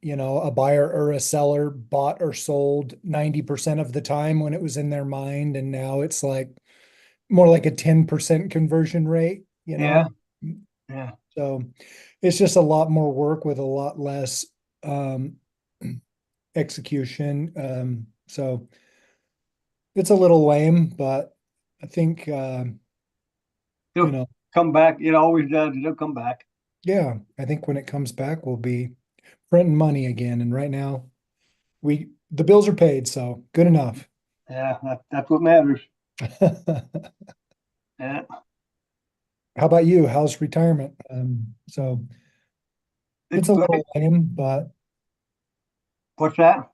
a buyer or a seller bought or sold 90% of the time when it was in their mind, and now it's like more like a 10% conversion rate, Yeah, yeah. So it's just a lot more work with a lot less um execution. So it's a little lame, but I think you It'll know, come back. It always does. It'll come back. yeah, I think when it comes back, we'll be printing money again. And right now, the bills are paid, so good enough. Yeah, that's what matters. How Yeah. about you? How's retirement? So It's it's a great. little lame, but What's that?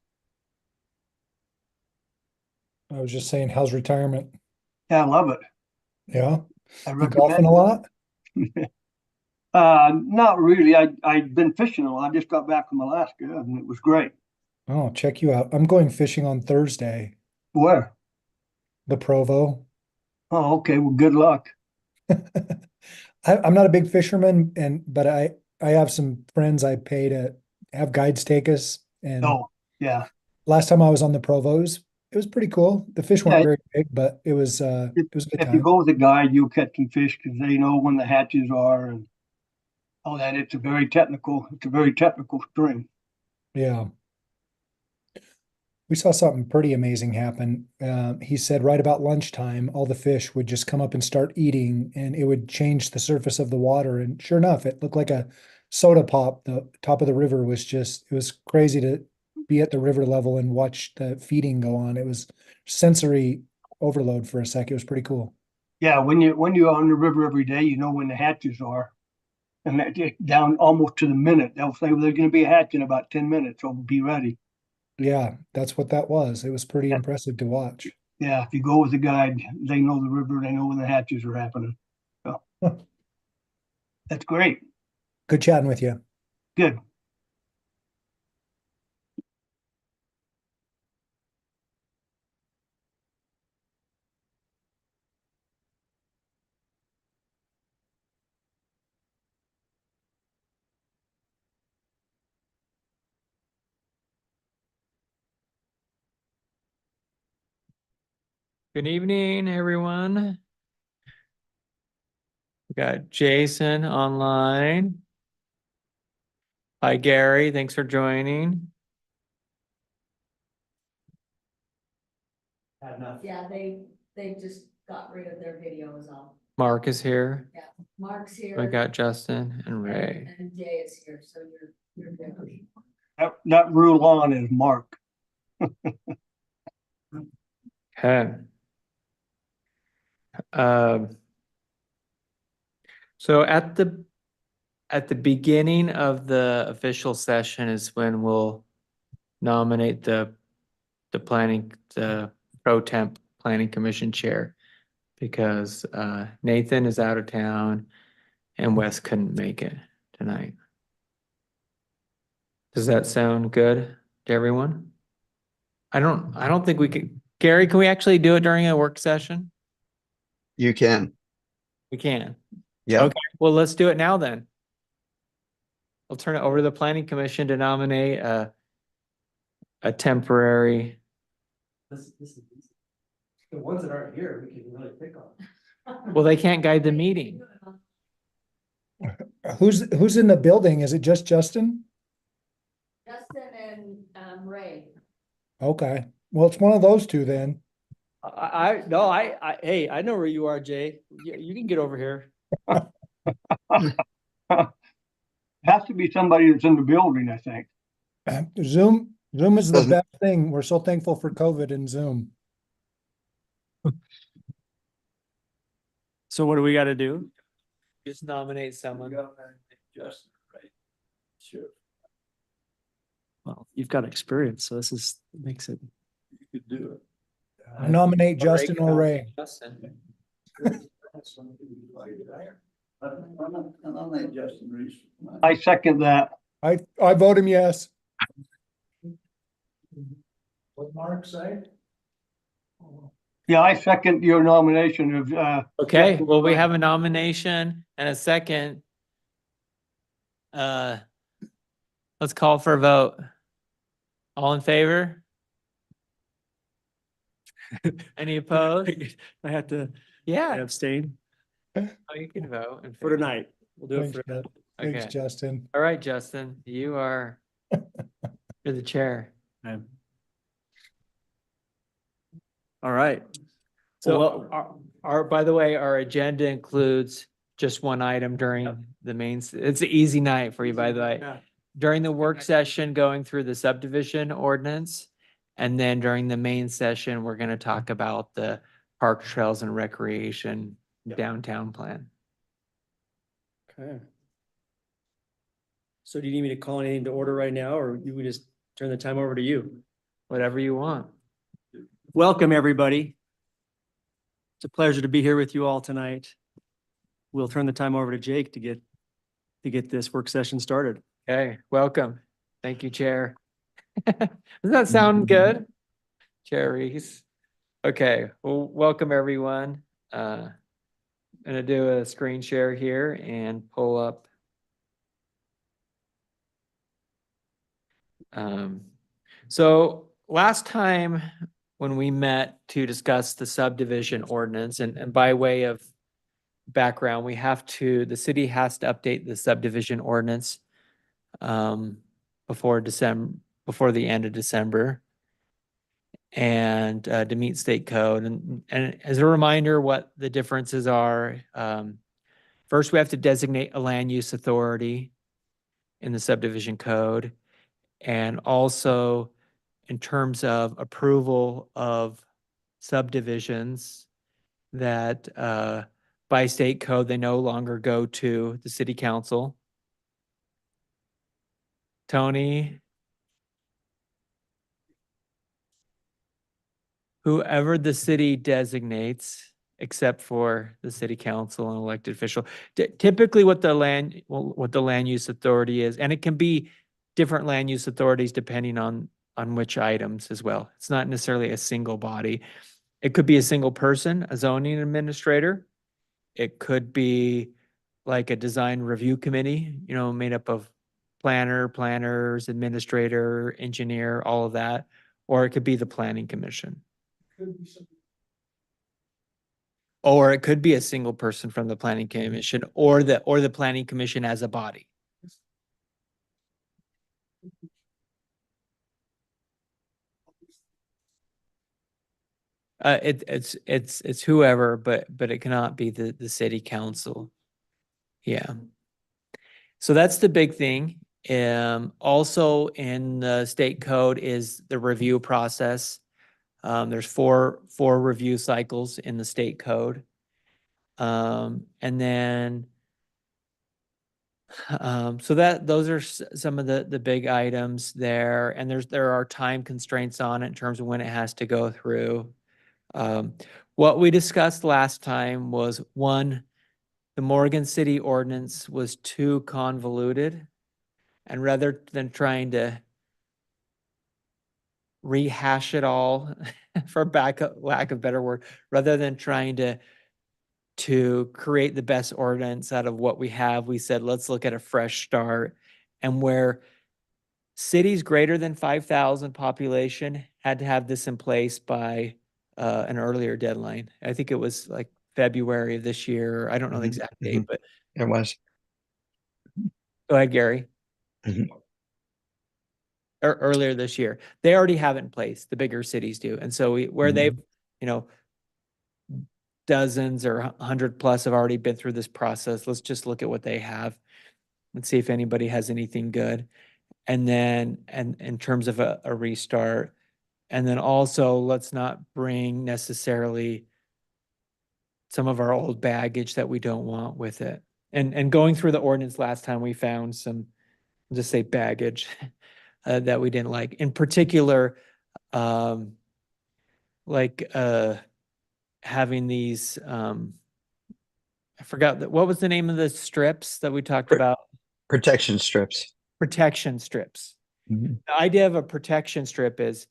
I was just saying, how's retirement? Yeah, I love it. Yeah, I you golfing recommend a lot? it. Not really. I've been fishing a lot. I just got back from Alaska and it was great. Oh, check you out. I'm going fishing on Thursday, Where? the Provo. Oh, okay. Well, good luck. I'm not a big fisherman, but I have some friends I pay to have guides take us. And Oh, yeah. last time I was on the Provos, it was pretty cool. The fish weren't Yeah. very big, but If, it was a good if you time. go with a guide, you'll catch some fish because they know when the hatches are and all that. It's a very technical string. Yeah. We saw something pretty amazing happen. He said right about lunchtime, all the fish would just come up and start eating, and it would change the surface of the water. And sure enough, it looked like a soda pop. The top of the river it was crazy to be at the river level and watch the feeding go on. It was sensory overload for a sec. It was pretty cool. Yeah, when you're on the river every day, you know when the hatches are, and down almost to the minute. They'll say well, there's going to be a hatch in about 10 minutes, so be ready. Yeah, that's what that was. It was pretty Yeah, impressive to watch. yeah. If you go with a guide, they know the river. They know when the hatches are happening. So Huh. that's great. Good chatting with you. Good. Good evening, everyone. We got Jason online. Hi, Gary. Thanks for joining. Yeah, they just got rid of their video is all. Mark is here. Yeah, Mark's here. We got Justin and Ray. And Jay is here, so you're good. That rule on is Mark. Okay. Um, so at the beginning of the official session is when we'll nominate the pro temp planning commission chair because Nathan is out of town and Wes couldn't make it tonight. Does that sound good to everyone? I don't think we could. Gary, can we actually do it during a work session? You can. We can. Yeah. Okay, well, let's do it now then. I'll turn it over to the planning commission to nominate a temporary. This is the ones that aren't here, we can really pick on. Well, they can't guide the meeting. Who's in the building? Is it just Justin? Justin and Ray. Okay. Well, it's one of those two then. Hey, I know where you are, Jay. You can get over here. Has to be somebody that's in the building, I think. Zoom is the Doesn't- best thing. We're so thankful for COVID and Zoom. So what do we got to do? Just nominate someone. Justin, right? Sure. Well, you've got experience, so makes it. You could do it. I nominate Justin or Ray. Justin. I second that. I vote him yes. What Mark say? Yeah, I second your nomination of Okay, well, we have a nomination and a second. Let's call for a vote. All in favor? Any opposed? I have to Yeah, abstain oh, you can vote. in for favor. tonight. We'll do it Thanks, for. Jeff. Thanks, Okay. Justin. All right, Justin, you are, you're the chair. Okay. All right. So Well, our, by the way, our agenda includes just one item during the it's an easy night for you, by the way. yeah. During the work session, going through the subdivision ordinance. And then during the main session, we're gonna talk about the park trails and recreation Yep. downtown plan. Okay. So do you need me to call anything to order right now, or you would just turn the time over to you? Whatever you want. Welcome, everybody. It's a pleasure to be here with you all tonight. We'll turn the time over to Jake to get this work session started. Okay, welcome. Thank you, Chair. Does that sound good? Chair Reese. Okay, well, welcome everyone. I'm gonna do a screen share here and pull up. So last time when we met to discuss the subdivision ordinance and by way of background, the city has to update the subdivision ordinance before the end of December. And to meet state code. And as a reminder, what the differences are, first, we have to designate a land use authority in the subdivision code. And also, in terms of approval of subdivisions that by state code, they no longer go to the city council. Tony? Whoever the city designates, except for the city council and elected official. Typically what the land use authority is, and it can be different land use authorities depending on which items as well. It's not necessarily a single body. It could be a single person, a zoning administrator. It could be like a design review committee, made up of planners, administrator, engineer, all of that. Or it could be the planning commission. Or it could be a single person from the planning commission or the planning commission as a body. It's whoever, but it cannot be the city council. Yeah. So that's the big thing. Also in the state code is the review process. There's four review cycles in the state code. And then, so those are some of the big items there. And there are time constraints on it in terms of when it has to go through. What we discussed last time was one, the Morgan City ordinance was too convoluted. And rather than trying to rehash it all for lack of better word, rather than trying to create the best ordinance out of what we have, we said, let's look at a fresh start. And where cities greater than 5,000 population had to have this in place by an earlier deadline. I think it was like February of this year. I don't know the exact date, but It was. go ahead, Gary. Or earlier this year. They already have it in place. The bigger cities do. And so they've, dozens or 100 plus have already been through this process. Let's just look at what they have and see if anybody has anything good. And then, and in terms of a restart, and then also let's not bring necessarily some of our old baggage that we don't want with it. And going through the ordinance last time, we found some, I'll just say baggage that we didn't like. In particular, having these, I forgot what was the name of the strips that we talked about? Protection strips. Protection strips. The idea of a protection strip is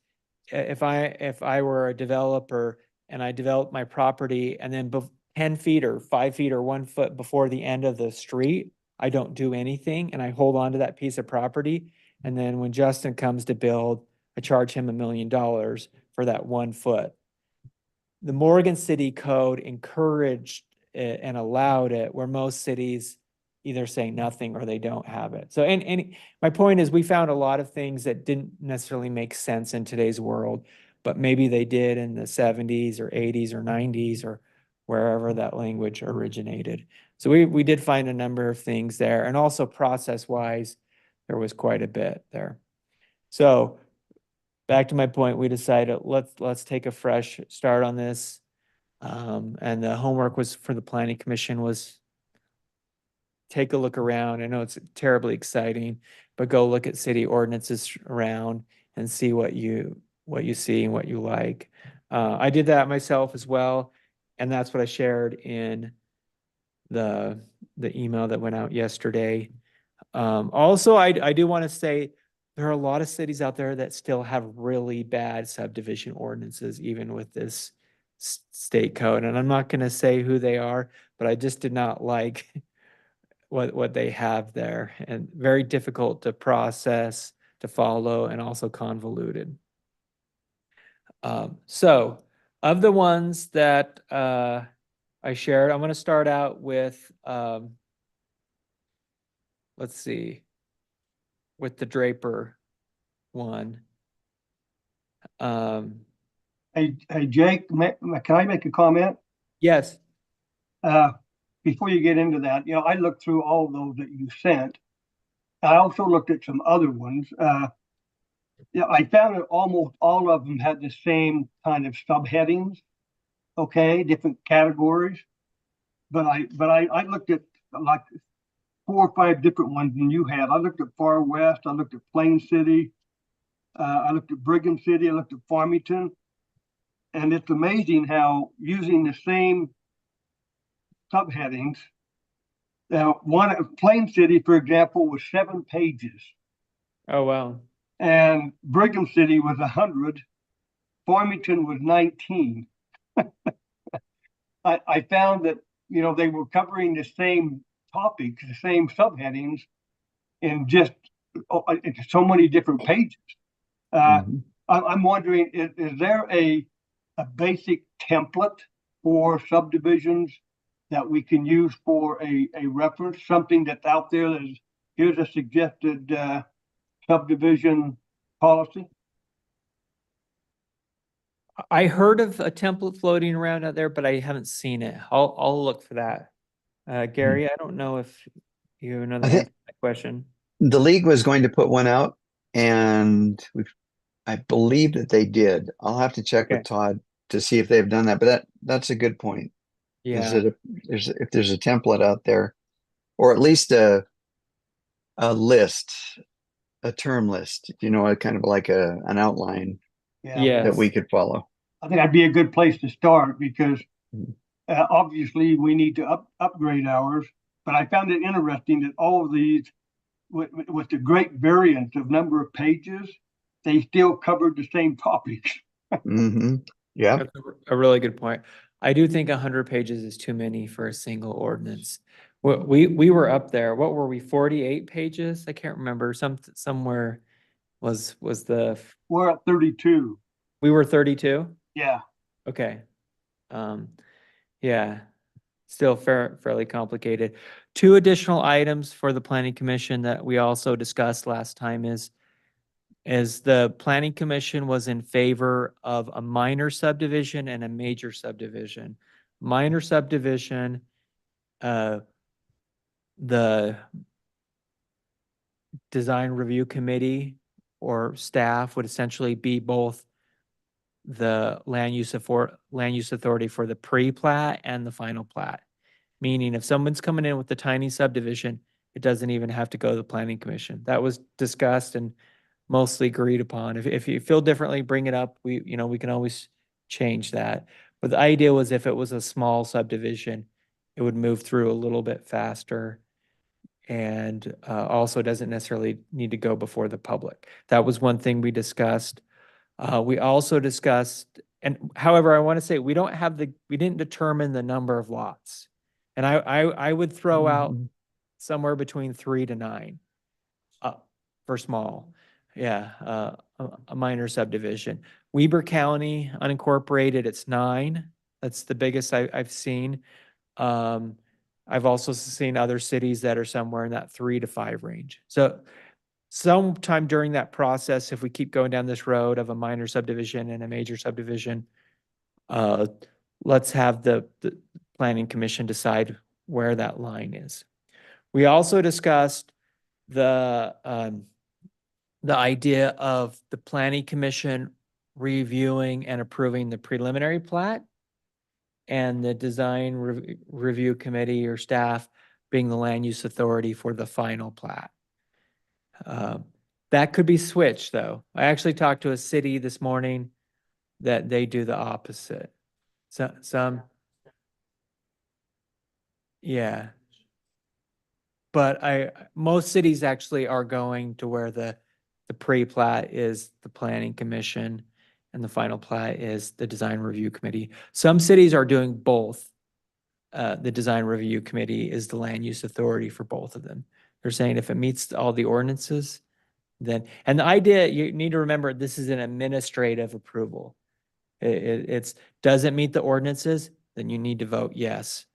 if I were a developer and I developed my property and then 10 feet or 5 feet or 1 foot before the end of the street, I don't do anything and I hold on to that piece of property. And then when Justin comes to build, I charge him $1 million for that 1 foot. The Morgan City Code encouraged it and allowed it, where most cities either say nothing or they don't have it. So, and my point is, we found a lot of things that didn't necessarily make sense in today's world, but maybe they did in the 70s or 80s or 90s or wherever that language originated. So we did find a number of things there, and also process-wise, there was quite a bit there. So back to my point, we decided let's take a fresh start on this. And the homework was for the planning commission was take a look around. I know it's terribly exciting, but go look at city ordinances around and see what you see and what you like. I did that myself as well, and that's what I shared in the email that went out yesterday. Also, I do want to say there are a lot of cities out there that still have really bad subdivision ordinances, even with this state code. And I'm not going to say who they are, but I just did not like what they have there, and very difficult to process, to follow, and also convoluted. So of the ones that I shared, I'm going to start out with, let's see, with the Draper one. Hey, Jake, can I make a comment? Yes. Before you get into that, I looked through all of those that you sent. I also looked at some other ones. I found that almost all of them had the same kind of subheadings, okay, different categories. But I looked at like 4 or 5 different ones than you had. I looked at Far West, I looked at Plain City, I looked at Brigham City, I looked at Farmington. And it's amazing how using the same subheadings, one Plain City, for example, was 7 pages. Oh, wow. And Brigham City was 100. Farmington was 19. I found that, they were covering the same topics, the same subheadings in just so many different pages. Mhm. I'm wondering, is there a basic template for subdivisions that we can use for a reference, something that's out there that is, here's a suggested subdivision policy? I heard of a template floating around out there, but I haven't seen it. I'll look for that. Gary, I don't know if you have another I think- answer to that question. The league was going to put one out, and I believe that they did. I'll have to check Okay. with Todd to see if they've done that, but that's a good point. Is Yeah. that if there's a template out there, or at least a list, a term list, a kind of like an outline that we Yes. could follow. I think that'd be a good place to start because Mhm. obviously we need to upgrade ours. But I found it interesting that all of these, with the great variance of number of pages, they still covered the same topics. Hmm. Yeah. That's a really good point. I do think 100 pages is too many for a single ordinance. We were up there. What were we, 48 pages? I can't remember. Somewhere was the, We're at 32. we were 32? Yeah. Okay. Yeah, still fairly complicated. 2 additional items for the planning commission that we also discussed last time is the planning commission was in favor of a minor subdivision and a major subdivision. Minor subdivision, the design review committee or staff would essentially be both the land use authority for the pre-plat and the final plat. Meaning if someone's coming in with a tiny subdivision, it doesn't even have to go to the planning commission. That was discussed and mostly agreed upon. If you feel differently, bring it up. We can always change that. But the idea was if it was a small subdivision, it would move through a little bit faster and also doesn't necessarily need to go before the public. That was one thing we discussed. We also discussed, and however, I want to say we didn't determine the number of lots. And I would throw out Mhm. somewhere between 3 to 9. for small. Yeah, a minor subdivision. Weber County unincorporated, it's 9. That's the biggest I've seen. I've also seen other cities that are somewhere in that 3 to 5 range. So sometime during that process, if we keep going down this road of a minor subdivision and a major subdivision, let's have the planning commission decide where that line is. We also discussed the idea of the planning commission reviewing and approving the preliminary plat and the design review committee or staff being the land use authority for the final plat. That could be switched, though. I actually talked to a city this morning that they do the opposite. Some, yeah. But most cities actually are going to where the pre-plat is the planning commission and the final plat is the design review committee. Some cities are doing both. The design review committee is the land use authority for both of them. They're saying if it meets all the ordinances, then, and the idea, you need to remember, this is an administrative approval. It's, does it meet the ordinances? Then you need to vote yes.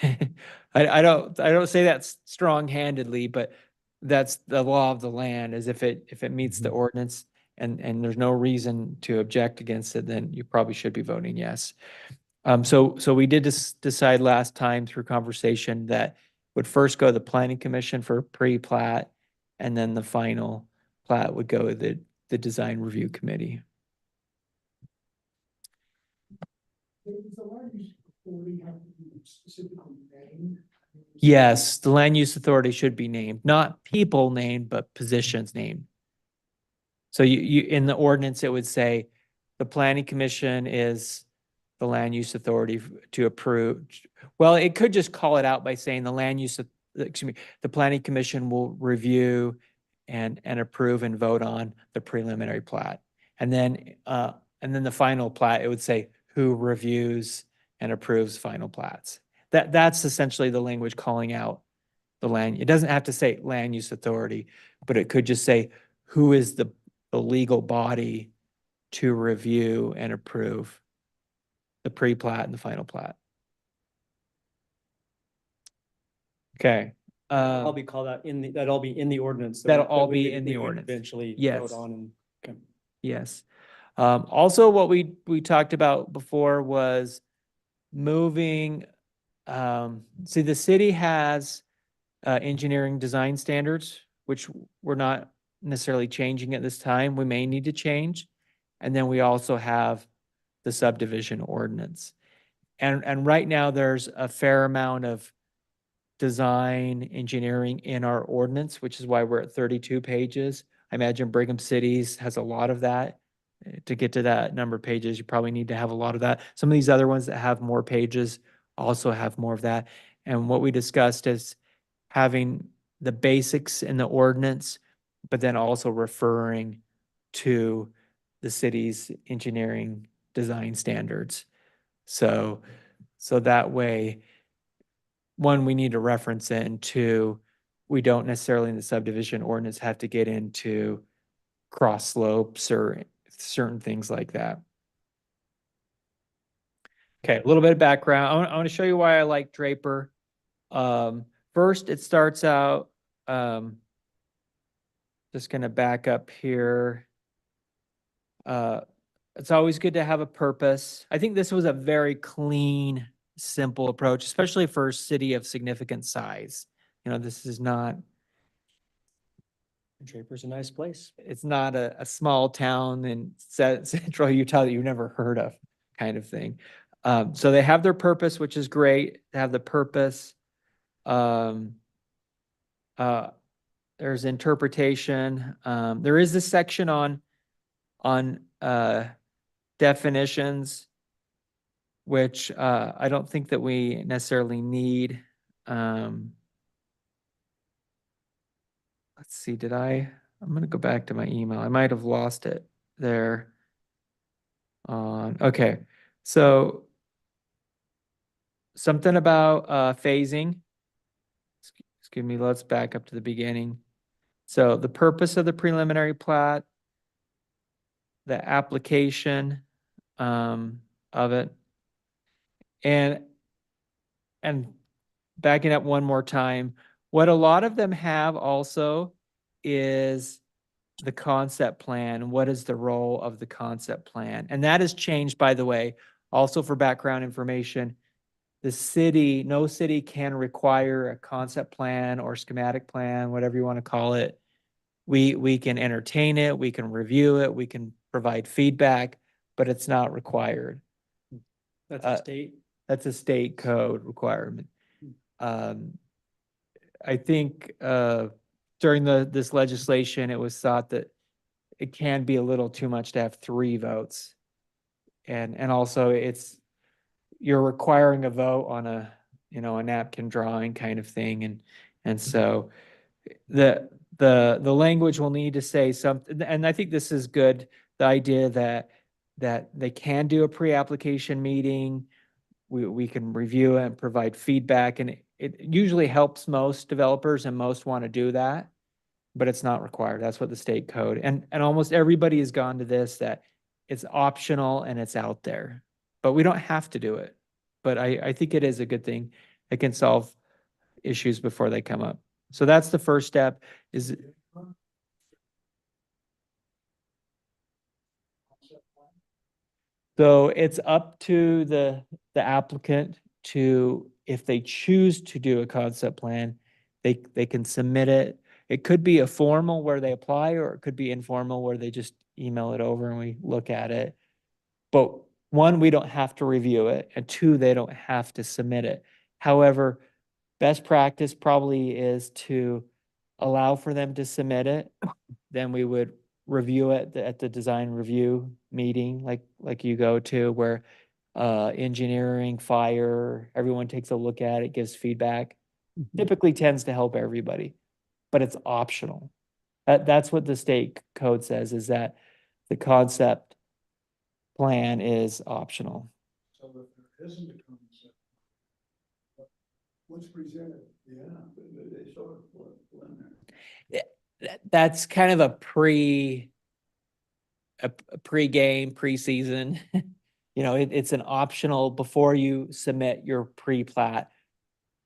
I don't say that strong-handedly, but that's the law of the land, is if it meets the ordinance and there's no reason to object against it, then you probably should be voting yes. So we did decide last time through conversation that would first go to the planning commission for pre-plat, and then the final plat would go to the design review committee. Yes, the land use authority should be named, not people named, but positions named. So you in the ordinance, it would say the planning commission is the land use authority to approve. Well, it could just call it out by saying the land use, excuse me, the planning commission will review and approve and vote on the preliminary plat. And then the final plat, it would say who reviews and approves final plats. That's essentially the language calling out the land. It doesn't have to say land use authority, but it could just say who is the legal body to review and approve the pre-plat and the final plat. Okay. I'll be called out that'll all be in the ordinance. That'll all be in the ordinance. Eventually Yes. vote on and. Okay. Yes. Also, what we talked about before was moving, see, the city has engineering design standards, which we're not necessarily changing at this time. We may need to change. And then we also have the subdivision ordinance. And right now there's a fair amount of design engineering in our ordinance, which is why we're at 32 pages. I imagine Brigham Cities has a lot of that. To get to that number of pages, you probably need to have a lot of that. Some of these other ones that have more pages also have more of that. And what we discussed is having the basics in the ordinance, but then also referring to the city's engineering design standards. So that way, one, we need to reference it, and two, we don't necessarily in the subdivision ordinance have to get into cross slopes or certain things like that. Okay, a little bit of background. I want to show you why I like Draper. First, it starts out, just going to back up here. It's always good to have a purpose. I think this was a very clean, simple approach, especially for a city of significant size. You know, this is not, Draper's a nice place. it's not a small town in central Utah that you've never heard of, kind of thing. So they have their purpose, which is great. They have the purpose. There's interpretation. There is this section on definitions, which I don't think that we necessarily need. Let's see, I'm going to go back to my email. I might have lost it there. Okay, so something about phasing. Excuse me, let's back up to the beginning. So the purpose of the preliminary plat, the application of it, and backing up one more time, what a lot of them have also is the concept plan. What is the role of the concept plan? And that has changed, by the way. Also for background information, the city, no city can require a concept plan or schematic plan, whatever you want to call it. We can entertain it, we can review it, we can provide feedback, but it's not required. That's Uh, a state. That's a state code requirement. I think during this legislation, it was thought that it can be a little too much to have 3 votes. And also you're requiring a vote on a, a napkin drawing kind of thing. And so the language will need to say something, and I think this is good, the idea that they can do a pre-application meeting. We can review it and provide feedback, and it usually helps most developers, and most want to do that, but it's not required. That's what the state code, and almost everybody has gone to this, that it's optional and it's out there, but we don't have to do it. But I think it is a good thing. It can solve issues before they come up. So that's the first step is. So it's up to the applicant to, if they choose to do a concept plan, they can submit it. It could be a formal where they apply, or it could be informal where they just email it over and we look at it. But 1, we don't have to review it, and 2, they don't have to submit it. However, best practice probably is to allow for them to submit it. Then we would review it at the design review meeting, like you go to, where engineering, fire, everyone takes a look at it, gives feedback. Typically tends to help everybody, but it's optional. That's what the state code says, is that the concept plan is optional. So if there isn't a concept, what's presented? Yeah, they sort of preliminary. That's kind of a pre-game, pre-season. It's an optional before you submit your pre-plat.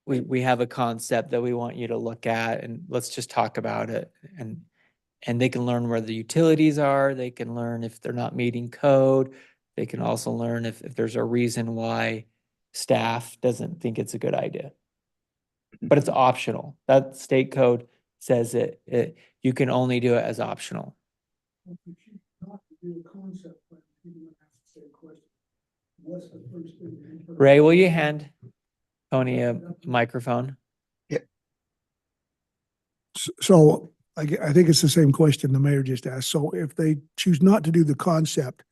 We have a concept that we want you to look at, and let's just talk about it. And they can learn where the utilities are. They can learn if they're not meeting code. They can also learn if there's a reason why staff doesn't think it's a good idea. But it's optional. That state code says you can only do it as optional. If you choose not to do a concept plan, people would have the same question. What's the first thing? Ray, will you hand Tony a microphone? So I think it's the same question the mayor just asked. So if they choose not to do the concept,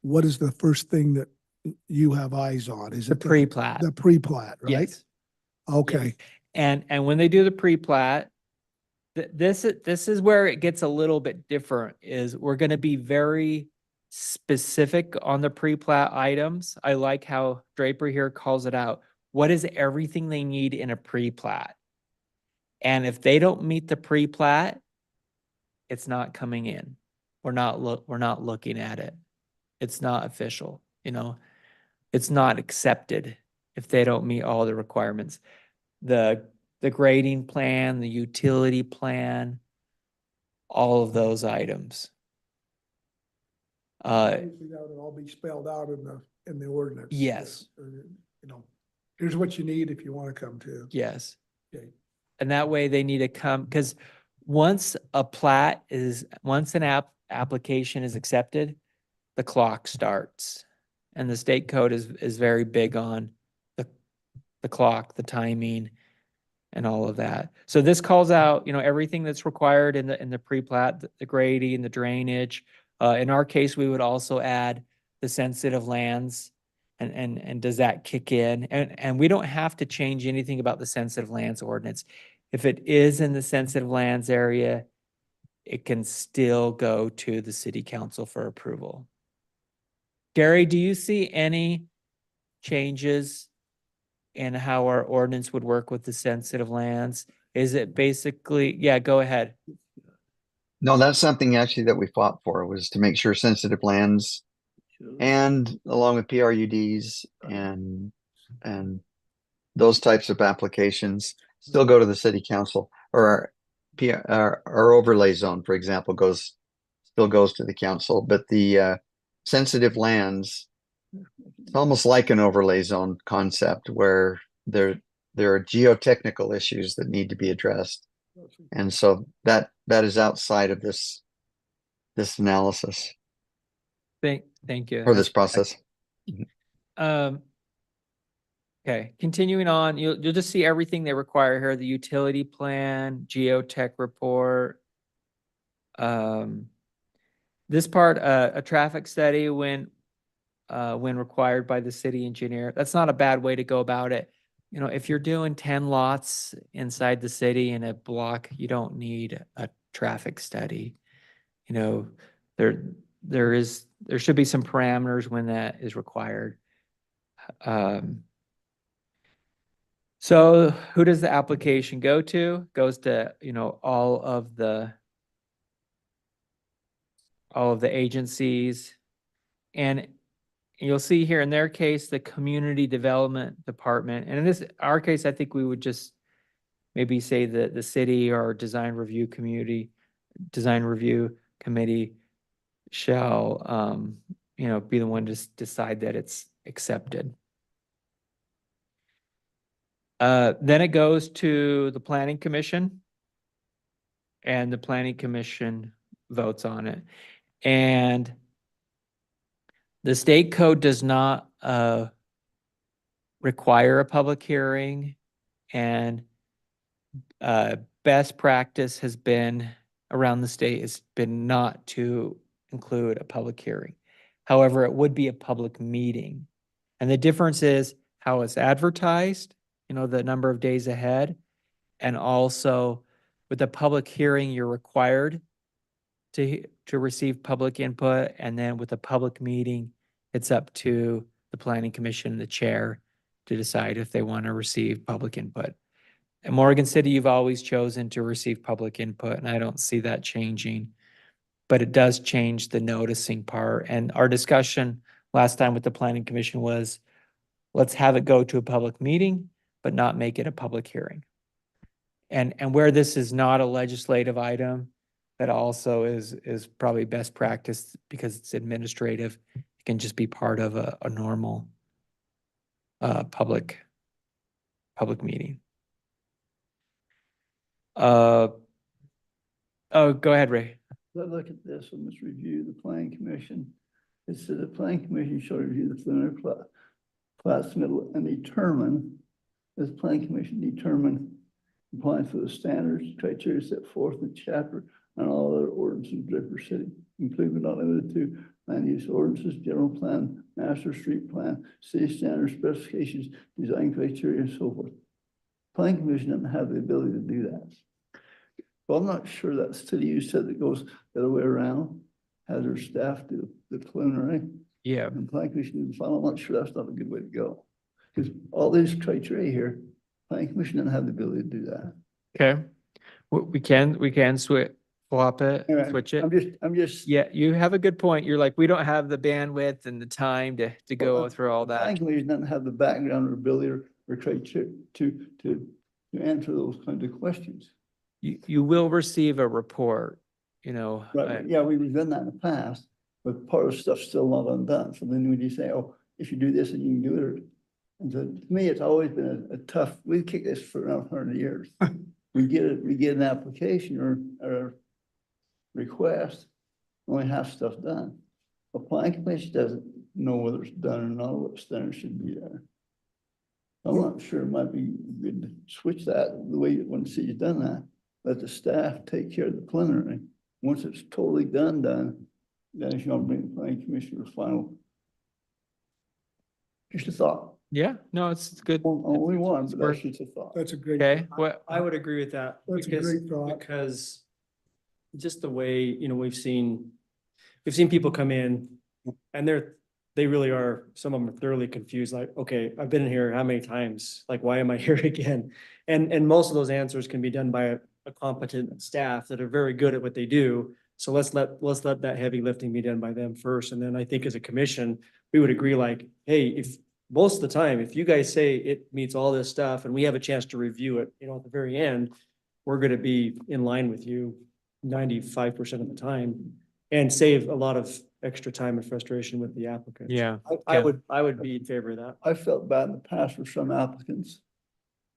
what is the first thing that you have eyes on? Is The it pre-plat. the pre-plat, right? Yes. Okay. And when they do the pre-plat, this is where it gets a little bit different, is we're going to be very specific on the pre-plat items. I like how Draper here calls it out. What is everything they need in a pre-plat? And if they don't meet the pre-plat, it's not coming in. We're not looking at it. It's not official, it's not accepted if they don't meet all the requirements. The grading plan, the utility plan, all of those items. Obviously, that would all be spelled out in the ordinance. Yes. Here's what you need if you want to come to. Yes. Okay. And that way they need to come, because once an application is accepted, the clock starts. And the state code is very big on the clock, the timing, and all of that. So this calls out, everything that's required in the pre-plat, the grading, the drainage. In our case, we would also add the sensitive lands, and does that kick in? And we don't have to change anything about the sensitive lands ordinance. If it is in the sensitive lands area, it can still go to the city council for approval. Gary, do you see any changes in how our ordinance would work with the sensitive lands is it basically, yeah, go ahead. No, that's something actually that we fought for, was to make sure sensitive lands and along with PRUDs and those types of applications still go to the city council, or our overlay zone, for example, still goes to the council, but the sensitive lands, it's almost like an overlay zone concept where there are geotechnical issues that need to be addressed. And so that is outside of this analysis Thank you. or this process. Um, okay, continuing on, you'll just see everything they require here, the utility plan, geotech report. This part, a traffic study when required by the city engineer. That's not a bad way to go about it. You know, if you're doing 10 lots inside the city in a block, you don't need a traffic study. You know, there should be some parameters when that is required. So who does the application go to? Goes to, you know, all of the agencies. And you'll see here in their case, the community development department. And in our case, I think we would just maybe say that the city or design review committee shall, you know, be the one to decide that it's accepted. Then it goes to the planning commission, and the planning commission votes on it. And the state code does not require a public hearing, and best practice has been around the state has been not to include a public hearing. However, it would be a public meeting. And the difference is how it's advertised, you know, the number of days ahead. And also with a public hearing, you're required to receive public input. And then with a public meeting, it's up to the planning commission, the chair, to decide if they want to receive public input. In Morgan City, you've always chosen to receive public input, and I don't see that changing. But it does change the noticing part. And our discussion last time with the planning commission was, let's have it go to a public meeting, but not make it a public hearing. And where this is not a legislative item, that also is probably best practice because it's administrative. It can just be part of a normal public meeting. Oh, go ahead, Ray. Let's look at this and let's review the planning commission. It said the planning commission shall review the preliminary plat submittal and determine, as planning commission determine compliance with the standards, criteria set forth in the chapter and all other ordinances of Draper City, including but not limited to land use ordinances, general plan, master street plan, city standards, specifications, design criteria, and so forth. Planning commission doesn't have the ability to do that. Well, I'm not sure that city you said that goes the other way around, has their staff do the preliminary. Yeah. And planning commission do the final. I'm not sure that's not a good way to go. Because all these criteria here, planning commission doesn't have the ability to do that. Okay. We can swap it, Anyway, switch it. I'm just. Yeah, you have a good point. You're like, we don't have the bandwidth and the time to go through all that. Planning commission doesn't have the background or ability or criteria to answer those kinds of questions. You will receive a report, you know. Right, yeah, we've done that in the past, but part of the stuff's still not undone. So then when you say, oh, if you do this and you can do it. And so to me, it's always been a tough, we've kicked this for around 100 years. We get an application or a request, only half stuff done. A planning commission doesn't know whether it's done or not, what standards should be there. I'm not sure it might be good to switch that the way when the city's done that. Let the staff take care of the preliminary. Once it's totally done, then if you want to bring the planning commission to final. Just a thought. Yeah, no, it's good. Only one, but that's just a thought. That's a great. Okay, what, I would agree with that. That's a because- great thought. Because just the way, you know, we've seen people come in and they really are, some of them are thoroughly confused, like, okay, I've been in here how many times? Like, why am I here again? And most of those answers can be done by a competent staff that are very good at what they do. So let's let that heavy lifting be done by them first. And then I think as a commission, we would agree like, hey, if most of the time, if you guys say it meets all this stuff and we have a chance to review it, at the very end, we're gonna be in line with you 95% of the time and save a lot of extra time and frustration with the applicant. Yeah. I would be in favor of that. I felt bad in the past for some applicants.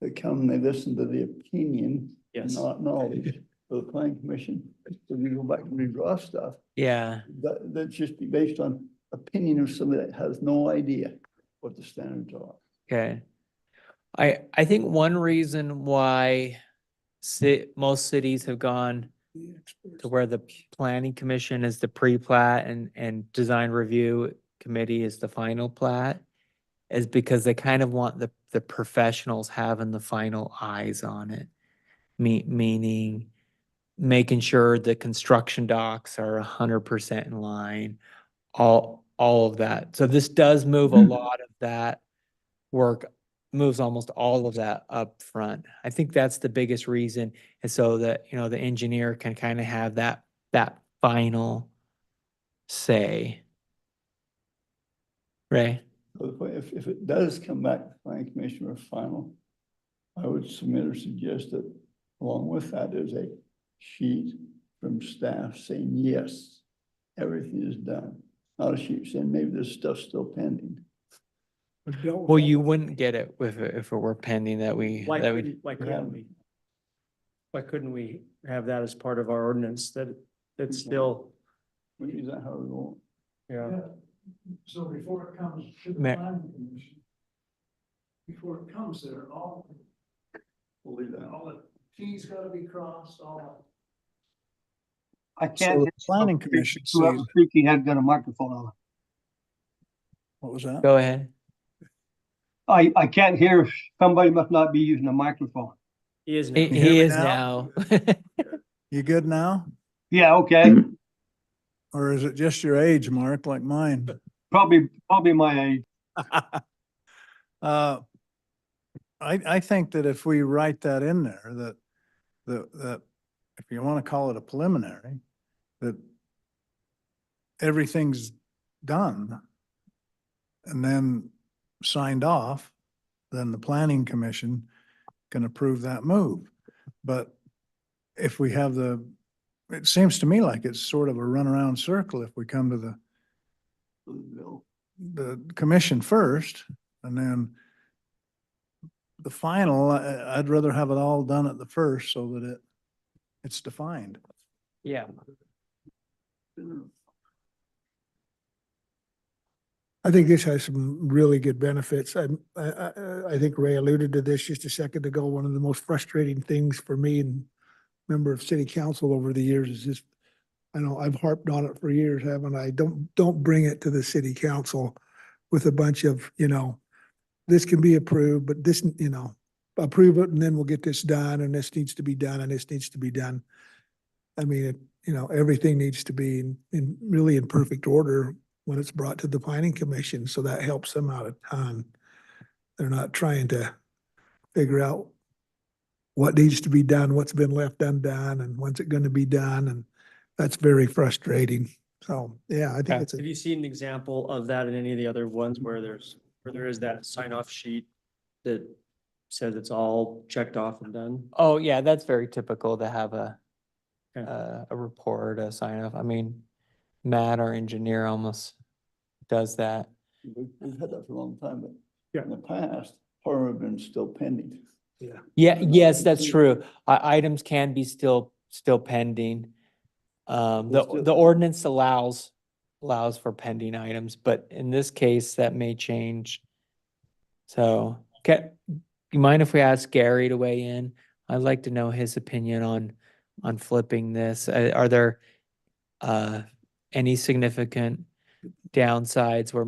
They come, they listen to the opinion, Yes. not knowledge of the planning commission. So you go back and redraw stuff, Yeah. that's just based on opinion of somebody that has no idea what the standards are. Okay. I think one reason why most cities have gone to where the planning commission is the pre-plat and design review committee is the final plat is because they kind of want the professionals having the final eyes on it. Meaning making sure the construction docs are 100% in line, all of that. So this does move a lot of that work, moves almost all of that up front. I think that's the biggest reason. And so that, the engineer can kind of have that final say. Right? So if it does come back to planning commission for final, I would submit or suggest that along with that is a sheet from staff saying, yes, everything is done. Not a sheet saying maybe this stuff's still pending. Well, you wouldn't get it if it were pending Why couldn't we? Why couldn't we have that as part of our ordinance that's still, We use that however we want. yeah. So before it comes to Ma- planning commission, before it comes there, all We'll leave that. the T's gotta be crossed, all. I can't. So the planning commission Whoever sees, speaking has got a microphone on. what was that? Go ahead. I can't hear, somebody must not be using a microphone. He is He now. hear he me is now? now. You good now? Yeah, okay, Or is it just your age, Mark, like mine? probably my age. I think that if we write that in there, that if you want to call it a preliminary, that everything's done and then signed off, then the planning commission can approve that move. But if we have it seems to me like it's sort of a runaround circle if we come to the commission first and then the final, I'd rather have it all done at the first so that it's defined. Yeah. I think this has some really good benefits. I think Ray alluded to this just a second ago. One of the most frustrating things for me and member of city council over the years is just, I know I've harped on it for years, haven't I? Don't bring it to the city council with a bunch of, this can be approved, but this, approve it and then we'll get this done and this needs to be done and this needs to be done. I mean, everything needs to be in really in perfect order when it's brought to the planning commission. So that helps them out a ton. They're not trying to figure out what needs to be done, what's been left undone, and when's it going to be done. And that's very frustrating. So, yeah, I think it's Have you seen an example of that in any of the other ones where there is that sign off sheet that says it's all checked off and done? Oh, yeah, that's very typical to have Okay. a report, a sign off. I mean, Matt, our engineer, almost does that. We've had that for a long time, but Yeah. in the past, part of it have been still pending. Yeah, yes, that's true. Items can be still pending. The ordinance allows for pending items, but in this case, that may change. So, you mind if we ask Gary to weigh in? I'd like to know his opinion on flipping this. Are there any significant downsides where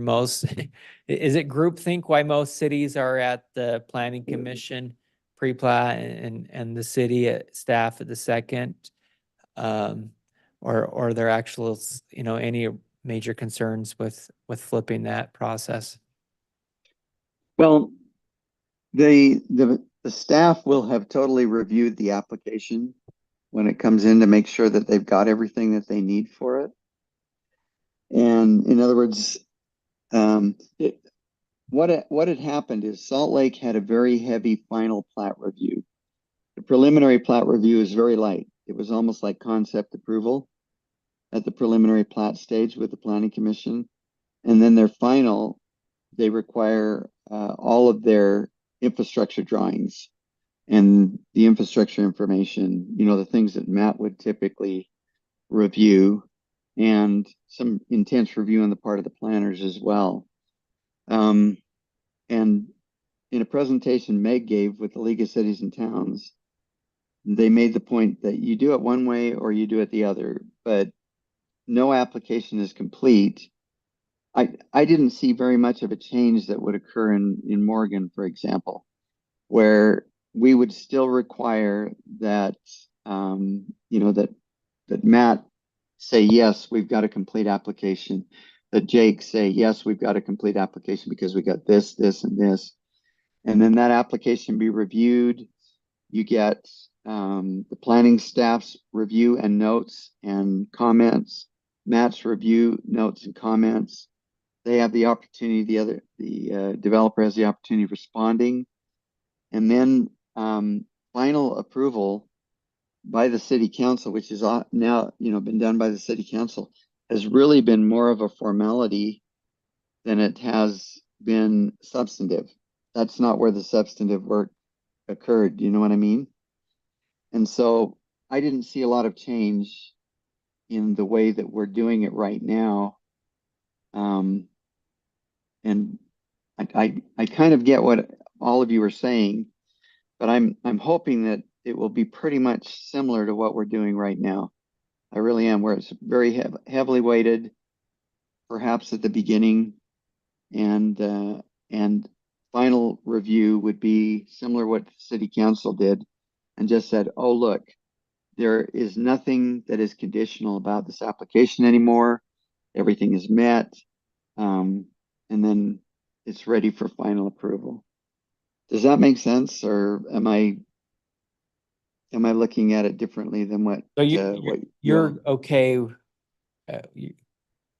is it groupthink why most cities are at the planning commission pre-plat and the city staff at the second? Or are there actual, any major concerns with flipping that process. Well, the staff will have totally reviewed the application when it comes in to make sure that they've got everything that they need for it. And in other words, what had happened is Salt Lake had a very heavy final plat review. The preliminary plat review is very light. It was almost like concept approval at the preliminary plat stage with the Planning Commission. And then their final, they require all of their infrastructure drawings and the infrastructure information, you know, the things that Matt would typically review, and some intense review on the part of the planners as well. And in a presentation Meg gave with the League of Cities and Towns, they made the point that you do it one way or you do it the other, but no application is complete. I didn't see very much of a change that would occur in Morgan, for example, where we would still require that, you know, that Matt say, yes, we've got a complete application, that Jake say, yes, we've got a complete application because we got this, this, and this. And then that application be reviewed. You get the planning staff's review and notes and comments, Matt's review, notes, and comments. They have the opportunity, the developer has the opportunity of responding. And then final approval by the city council, which is now, you know, been done by the city council, has really been more of a formality than it has been substantive. That's not where the substantive work occurred. You know what I mean? And so I didn't see a lot of change in the way that we're doing it right now. And I kind of get what all of you are saying, but I'm hoping that it will be pretty much similar to what we're doing right now. I really am, where it's very heavily weighted, perhaps at the beginning, and final review would be similar to what the city council did, and just said, oh, look, there is nothing that is conditional about this application anymore. Everything is met. And then it's ready for final approval. Does that make sense? Or am I looking at it differently than what? So what you're okay,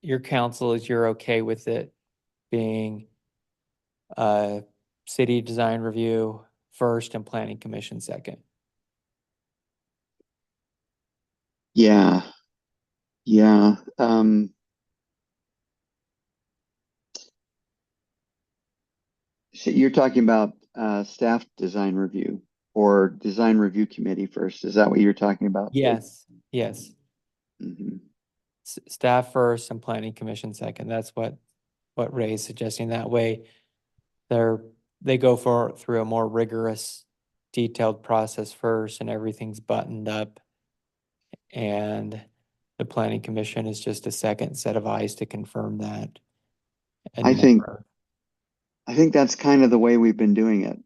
your counsel is you're okay with it being city design review first and planning commission second? Yeah. Yeah. So you're talking about staff design review or design review committee first. Is that what you're talking about? Yes, yes. Mm-hmm. Staff first and planning commission second. That's what Ray's suggesting. That way they go through a more rigorous, detailed process first and everything's buttoned up. And the planning commission is just a second set of eyes to confirm that. And I think that's kind of the way we've been doing it.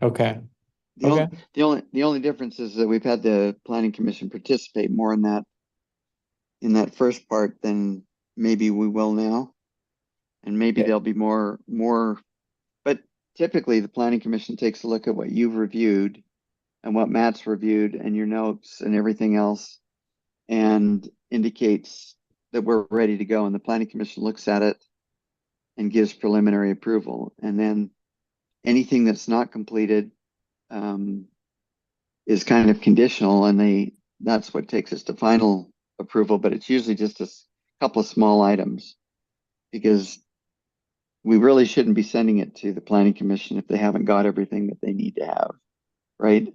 Okay. The only difference is that we've had the planning commission participate more in that first part than maybe we will now. And maybe Okay. there'll be more, but typically the planning commission takes a look at what you've reviewed and what Matt's reviewed and your notes and everything else, and indicates that we're ready to go. And the planning commission looks at it and gives preliminary approval. And then anything that's not completed is kind of conditional, and that's what takes us to final approval. But it's usually just a couple of small items, because we really shouldn't be sending it to the planning commission if they haven't got everything that they need to have, right?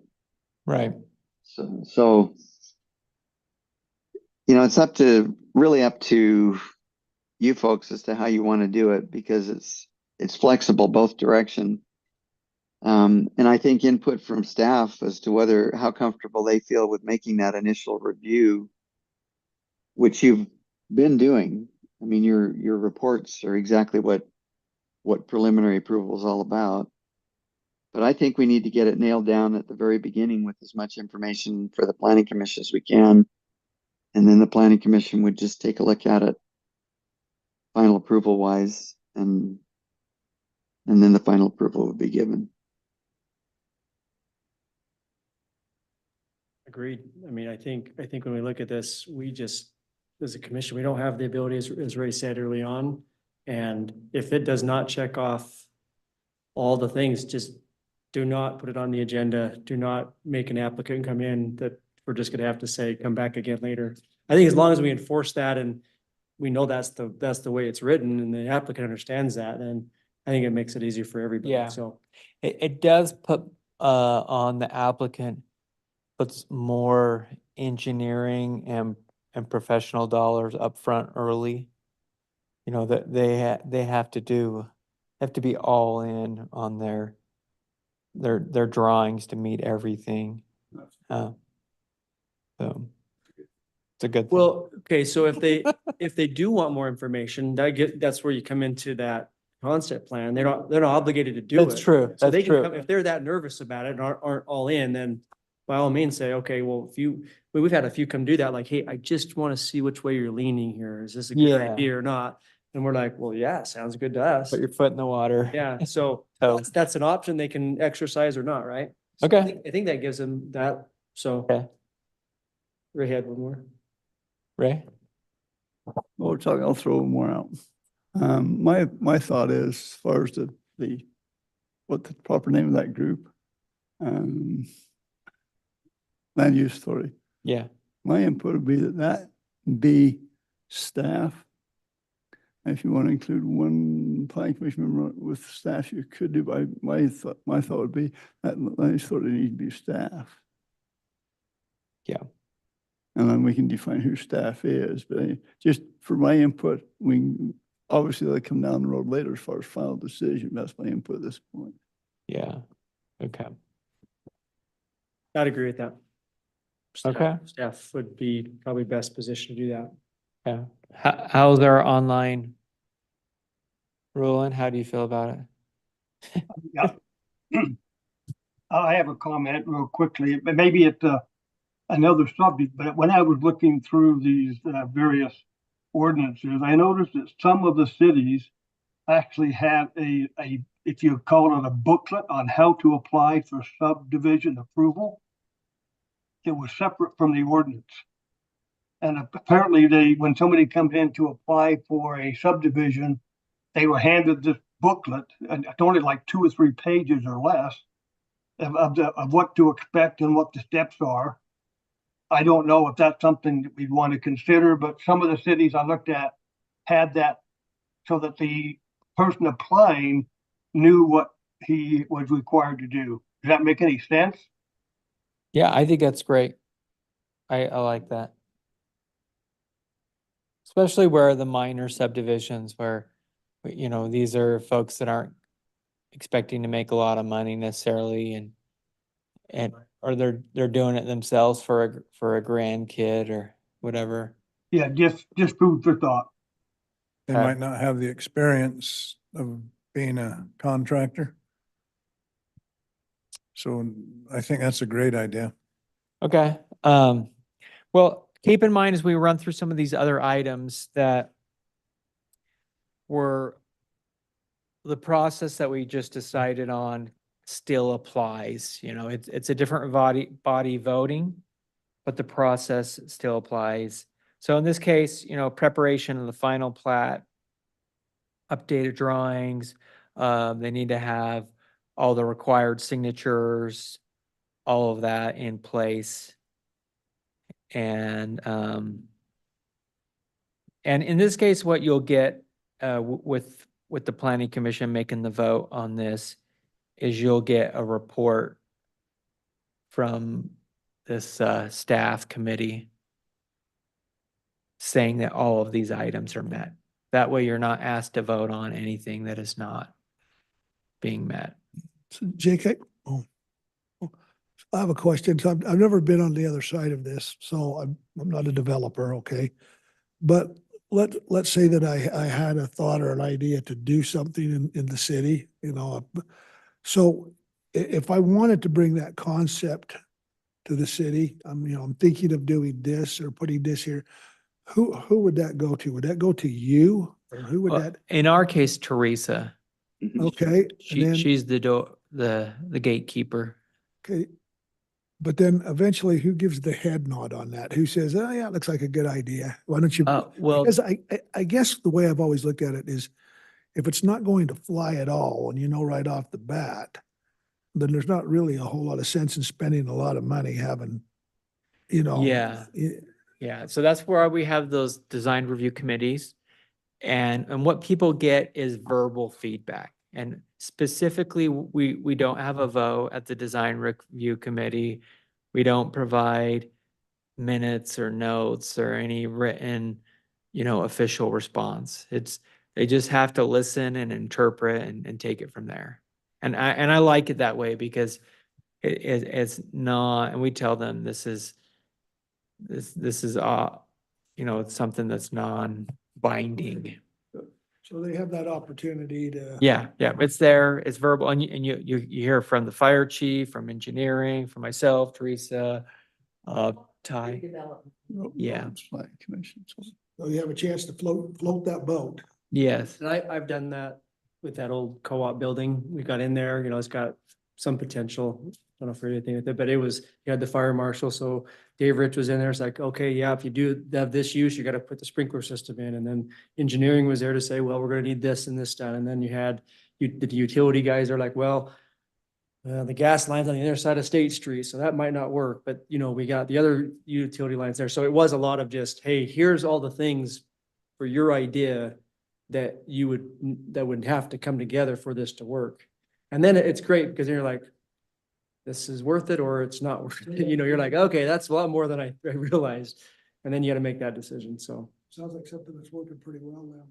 Right. So you know, it's really up to you folks as to how you want to do it, because it's flexible both direction. And I think input from staff as to how comfortable they feel with making that initial review, which you've been doing. I mean, your reports are exactly what preliminary approval is all about. But I think we need to get it nailed down at the very beginning with as much information for the planning commission as we can. And then the planning commission would just take a look at it, final approval wise, and then the final approval would be given. Agreed. I mean, I think when we look at this, we just, as a commission, we don't have the ability, as Ray said early on. And if it does not check off all the things, just do not put it on the agenda. Do not make an applicant come in that we're just gonna have to say, come back again later. I think as long as we enforce that and we know that's the way it's written and the applicant understands that, then I think it makes it easier for everybody. Yeah. So, It does put, on the applicant, puts more engineering and professional dollars upfront early. You know, that they have to be all in on their drawings to meet everything. So it's a good thing. well, okay, so if they do want more information, that's where you come into that concept plan. They're not obligated to do it. That's true, So they that's can come, true. if they're that nervous about it and aren't all in, then by all means say, okay, well, we've had a few come do that, like, hey, I just want to see which way you're leaning here. Is this a good Yeah. idea or not? And we're like, well, yeah, sounds good to us. Put your foot in the water. Yeah, so So, that's an option they can exercise or not, right? So Okay. I think that gives them that, so. Okay. Ray had one more. Ray? Well, we're talking, I'll throw one more out. My thought is, as far as what the proper name of that group, land use authority. Yeah. My input would be that be staff. And if you want to include one planning commission member with staff, you could do. By my thought would be that land use authority needs to be staff. Yeah. And then we can define who staff is, but just for my input, obviously they'll come down the road later as far as final decision. That's my input at this point. Yeah. Okay. I'd agree with that. Okay. Staff would be probably best positioned to do that. Yeah. How's our online ruling? How do you feel about it? Yeah. I have a comment real quickly, but maybe it's another subject, but when I was looking through these various ordinances, I noticed that some of the cities actually have if you call it a booklet on how to apply for subdivision approval. It was separate from the ordinance. And apparently when somebody comes in to apply for a subdivision, they were handed this booklet, and it's only like 2 or 3 pages or less of what to expect and what the steps are. I don't know if that's something that we'd want to consider, but some of the cities I looked at had that so that the person applying knew what he was required to do. Does that make any sense? Yeah, I think that's great. I like that. Especially where the minor subdivisions where, you know, these are folks that aren't expecting to make a lot of money necessarily or they're doing it themselves for a grandkid or whatever. Yeah, just food for thought. They Okay. might not have the experience of being a contractor. So I think that's a great idea. Okay, well, keep in mind as we run through some of these other items that were the process that we just decided on still applies, you know, it's a different body voting, but the process still applies. So in this case, you know, preparation of the final plat, updated drawings, they need to have all the required signatures, all of that in place. And in this case, what you'll get with the planning commission making the vote on this is you'll get a report from this staff committee saying that all of these items are met. That way you're not asked to vote on anything that is not being met. So Jake, I have a question. So I've never been on the other side of this, so I'm not a developer, okay? But let's say that I had a thought or an idea to do something in the city, you know. So if I wanted to bring that concept to the city, I'm thinking of doing this or putting this here, who would that go to? Would that go to you? Or who would that, In our case, Teresa, okay, and then, she's the gatekeeper. okay. But then eventually who gives the head nod on that? Who says, oh yeah, it looks like a good idea. Why don't you? Well, Because I guess the way I've always looked at it is if it's not going to fly at all and you know right off the bat, then there's not really a whole lot of sense in spending a lot of money having, Yeah. Yeah, so that's where we have those design review committees. And what people get is verbal feedback. And specifically, we don't have a vote at the design review committee. We don't provide minutes or notes or any written, official response. They just have to listen and interpret and take it from there. And I like it that way because it's not, and we tell them this is it's something that's non-binding. So they have that opportunity to. Yeah, it's there, it's verbal, and you hear from the fire chief, from engineering, from myself, Teresa, Ty. Redevelopment. Yeah. Planning Commission. So you have a chance to float that boat. Yes, And I've done that with that old co-op building. We got in there, it's got some potential. I don't know if there's anything with it, but you had the fire marshal, so Dave Rich was in there. It's like, okay, yeah, if you do have this use, you got to put the sprinkler system in. And then engineering was there to say, well, we're going to need this and this done. And then you had the utility guys are like, well, the gas line's on the other side of State Street, so that might not work. But, we got the other utility lines there. So it was a lot of just, hey, here's all the things for your idea that would have to come together for this to work. And then it's great because you're like, this is worth it or it's not worth it. You're like, okay, that's a lot more than I realized. And then you got to make that decision. So Sounds like something that's working pretty well then.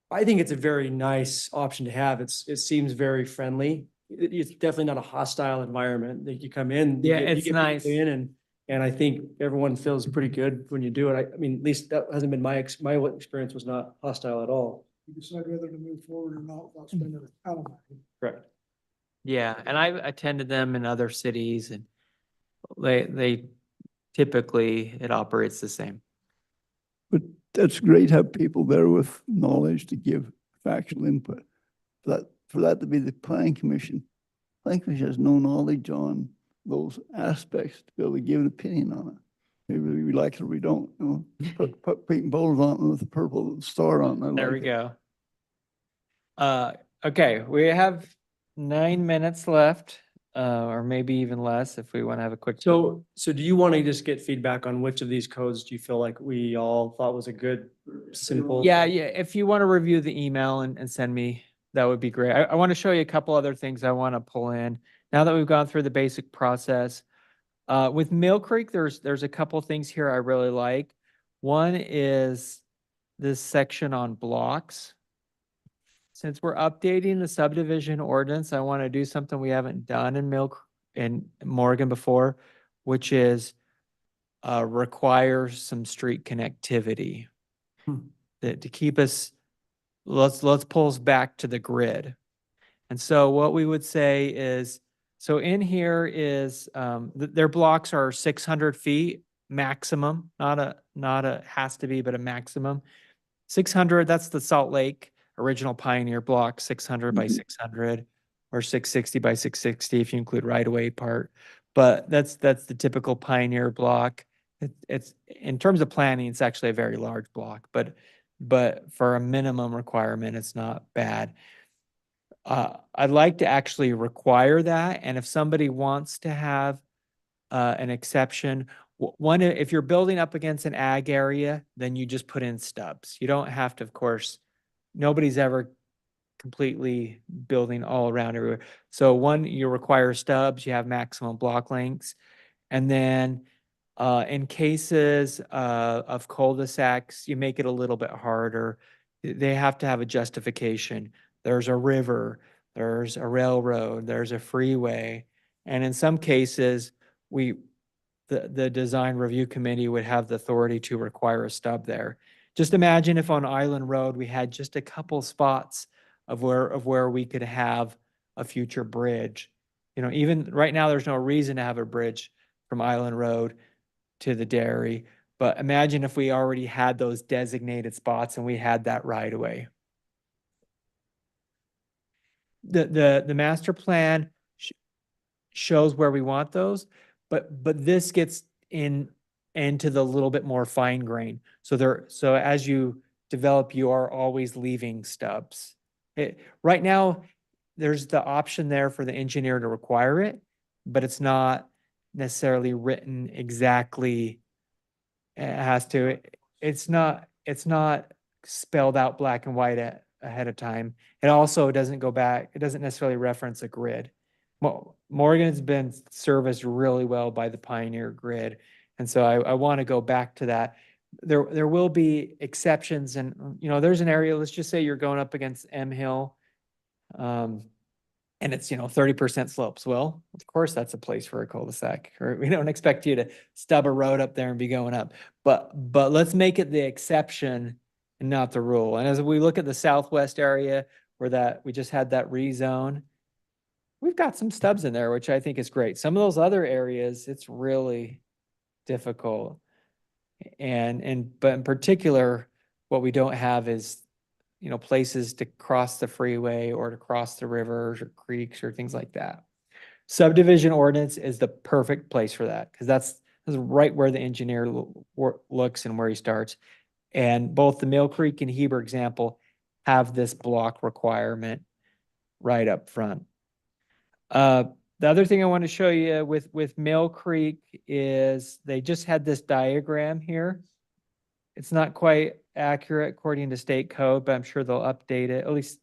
I think it's a very nice option to have. It seems very friendly. It's definitely not a hostile environment. That you come in. Yeah, you it's get nice. people in and I think everyone feels pretty good when you do it. I mean, at least that hasn't been my experience was not hostile at all. You decide whether to move forward or not without spending a ton of money. Correct. yeah, and I've attended them in other cities and they typically, it operates the same. But that's great to have people there with knowledge to give factual input. For that to be the planning commission has no knowledge on those aspects to be able to give an opinion on it. Maybe we like it or we don't, put paint bowls on it with a purple star on it. There we go. Okay, we have 9 minutes left, or maybe even less if we want to have a quick. So do you want to just get feedback on which of these codes do you feel like we all thought was a good, simple? Yeah, if you want to review the email and send me, that would be great. I want to show you a couple other things I want to pull in. Now that we've gone through the basic process, with Mill Creek, there's a couple things here I really like. One is this section on blocks. Since we're updating the subdivision ordinance, I want to do something we haven't done in Morgan before, which is require some street connectivity. To keep us, let's pull us back to the grid. And so what we would say is, so in here is, their blocks are 600 feet maximum, not a has to be, but a maximum. 600, that's the Salt Lake original Pioneer block, 600 by 600 or 660 by 660 if you include right-of-way part. But that's the typical Pioneer block. It's in terms of planning, it's actually a very large block, but for a minimum requirement, it's not bad. I'd like to actually require that. And if somebody wants to have an exception, one, if you're building up against an ag area, then you just put in stubs. You don't have to, of course, nobody's ever completely building all around everywhere. So one, you require stubs, you have maximum block lengths. And then in cases of cul-de-sacs, you make it a little bit harder. They have to have a justification. There's a river, there's a railroad, there's a freeway. And in some cases, the design review committee would have the authority to require a stub there. Just imagine if on Island Road, we had just a couple spots of where we could have a future bridge. Even right now, there's no reason to have a bridge, from Island Road to the dairy. But imagine if we already had those designated spots and we had that right away. The master plan shows where we want those, but this gets into the little bit more fine grain. So as you develop, you are always leaving stubs. Right now, there's the option there for the engineer to require it, but it's not necessarily written exactly. It has to, it's not spelled out black and white ahead of time. It also doesn't go back, it doesn't necessarily reference a grid. Morgan's been serviced really well by the Pioneer grid. And so I want to go back to that. There will be exceptions, and there's an area, let's just say you're going up against M Hill. And it's 30% slopes. Well, of course, that's a place for a cul-de-sac. Or we don't expect you to stub a road up there and be going up. But let's make it the exception and not the rule. And as we look at the southwest area where we just had that rezone, we've got some stubs in there, which I think is great. Some of those other areas, it's really difficult. But in particular, what we don't have is places to cross the freeway or to cross the rivers or creeks or things like that. Subdivision ordinance is the perfect place for that, because that's right where the engineer looks and where he starts. And both the Mill Creek and Heber example have this block requirement right up front. The other thing I want to show you with Mill Creek is they just had this diagram here. It's not quite accurate according to state code, but I'm sure they'll update it. At least,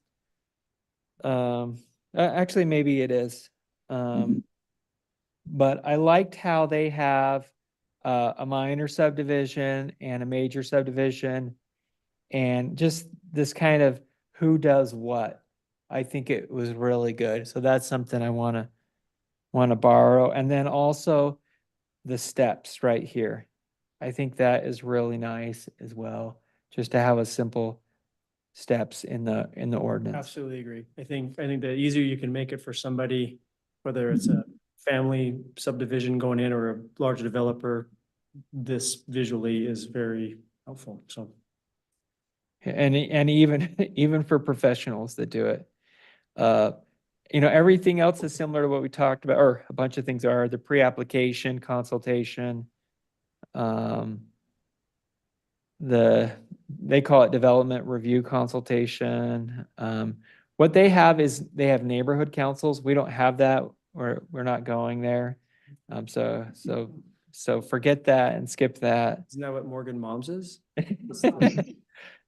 actually, maybe it is. But I liked how they have a minor subdivision and a major subdivision, and just this kind of who does what. I think it was really good. So that's something I want to borrow. And then also the steps right here. I think that is really nice as well, just to have a simple steps in the ordinance. Absolutely agree. I think the easier you can make it for somebody, whether it's a family subdivision going in or a large developer, this visually is very helpful. So. And even for professionals that do it. Everything else is similar to what we talked about, or a bunch of things are the pre-application consultation. They call it development review consultation. What they have is they have neighborhood councils. We don't have that. We're not going there. So forget that and skip that. Isn't that what Morgan Moms is?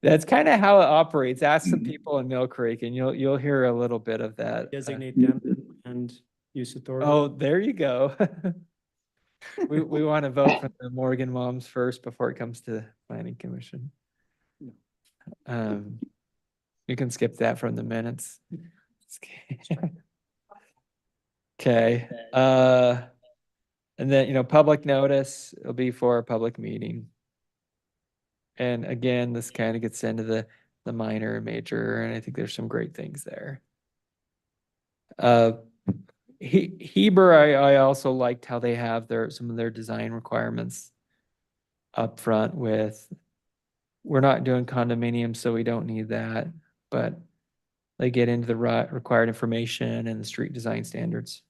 That's kind of how it operates. Ask some people in Mill Creek and you'll hear a little bit of that. Designate them and use authority. Oh, there you go. We want to vote for the Morgan Moms first before it comes to the Planning Commission. You can skip that from the minutes. Okay. And then, public notice, it'll be for a public meeting. And again, this kind of gets into the minor and major, and I think there's some great things there. Heber, I also liked how they have some of their design requirements up front with, we're not doing condominiums, so we don't need that, but they get into the required information and the street design standards.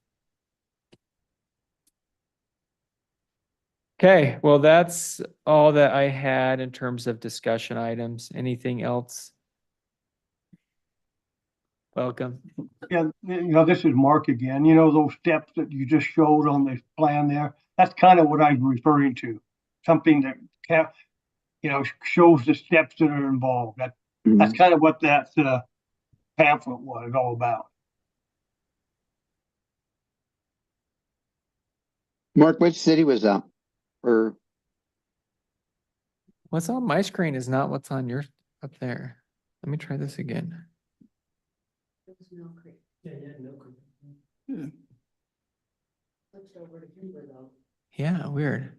Okay, well, that's all that I had in terms of discussion items. Anything else? Welcome. Yeah, this is Mark again. Those steps that you just showed on the plan there, that's kind of what I'm referring to. Something that shows the steps that are involved. That's kind of what that pamphlet was all about. Mark, which city was that? Or What's on my screen is not what's on yours up there. Let me try this again. It was Mill Creek. Yeah, Mill Creek. Switched over to Heber though. Yeah, weird.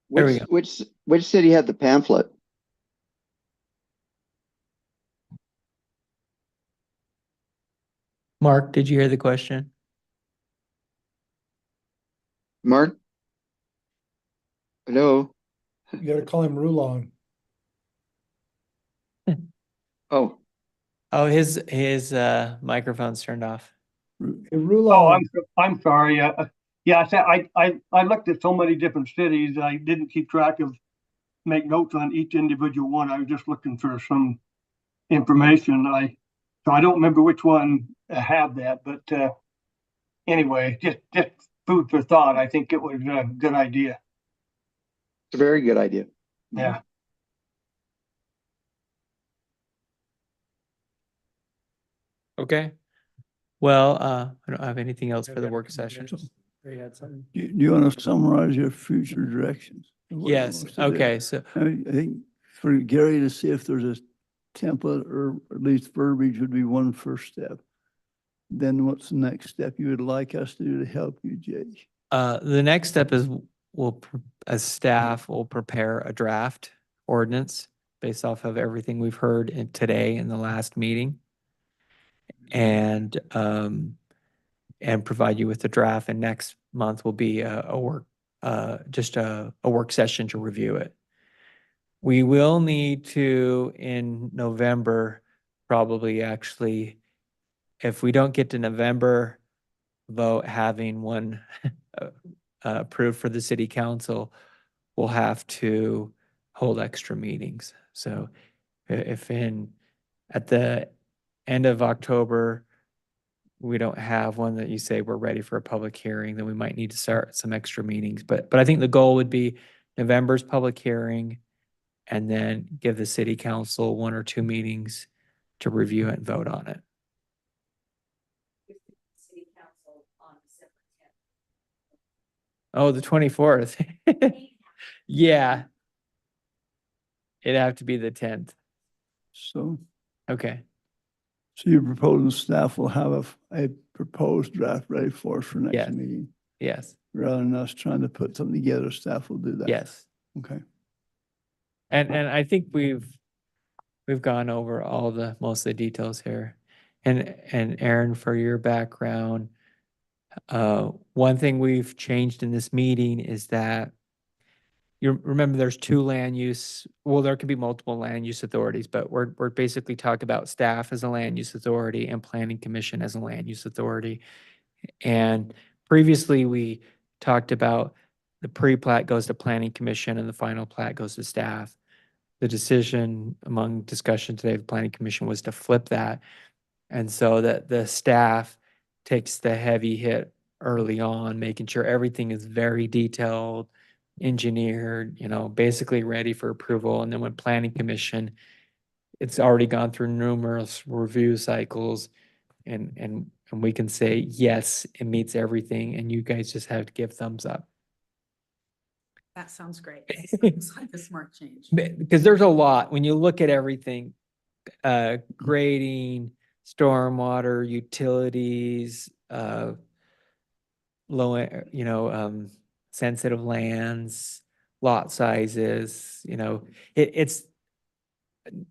There we which city had the pamphlet? Mark, did you hear the question? Mark? Hello? You gotta call him Rulon. Oh, Oh, his microphone's turned off. Hey, Oh, Rulon, I'm sorry. Yeah, I said, I looked at so many different cities. I didn't keep track of, make notes on each individual one. I was just looking for some information. So I don't remember which one had that, but, anyway, just food for thought. I think it was a good idea. it's a very good idea. Yeah. Okay. Well, I don't have anything else for the work session. Ray had something. Do you want to summarize your future directions? of what you want Yes, us to do? okay, so I think for Gary to see if there's a template or at least verbiage would be one first step. Then what's the next step you would like us to do to help you, Jake? the next step is as staff will prepare a draft ordinance based off of everything we've heard today in the last meeting. And provide you with the draft, and next month will be a work, just a work session to review it. We will need to, in November, probably actually, if we don't get to November, vote having one approved for the city council, we'll have to hold extra meetings. So if at the end of October, we don't have one that you say we're ready for a public hearing, then we might need to start some extra meetings. But I think the goal would be November's public hearing, and then give the city council 1 or 2 meetings to review it and vote on it. City council on December Oh, the 24th. 10th. Yeah. It'd have to be the 10th. So, Okay. so you're proposing staff will have a proposed draft ready for us for next Yes. meeting? Yes. Rather than us trying to put something together, staff will do that? Yes. Okay. And I think we've gone over all the most of the details here. And Aaron, for your background, one thing we've changed in this meeting is that you remember there's 2 land use, well, there could be multiple land use authorities, but we're basically talking about staff as a land use authority and planning commission as a land use authority. And previously we talked about the pre-plat goes to planning commission and the final plat goes to staff. The decision among discussion today, the planning commission, was to flip that. And so that the staff takes the heavy hit early on, making sure everything is very detailed, engineered, basically ready for approval. And then when planning commission, it's already gone through numerous review cycles, and we can say, yes, it meets everything, and you guys just have to give thumbs up. That sounds great. Sounds like a smart change. Because there's a lot, when you look at everything, grading, stormwater, utilities, sensitive lands, lot sizes, it's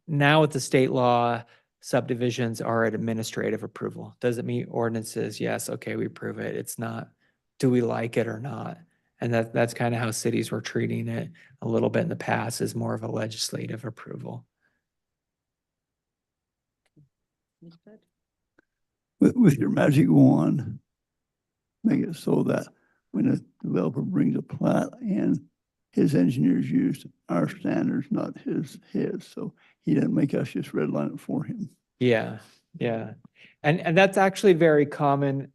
now with the state law, subdivisions are at administrative approval. Does it meet ordinances? Yes. Okay, we approve it. It's not, do we like it or not? And that's kind of how cities were treating it a little bit in the past, as more of a legislative approval. Understood. With your magic wand, make it so that when a developer brings a plat in, his engineers used our standards, not his. So he didn't make us just redline it for him. Yeah, yeah. And that's actually very common.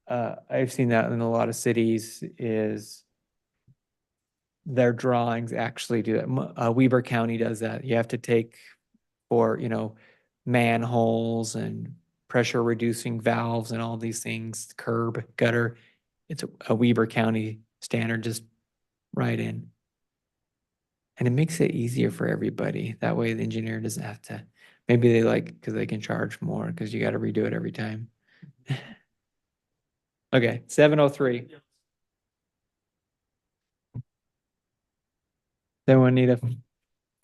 I've seen that in a lot of cities, is their drawings actually do that. Weber County does that. You have to take for, manholes and pressure reducing valves and all these things, curb, gutter. It's a Weber County standard, just right in. And it makes it easier for everybody. That way the engineer doesn't have to, maybe they like, because they can charge more because you got to redo it every time. Okay, 7:03. Then we'll need a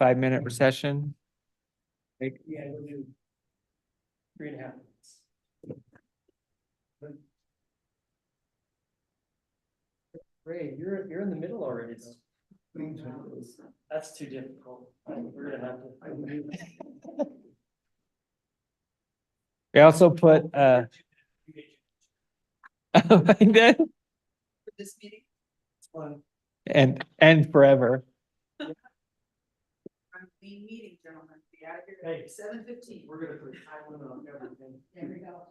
5-minute recession. Yeah, we'll do 3.5 minutes. Ray, you're in the middle already though. That's too difficult. We're gonna have to. We also put, like that, For this meeting, and forever. our main meeting, gentlemen, be out of here Hey. at 7:15. We're gonna put time limit on everything. There we go.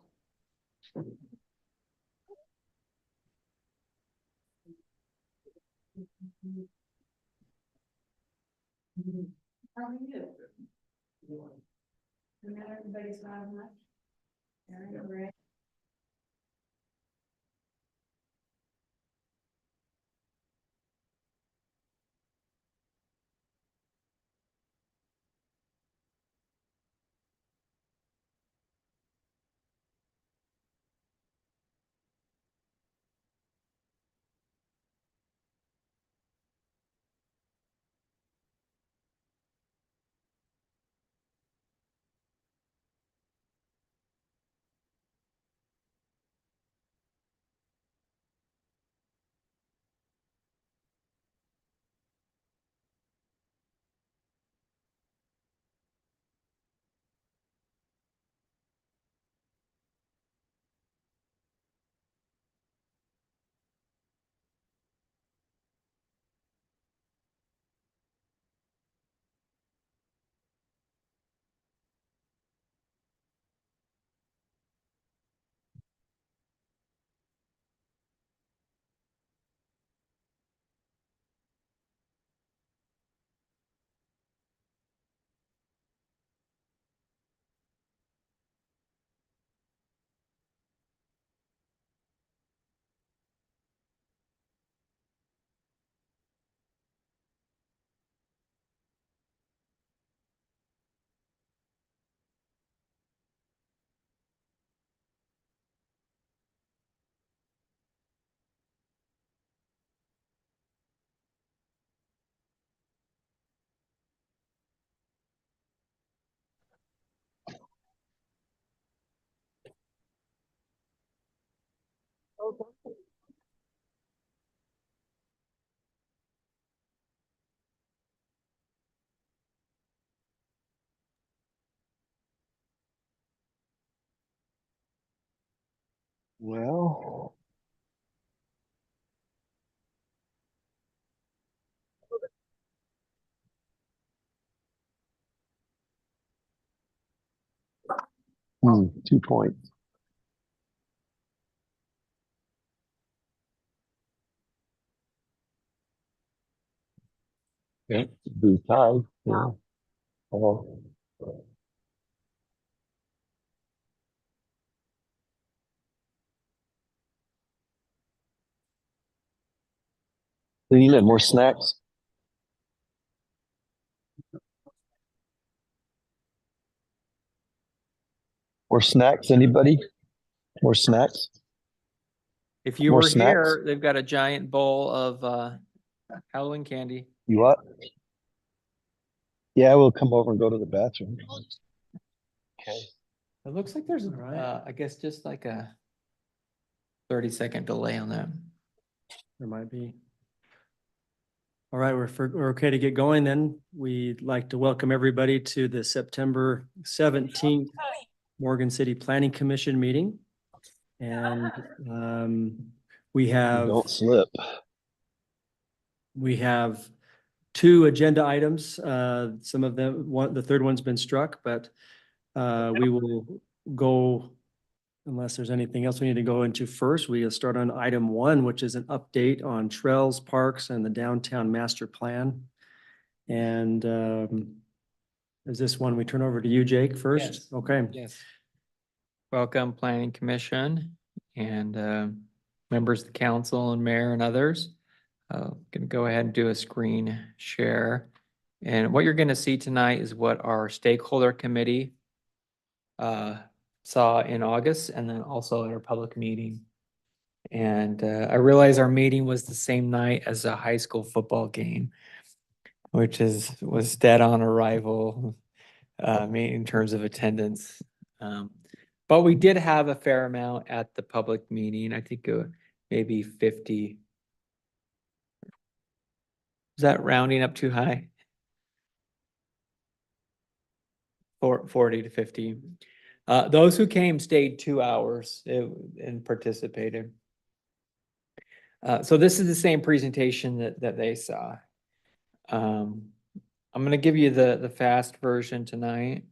How are you? Not everybody's not much. Aaron, Ray? Well. Hmm, 2 points. Yeah, be tied, yeah. Oh. Do you need more snacks? Or snacks, anybody? More snacks? If you More were snacks? here, they've got a giant bowl of Halloween candy. You what? Yeah, we'll come over and go to the bathroom. Okay. It looks like there's, Alright. I guess just like a 30-second delay on that. There might be. All right, we're okay to get going then. We'd like to welcome everybody to the September 17th Morgan City Planning Commission meeting. And we have Don't slip. two agenda items. Some of them, the third one's been struck, but we will go, unless there's anything else we need to go into first, we will start on item 1, which is an update on trails, parks, and the downtown master plan. And is this one we turn over to you, Jake, first? Yes. Okay. Yes. Welcome, Planning Commission and members of the council and mayor and others. Gonna go ahead and do a screen share. And what you're gonna see tonight is what our stakeholder committee saw in August and then also at our public meeting. And I realize our meeting was the same night as a high school football game, which was dead on arrival in terms of attendance. But we did have a fair amount at the public meeting. I think maybe 50 Is that rounding up too high? 40 to 50. Those who came stayed 2 hours and participated. So this is the same presentation that they saw. I'm gonna give you the fast version tonight.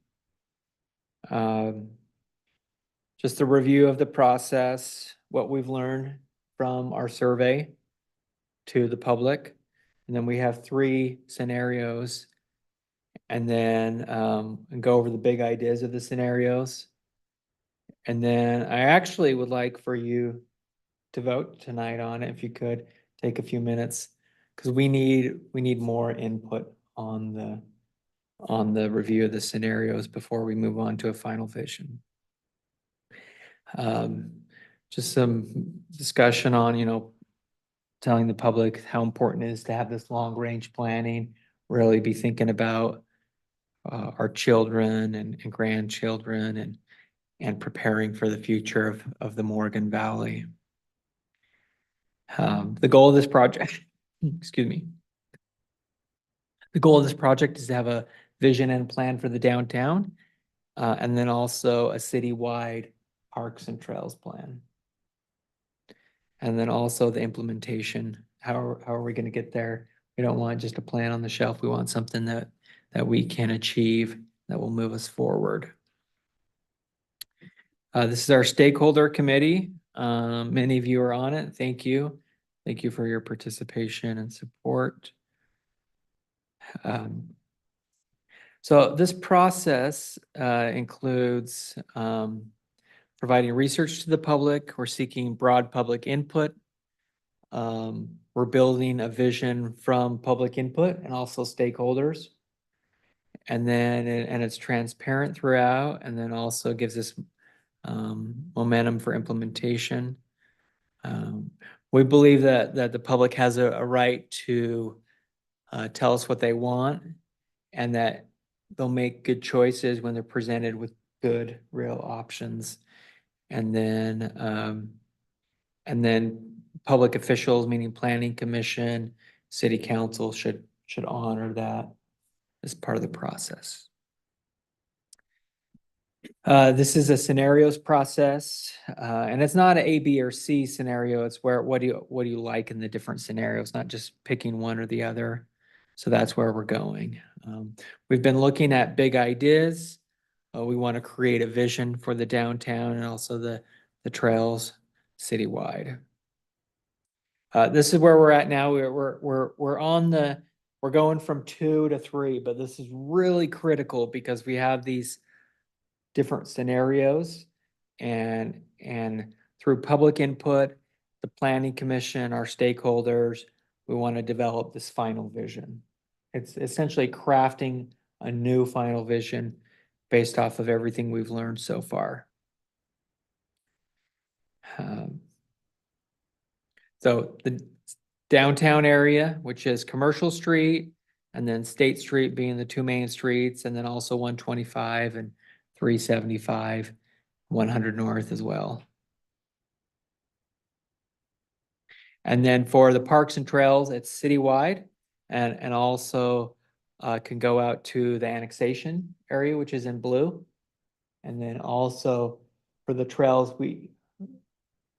Just a review of the process, what we've learned from our survey to the public. And then we have 3 scenarios. And then and go over the big ideas of the scenarios. And then I actually would like for you to vote tonight on it, if you could take a few minutes, because we need more input on the review of the scenarios before we move on to a final vision. Just some discussion on, telling the public how important it is to have this long range planning, really be thinking about our children and grandchildren and preparing for the future of the Morgan Valley. The goal of this project, excuse me. The goal of this project is to have a vision and plan for the downtown, and then also a citywide parks and trails plan. And then also the implementation. How are we going to get there? We don't want just a plan on the shelf. We want something that we can achieve that will move us forward. This is our stakeholder committee. Many of you are on it. Thank you. Thank you for your participation and support. So this process includes providing research to the public. We're seeking broad public input. We're building a vision from public input and also stakeholders. And then, and it's transparent throughout, and then also gives us momentum for implementation. We believe that the public has a right to tell us what they want, and that they'll make good choices when they're presented with good, real options. And then public officials, meaning planning commission, city council, should honor that as part of the process. This is a scenarios process, and it's not an A, B, or C scenario. It's where what do you like in the different scenarios, not just picking one or the other. So that's where we're going. We've been looking at big ideas. We want to create a vision for the downtown and also the trails citywide. This is where we're at now. We're going from 2 to 3, but this is really critical because we have these different scenarios, and through public input, the planning commission, our stakeholders, we want to develop this final vision. It's essentially crafting a new final vision based off of everything we've learned so far. So the downtown area, which is Commercial Street, and then State Street being the 2 main streets, and then also 125 and 375, 100 North as well. And then for the parks and trails, it's citywide, and also can go out to the annexation area, which is in blue. And then also for the trails,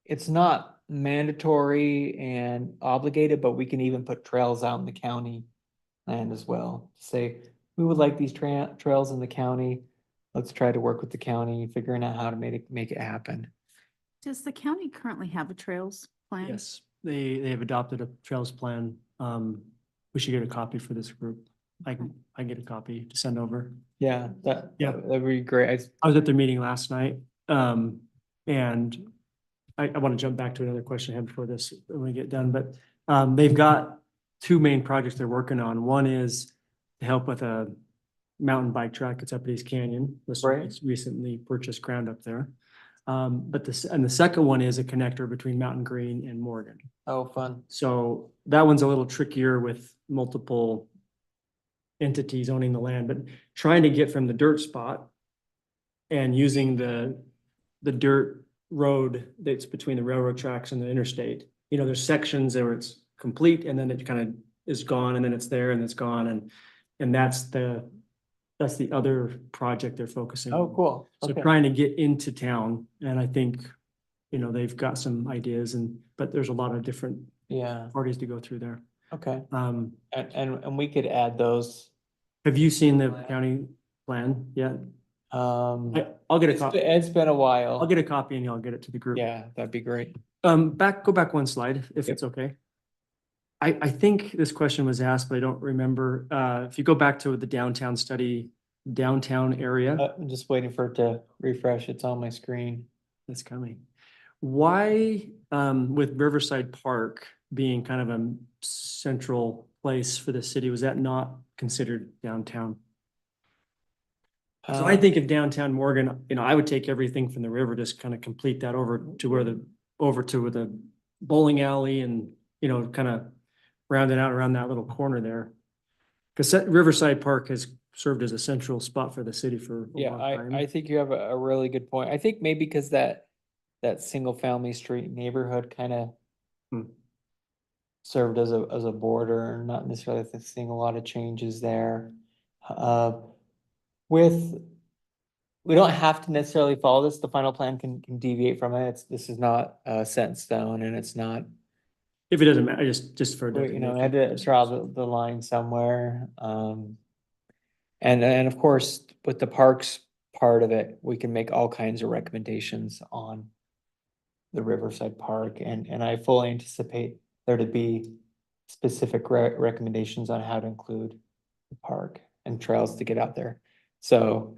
it's not mandatory and obligated, but we can even put trails out in the county land as well. Say, we would like these trails in the county. Let's try to work with the county, figuring out how to make it happen. Does the county currently have a trails plan? Yes, they have adopted a trails plan. We should get a copy for this group. I can get a copy to send over. Yeah, Yeah. that'd be great. I was at their meeting last night, and I want to jump back to another question I had before this, when we get done, but they've got 2 main projects they're working on. One is to help with a mountain bike track. It's up at East Canyon. Right. It's recently purchased ground up there. But the second one is a connector between Mountain Green and Morgan. Oh, fun. So that one's a little trickier with multiple entities owning the land, but trying to get from the dirt spot and using the dirt road that's between the railroad tracks and the interstate. There's sections where it's complete, and then it kind of is gone and then it's there and it's gone and that's the other project they're focusing Oh, on. cool. So Okay. trying to get into town, and I think, they've got some ideas but there's a lot of different Yeah, parties to go through there. okay. Um, And we could add those. have you seen the county plan yet? I'll get a copy. It's been a while. I'll get a copy and I'll get it to the group. Yeah, that'd be great. Go back one slide, if Yep. it's okay. I think this question was asked, but I don't remember. If you go back to the downtown study, downtown area, I'm just waiting for it to refresh. It's on my screen. that's coming. Why, with Riverside Park being kind of a central place for the city, was that not considered downtown? So I think of downtown Morgan, I would take everything from the river, just kind of complete that over to where the bowling alley and, kind of rounding out around that little corner there. Cause Riverside Park has served as a central spot for the city for a Yeah, long time. I think you have a really good point. I think maybe because that single family street neighborhood kind of Hmm. served as a border, and not necessarily seeing a lot of changes there. We don't have to necessarily follow this. The final plan can deviate from it. This is not set in stone, and it's not, If it doesn't matter, just for. I had to draw the line somewhere. And of course, with the parks part of it, we can make all kinds of recommendations on the Riverside Park, and I fully anticipate there to be specific recommendations on how to include the park and trails to get out there. So,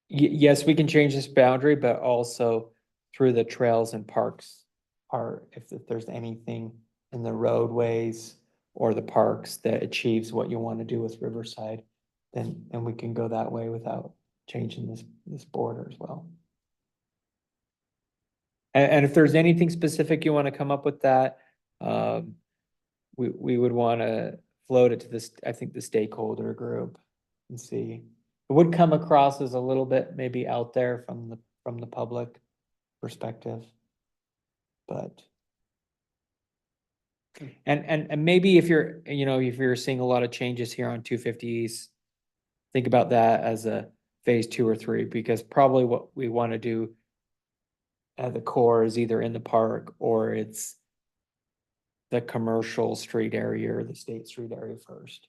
yes, we can change this boundary, but also through the trails and parks part, if there's anything in the roadways or the parks that achieves what you want to do with Riverside, then we can go that way without changing this border as well. And if there's anything specific you want to come up with that, we would want to float it to this, I think, the stakeholder group and see. It would come across as a little bit maybe out there from the public perspective. But and maybe if you're seeing a lot of changes here on 250 East, think about that as a phase 2 or 3, because probably what we want to do at the core is either in the park or it's the commercial street area or the state street area first.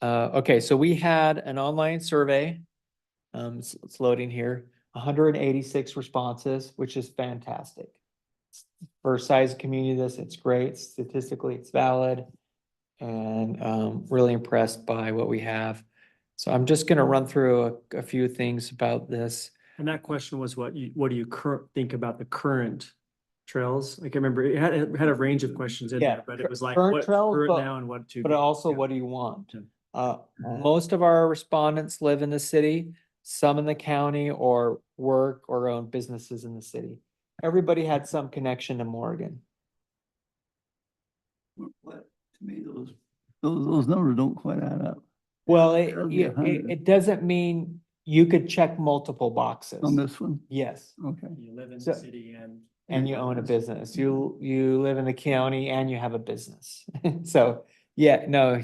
Okay, so we had an online survey. It's loading here. 186 responses, which is fantastic. For a size community, it's great. Statistically, it's valid, and really impressed by what we have. So I'm just going to run through a few things about this. And that question was what do you think about the current trails? I can remember it had a range of questions in Yeah, there, but it was like current what's trails, current but- now and what to. But also, what do you want? Most of our respondents live in the city, some in the county, or work or own businesses in the city. Everybody had some connection to Morgan. What, to me, those numbers don't quite add up. Well, That'd be 100. it doesn't mean you could check multiple boxes. On this one, Yes, okay. You live in So- the city and you own a business. You live in the county and you have a business. So, yeah, no,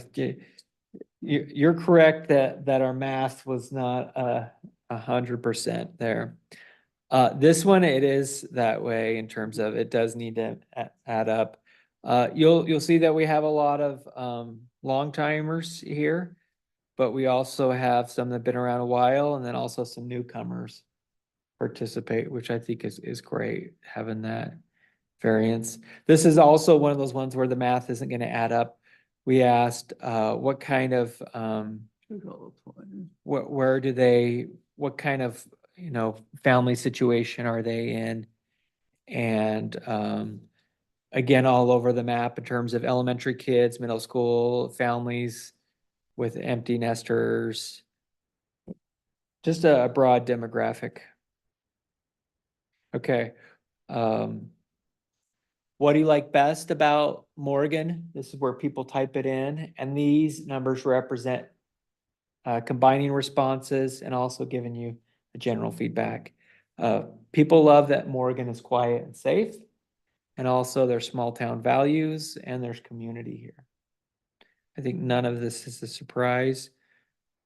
you're correct that our math was not 100% there. This one, it is that way in terms of it does need to add up. You'll see that we have a lot of long timers here, but we also have some that have been around a while, and then also some newcomers participate, which I think is great, having that variance. This is also one of those ones where the math isn't going to add up. We asked what kind of what kind of family situation are they in, and again, all over the map in terms of elementary kids, middle school, families with empty nesters, just a broad demographic. Okay. What do you like best about Morgan? This is where people type it in, and these numbers represent combining responses and also giving you a general feedback. People love that Morgan is quiet and safe. And also there's small town values and there's community here. I think none of this is a surprise.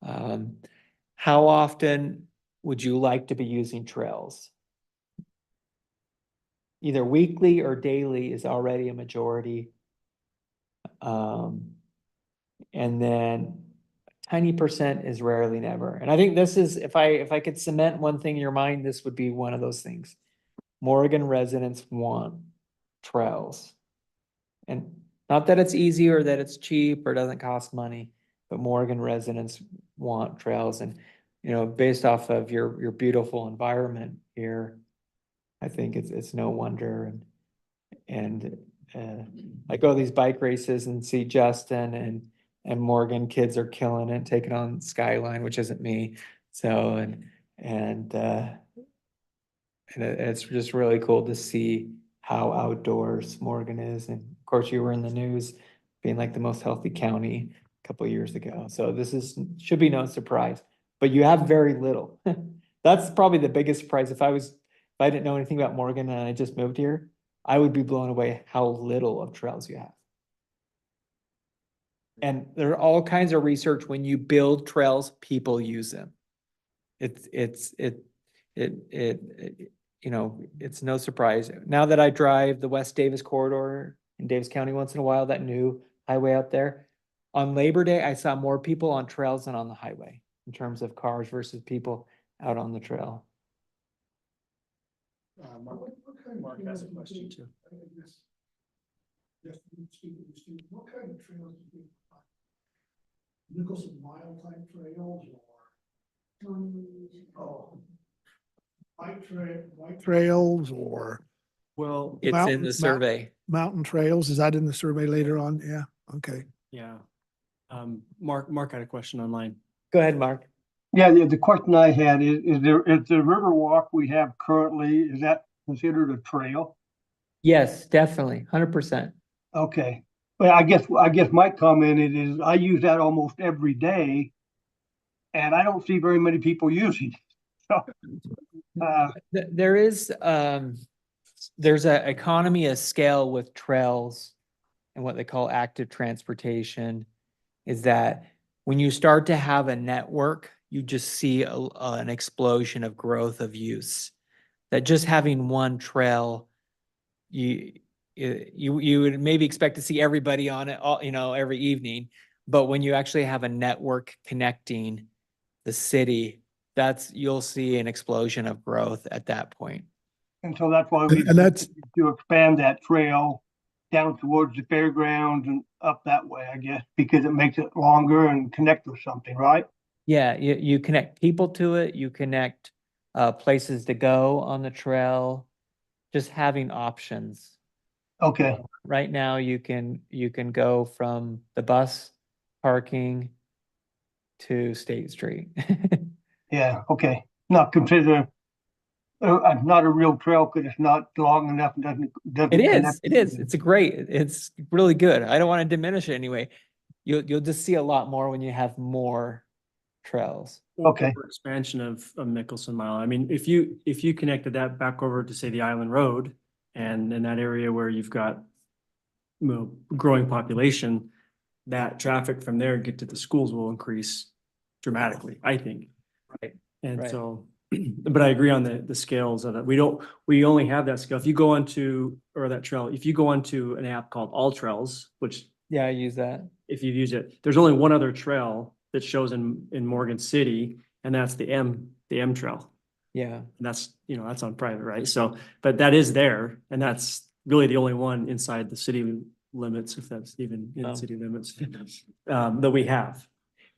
How often would you like to be using trails? Either weekly or daily is already a majority. And then tiny percent is rarely never. And I think this is, if I could cement one thing in your mind, this would be one of those things. Morgan residents want trails. And not that it's easy or that it's cheap or doesn't cost money, but Morgan residents want trails. And, you know, based off of your beautiful environment here, I think it's no wonder. And I go to these bike races and see Justin and Morgan kids are killing it, taking on Skyline, which isn't me. So, and it's just really cool to see how outdoors Morgan is. And of course, you were in the news being like the most healthy county a couple of years ago. So this should be no surprise, but you have very little. That's probably the biggest surprise. If I didn't know anything about Morgan and I just moved here, I would be blown away how little of trails you have. And there are all kinds of research. When you build trails, people use them. You know, it's no surprise. Now that I drive the West Davis corridor in Davis County once in a while, that new highway out there, on Labor Day, I saw more people on trails than on the highway in terms of cars versus people out on the trail. Mark has a question too. What kind of trails do you find? Nicholson Mile type trails or? Bike trails or Well, It's in Mountain- the survey. mountain trails? Is that in the survey later on? Yeah, okay. yeah. Mark had a question online. Go ahead, Mark. Yeah, the question I had is the river walk we have currently, is that considered a trail? Yes, definitely, 100%. Okay, well, I guess my comment is I use that almost every day. And I don't see very many people using it. So, There is, there's a economy of scale with trails and what they call active transportation, is that when you start to have a network, you just see an explosion of growth of use. That just having one trail, you would maybe expect to see everybody on it all, you know, every evening. But when you actually have a network connecting the city, you'll see an explosion of growth at that point. and so that's why we And that's, to expand that trail down towards the fairgrounds and up that way, I guess, because it makes it longer and connect with something, right? Yeah, you connect people to it, you connect places to go on the trail, just having options. Okay, Right now, you can go from the bus parking to State Street. yeah, okay. Not consider, not a real trail because it's not long enough and doesn't. It is, connect. it's really good. I don't want to diminish it anyway. You'll just see a lot more when you have more trails. Okay. For expansion of Nicholson Mile. I mean, if you connected that back over to, say, the Island Road, and in that area where you've got, you know, growing population, that traffic from there get to the schools will increase dramatically, I think. Right. And Right. so, but I agree on the scales of it. We only have that scale. If you go onto, or that trail, if you go onto an app called All Trails, which Yeah, I use that. if you use it, there's only one other trail that shows in Morgan City, and that's the M trail. Yeah. And that's, you know, that's on private, right? So, but that is there, and that's really the only one inside the city limits, if that's even in Oh. city limits, that we have.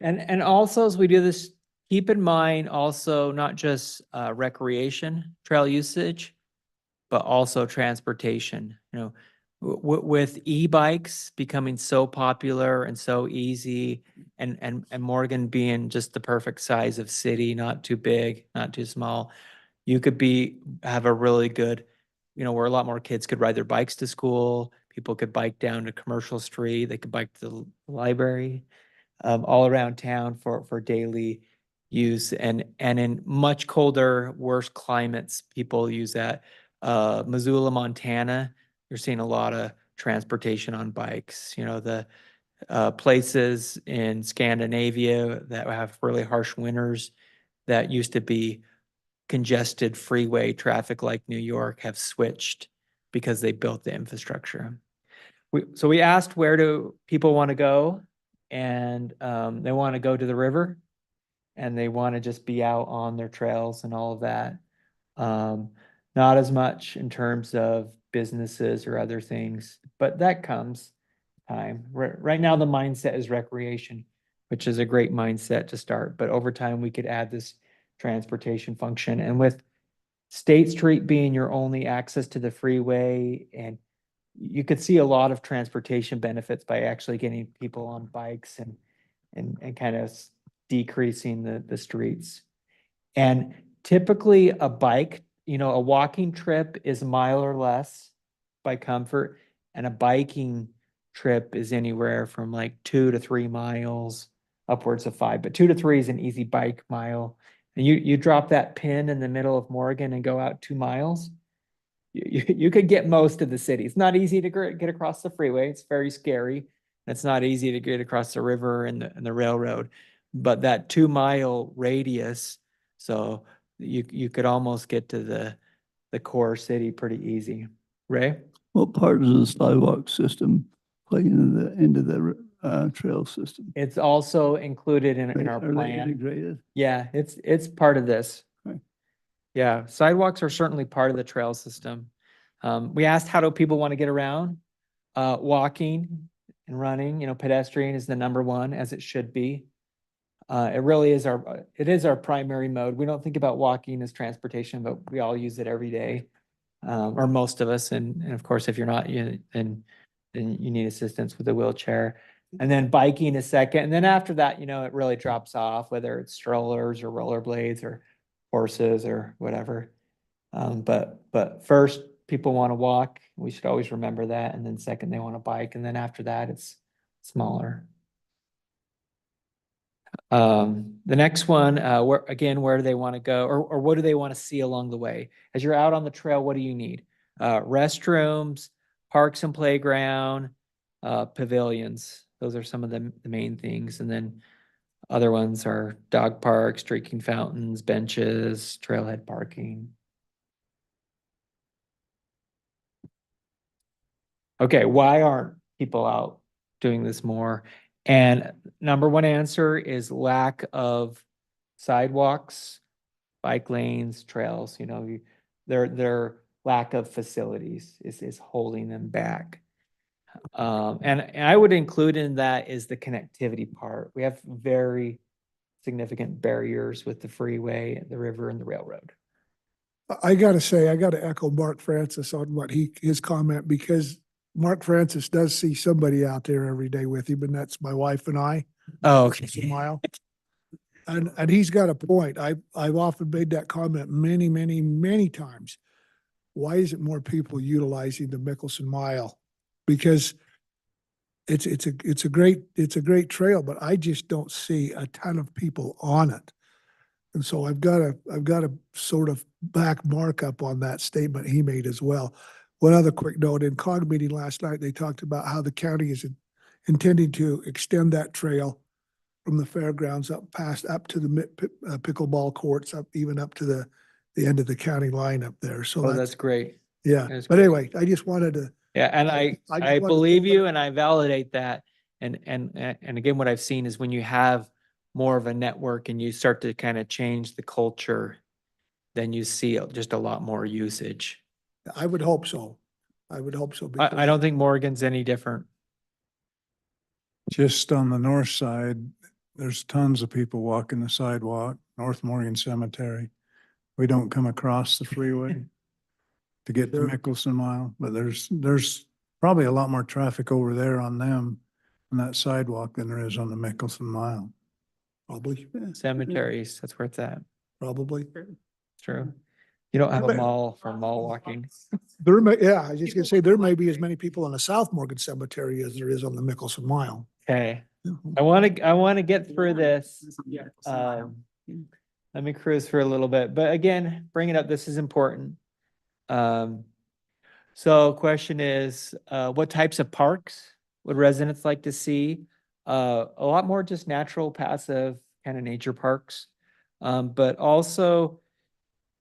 And also, as we do this, keep in mind also not just recreation trail usage, but also transportation. You know, with e-bikes becoming so popular and so easy, and Morgan being just the perfect size of city, not too big, not too small, you could have a really good, you know, where a lot more kids could ride their bikes to school. People could bike down to Commercial Street. They could bike to the library, all around town for daily use, and in much colder, worse climates, people use that. Missoula, Montana, you're seeing a lot of transportation on bikes. You know, the places in Scandinavia that have really harsh winters that used to be congested freeway traffic like New York have switched because they built the infrastructure. So we asked, where do people want to go? And they want to go to the river, and they want to just be out on their trails and all of that. Not as much in terms of businesses or other things, but that comes time. Right now, the mindset is recreation, which is a great mindset to start, but over time, we could add this transportation function. And with State Street being your only access to the freeway, and you could see a lot of transportation benefits by actually getting people on bikes and kind of decreasing the streets. And typically a bike, you know, a walking trip is a mile or less by comfort, and a biking trip is anywhere from like 2 to 3 miles, upwards of 5, but 2 to 3 is an easy bike mile. And you drop that pin in the middle of Morgan and go out 2 miles, you could get most of the city. It's not easy to get across the freeway. It's very scary. It's not easy to get across the river and the railroad, but that 2 mile radius, so you could almost get to the core city pretty easy. Ray? What part of the sidewalk system play into the trail system? It's also included in our Are they plan. integrated? Yeah, it's part of this. Okay. Yeah, sidewalks are certainly part of the trail system. We asked, how do people want to get around? Walking and running, you know, pedestrian is the number one, as it should be. It really is our primary mode. We don't think about walking as transportation, but we all use it every day, or most of us. And of course, if you're not, then you need assistance with a wheelchair. And then biking is second. And then after that, you know, it really drops off, whether it's strollers or rollerblades or horses or whatever. But first, people want to walk. We should always remember that. And then second, they want to bike. And then after that, it's smaller. The next one, where do they want to go, or what do they want to see along the way? As you're out on the trail, what do you need? Restrooms, parks and playground, pavilions. Those are some of the main things. And then other ones are dog parks, drinking fountains, benches, trailhead parking. Okay, why aren't people out doing this more? And number one answer is lack of sidewalks, bike lanes, trails. You know, their lack of facilities is holding them back. And I would include in that is the connectivity part. We have very significant barriers with the freeway, the river, and the railroad. I gotta say, I gotta echo Mark Francis on what his comment, because Mark Francis does see somebody out there every day with him, and that's my wife and I. Oh, okay. Smile. And he's got a point. I've often made that comment many, many, many times. Why isn't more people utilizing the Mickelson Mile? Because it's a great trail, but I just don't see a ton of people on it. And so I've got to sort of back Mark up on that statement he made as well. One other quick note, in COG meeting last night, they talked about how the county is intending to extend that trail from the fairgrounds up to the pickleball courts, even up to the end of the county line up there. So that's great. yeah. That's But great. anyway, I just wanted to. Yeah, and I just I wanted to believe put you that- and I validate that. And again, what I've seen is when you have more of a network and you start to kind of change the culture, then you see just a lot more usage. I would hope so. I would hope so. I don't think Morgan's any different. Just on the north side, there's tons of people walking the sidewalk, North Morgan Cemetery. We don't come across the freeway to get to Sure. Mickelson Mile, but there's probably a lot more traffic over there on them, on that sidewalk, than there is on the Mickelson Mile. Probably, Cemeteries, that's where it's at. probably. True. You don't have a But- mall for mall walking. Yeah, I was just gonna say, there may be as many people on the South Morgan Cemetery as there is on the Mickelson Mile. Okay, Yeah. I want to get through this. Let me cruise for a little bit, but again, bring it up, this is important. So question is, what types of parks would residents like to see? A lot more just natural, passive kind of nature parks. But also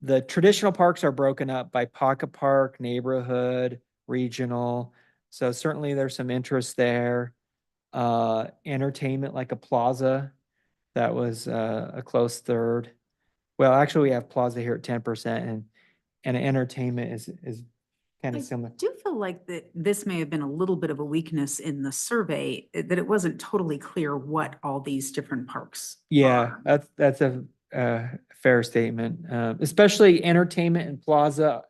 the traditional parks are broken up by pocket park, neighborhood, regional. So certainly there's some interest there. Entertainment like a plaza, that was a close third. Well, actually, we have plaza here at 10% and entertainment is kind I of similar. do feel like that this may have been a little bit of a weakness in the survey, that it wasn't totally clear what all these different parks Yeah, are. that's a fair statement. Especially entertainment and plaza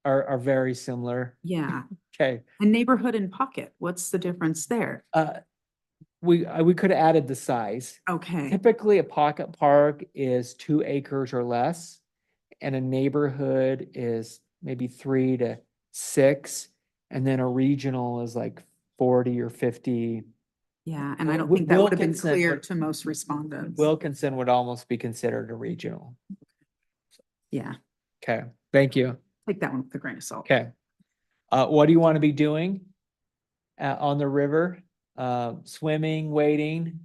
are very similar. Yeah, Okay, and neighborhood and pocket, what's the difference there? we could have added the size. Okay, Typically, a pocket park is 2 acres or less, and a neighborhood is maybe 3 to 6, and then a regional is like 40 or 50. yeah, and I don't Wi- think that would have been Wilkinson clear would- to most respondents. Wilkinson would almost be considered a regional. Yeah, Okay, thank you. take that one with a grain of salt. Okay. What do you want to be doing on the river? Swimming, wading.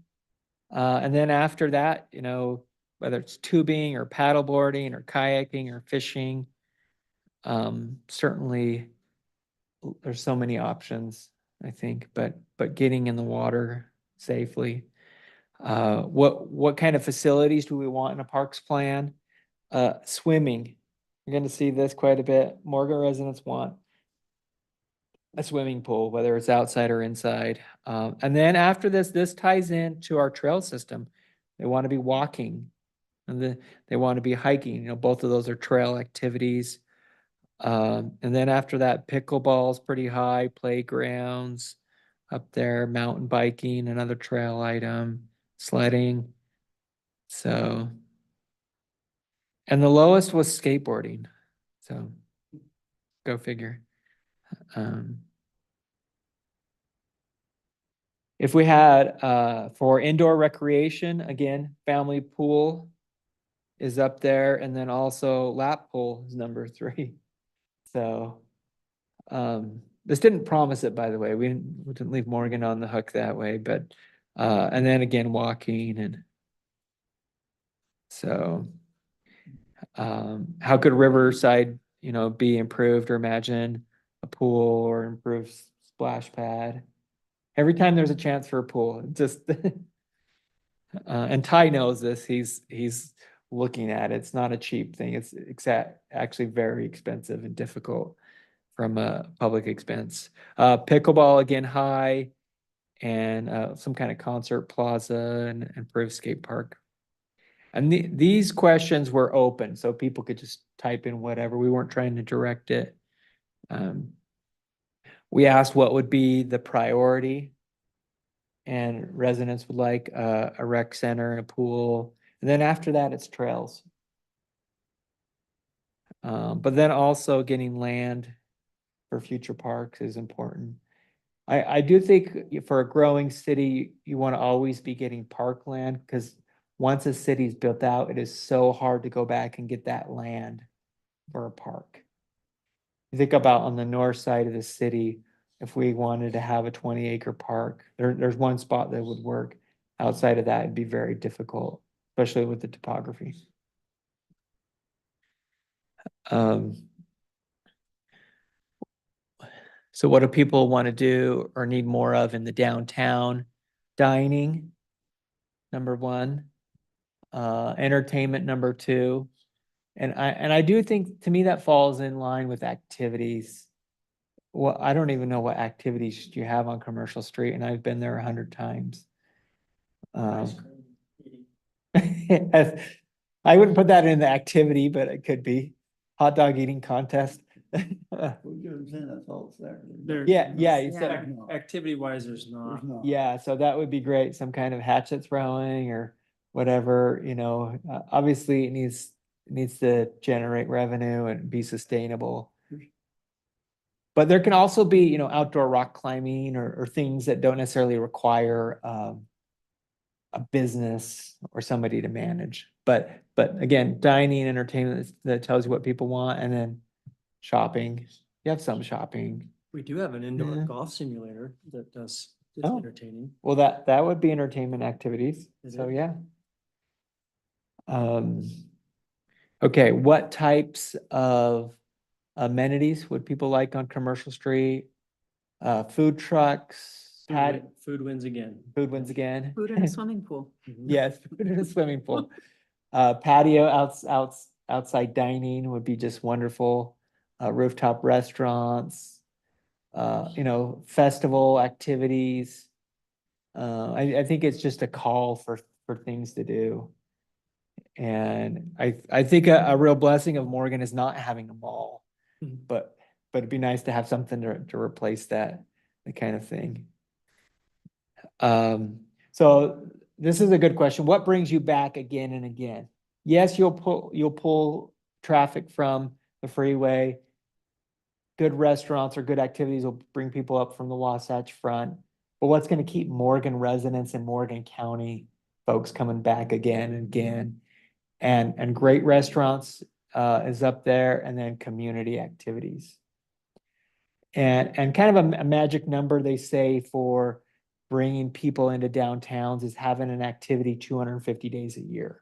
And then after that, you know, whether it's tubing or paddleboarding or kayaking or fishing. Certainly there's so many options, I think, but getting in the water safely. What kind of facilities do we want in a parks plan? Swimming. You're gonna see this quite a bit. Morgan residents want a swimming pool, whether it's outside or inside. And then after this ties into our trail system. They want to be walking and they want to be hiking. You know, both of those are trail activities. And then after that, pickleball's pretty high, playgrounds up there, mountain biking, another trail item, sledding. So, and the lowest was skateboarding. So go figure. If we had, for indoor recreation, again, family pool is up there, and then also lap pool is number 3. So, this didn't promise it, by the way. We didn't leave Morgan on the hook that way, but, and then again, walking and so, how could Riverside, you know, be improved, or imagine a pool or improved splash pad? Every time there's a chance for a pool, it just, and Ty knows this, he's looking at it. It's not a cheap thing. It's actually very expensive and difficult from a public expense. Pickleball, again, high, and some kind of concert plaza and improved skate park. And these questions were open, so people could just type in whatever. We weren't trying to direct it. We asked what would be the priority, and residents would like a rec center and a pool. And then after that, it's trails. But then also getting land for future parks is important. I do think for a growing city, you want to always be getting parkland, because once a city's built out, it is so hard to go back and get that land for a park. You think about on the north side of the city, if we wanted to have a 20-acre park, there's one spot that would work. Outside of that, it'd be very difficult, especially with the topography. So what do people want to do or need more of in the downtown? Dining, number 1. Entertainment, number 2. And I do think, to me, that falls in line with activities. Well, I don't even know what activities you have on Commercial Street, and I've been there 100 times. I wouldn't put that in the activity, but it could be. Hot dog eating contest. We're saying that's all it's there. Yeah, you said, Yeah. Activity wise, there's not. yeah, so that would be great. Some kind of hatchet throwing or whatever, you know, obviously it needs to generate revenue and be sustainable. But there can also be, you know, outdoor rock climbing or things that don't necessarily require a business or somebody to manage. But again, dining, entertainment, that tells you what people want, and then shopping. You have some shopping. We do have an indoor Yeah. golf simulator that does, it's Oh. entertaining. Well, that would be entertainment activities. Is So, it? yeah. Okay, what types of amenities would people like on Commercial Street? Food trucks, Food wins again. food wins again. Food in a swimming pool. Mhm. Yes, food in a swimming pool. Patio outside dining would be just wonderful. Rooftop restaurants, festival activities. I think it's just a call for things to do. And I think a real blessing of Morgan is not having a mall, Mhm. but it'd be nice to have something to replace that, the kind of thing. So this is a good question. What brings you back again and again? Yes, you'll pull traffic from the freeway. Good restaurants or good activities will bring people up from the Wasatch Front. But what's going to keep Morgan residents and Morgan County folks coming back again and again? And great restaurants is up there, and then community activities. And kind of a magic number they say for bringing people into downtowns is having an activity 250 days a year.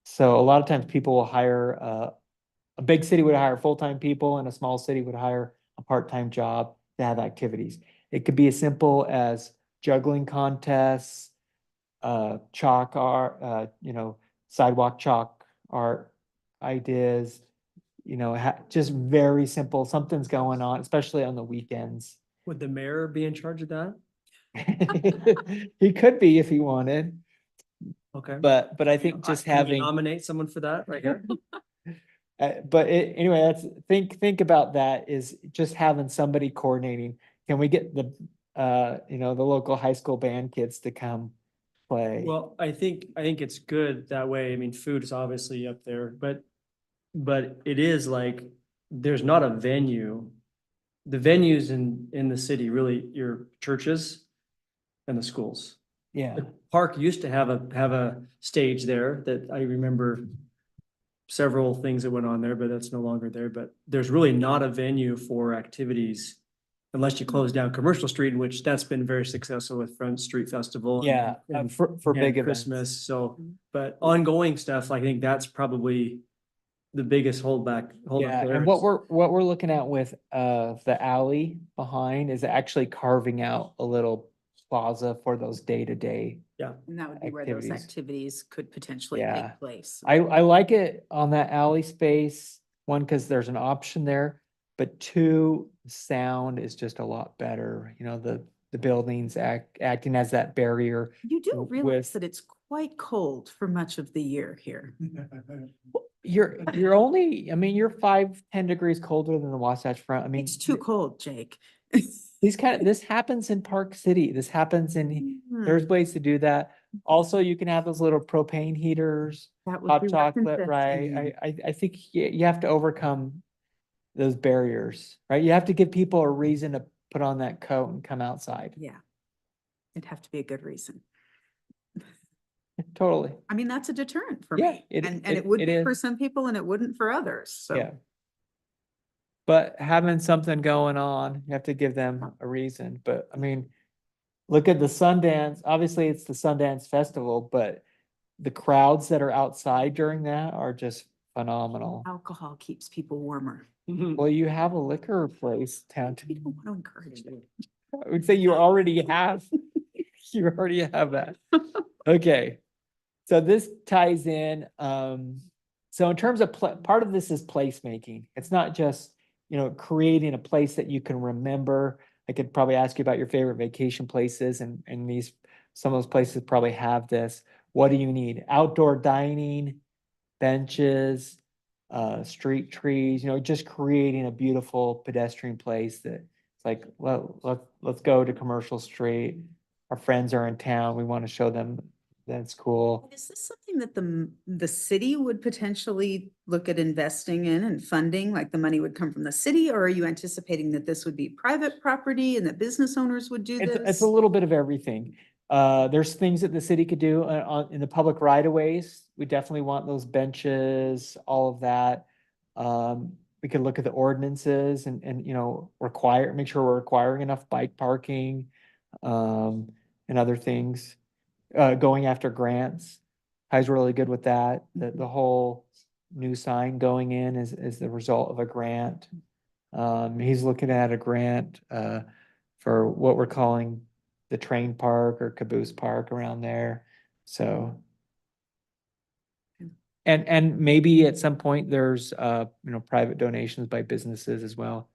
So a lot of times people will hire, a big city would hire full-time people, and a small city would hire a part-time job to have activities. It could be as simple as juggling contests, chalk art, sidewalk chalk art ideas, just very simple, something's going on, especially on the weekends. Would the mayor be in charge of that? He could be if he wanted, Okay. but I think just Can we having, nominate someone for that right here? anyway, that's, think about that, is just having somebody coordinating. Can we get the local high school band kids to come play? Well, I think it's good that way. I mean, food is obviously up there, but it is like, there's not a venue. The venues in the city, really, your churches and the schools. Yeah, The park used to have a stage there that I remember several things that went on there, but that's no longer there. But there's really not a venue for activities unless you close down Commercial Street, in which that's been very successful with Front Street Festival. yeah, and for big events. Christmas. So, but ongoing stuff, I think that's probably the biggest hold Yeah, up and there. what we're looking at with the alley behind is actually carving out a little plaza for those day-to-day. And that would be where those Activities. activities could potentially Yeah. take place. I like it on that alley space, one, because there's an option there, but two, sound is just a lot better. The buildings acting as that barrier. You do w- realize with- that it's quite cold for much of the year here. You're only, you're 5-10 degrees colder than the Wasatch Front. It's too cold, Jake. this happens in Park City. This happens in, there's ways to do that. Also, you can have those little propane heaters, That would hot be chocolate, worth right? I think you have to overcome those barriers, right? You have to give people a reason to put on that coat and come outside. Yeah. It'd have to be a good reason. Totally. I mean, that's a deterrent for Yeah, me. it- And it- it would it be is. for some people and it wouldn't for others. So Yeah. But having something going on, you have to give them a reason. But look at the Sundance. Obviously, it's the Sundance Festival, but the crowds that are outside during that are just phenomenal. alcohol keeps people warmer. Well, you have a liquor place down We don't want to encourage that. I would say you already have, you already have that. Okay. So this ties in, so in terms of part of this is placemaking. It's not just, creating a place that you can remember. I could probably ask you about your favorite vacation places, and some of those places probably have this. What do you need? Outdoor dining, benches, street trees, just creating a beautiful pedestrian place that it's like, well, let's go to Commercial Street. Our friends are in town. We want to show them that's cool. Is this something that the city would potentially look at investing in and funding, like the money would come from the city? Or are you anticipating that this would be private property and that business owners would do It's this? a little bit of everything. There's things that the city could do in the public right of ways. We definitely want those benches, all of that. We could look at the ordinances and, you know, make sure we're requiring enough bike parking, and other things. Going after grants. Ty's really good with that. The whole new sign going in is the result of a grant. He's looking at a grant, for what we're calling the train park or caboose park around there. So. And maybe at some point there's, you know, private donations by businesses as well.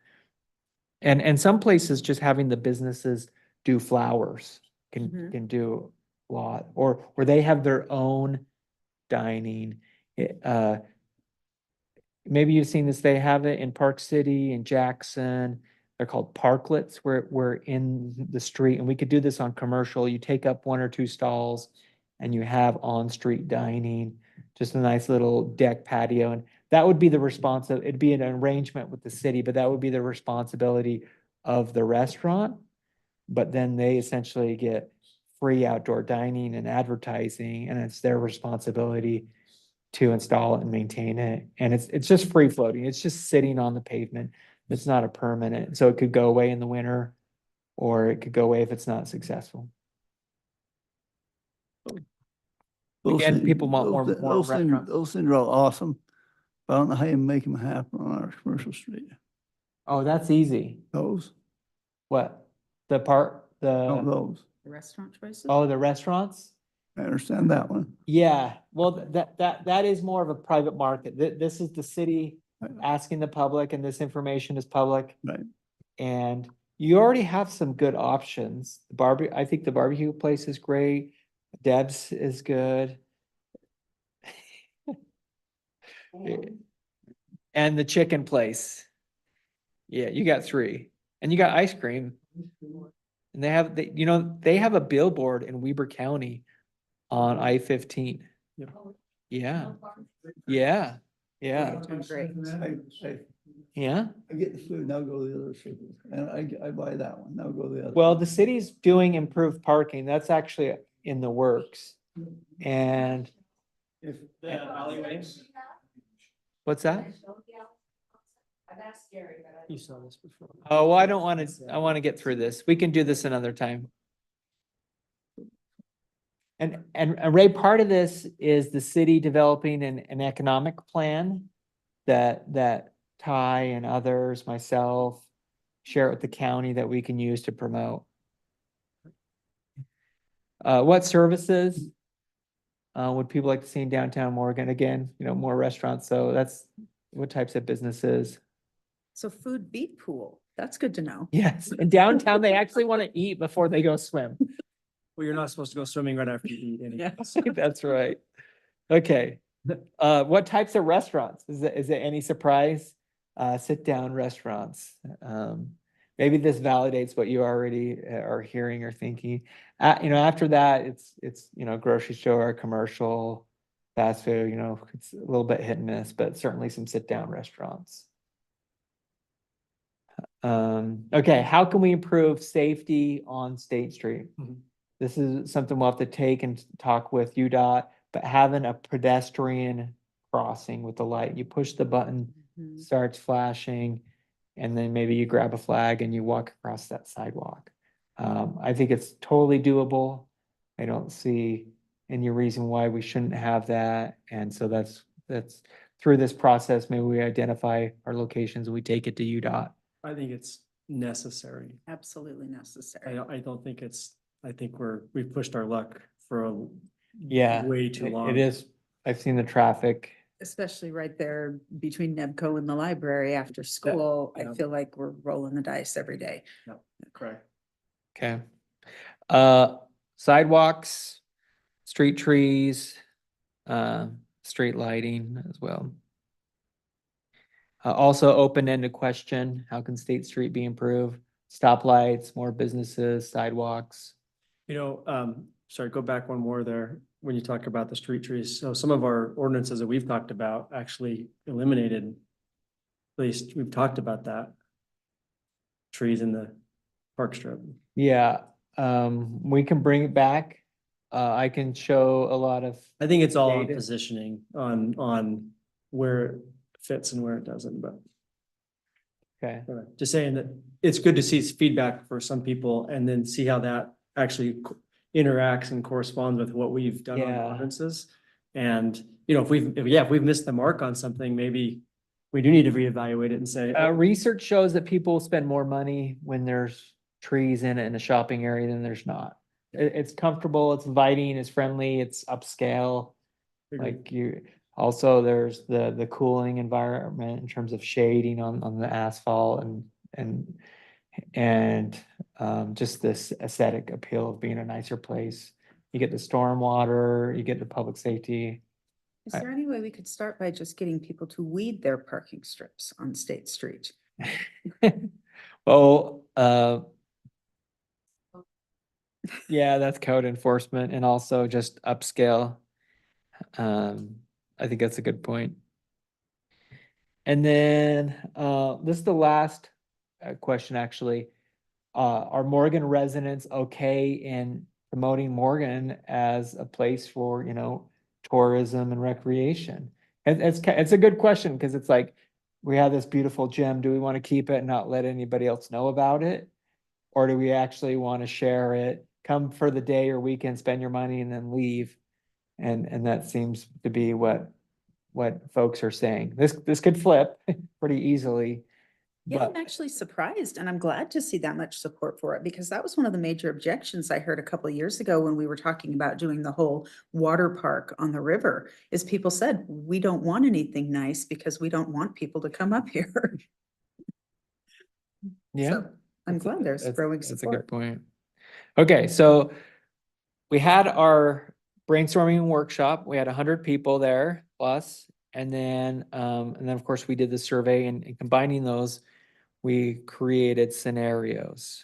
And some places just having the businesses do flowers can do a lot, or where they have their own dining. Maybe you've seen this, they have it in Park City and Jackson. They're called parklets, where we're in the street, and we could do this on commercial. You take up 1 or 2 stalls and you have on-street dining, just a nice little deck patio. And that would be it'd be an arrangement with the city, but that would be the responsibility of the restaurant. But then they essentially get free outdoor dining and advertising, and it's their responsibility to install it and maintain it. And it's just free floating. It's just sitting on the pavement. It's not a permanent, so it could go away in the winter, or it could go away if it's not successful. Those Again, things- people want more those things- restaurants. Those things are all awesome, but I don't know how you make them happen on our commercial street. Oh, that's easy. Those, What? no, those, The restaurant choices? The restaurants? I understand that one. Yeah, well, that is more of a private market. This is the city asking the public, and this information is public. Right. And you already have some good options. I think the barbecue place is great. Deb's is good. And the chicken place. Yeah, you got 3. And you got ice cream. And they have a billboard in Weber County on I-15. Yep. Yeah, yeah, yeah, Great. yeah. I get the food, now go to the other cities, and I buy that one, now go to the other. Well, the city's doing improved parking. That's actually in the works. And If the alleyways, what's that? I've asked Gary, but I. you saw this before. Oh, well, I want to get through this. We can do this another time. And Ray, part of this is the city developing an economic plan that Ty and others, myself, share it with the county that we can use to promote. What services would people like to see in downtown Morgan? Again, you know, more restaurants. So that's what types of businesses. So food beat pool, that's good to know. Yes, in downtown, they actually want to eat before they go swim. Well, you're not supposed to go swimming right after you eat anything. Yes, that's right. Okay. What types of restaurants? Is it any surprise? Sit down restaurants. Maybe this validates what you already are hearing or thinking. After that, it's grocery store, commercial, fast food, it's a little bit hit and miss, but certainly some sit down restaurants. Okay, how can we improve safety on State Street? Mhm. This is something we'll have to take and talk with UDOT, but having a pedestrian crossing with the light, you push the button, Mhm. starts flashing, and then maybe you grab a flag and you walk across that sidewalk. I think it's totally doable. I don't see any reason why we shouldn't have that. And so that's through this process, maybe we identify our locations and we take it to UDOT. I think it's necessary. Absolutely necessary. I don't think I think we've pushed our luck for Yeah. way too long. It is. I've seen the traffic. Especially right there between Nebco and the library after school. I yeah. feel like we're rolling the dice every day. Correct. Okay. Sidewalks, street trees, street lighting as well. Also open-ended question, how can State Street be improved? Stoplights, more businesses, sidewalks. Sorry, go back one more there, when you talk about the street trees. So some of our ordinances that we've talked about actually eliminated, at least we've talked about that. Trees in the park strip. Yeah, We can bring it back. I can show a lot of, I think it's all on Data. positioning, on where it fits and where it doesn't, but okay. just saying that it's good to see feedback for some people and then see how that actually interacts and corresponds with what we've done on Yeah. ordinances. And, you know, if we've missed the mark on something, maybe we do need to reevaluate it and say, oh, Research shows that people spend more money when there's trees in it in a shopping area than there's not. It's comfortable, it's inviting, it's friendly, it's upscale. Like also there's the cooling environment in terms of shading on the asphalt and just this aesthetic appeal of being a nicer place. You get the storm water, you get the public safety. Is there any way we could start by just getting people to weed their parking strips on State Street? Well, yeah, that's code enforcement and also just upscale. I think that's a good point. And then, this is the last question, actually. Are Morgan residents okay in promoting Morgan as a place for, you know, tourism and recreation? And it's a good question, because it's like, we have this beautiful gym, do we want to keep it and not let anybody else know about it? Or do we actually want to share it, come for the day or weekend, spend your money and then leave? And that seems to be what folks are saying. This could flip pretty easily. Yeah, But I'm actually surprised, and I'm glad to see that much support for it, because that was one of the major objections I heard a couple of years ago when we were talking about doing the whole water park on the river, is people said, we don't want anything nice because we don't want people to come up here. yeah. So I'm glad there's growing That's a good support. point. Okay, so we had our brainstorming workshop. We had 100 people there plus, and then of course we did the survey, and combining those, we created scenarios.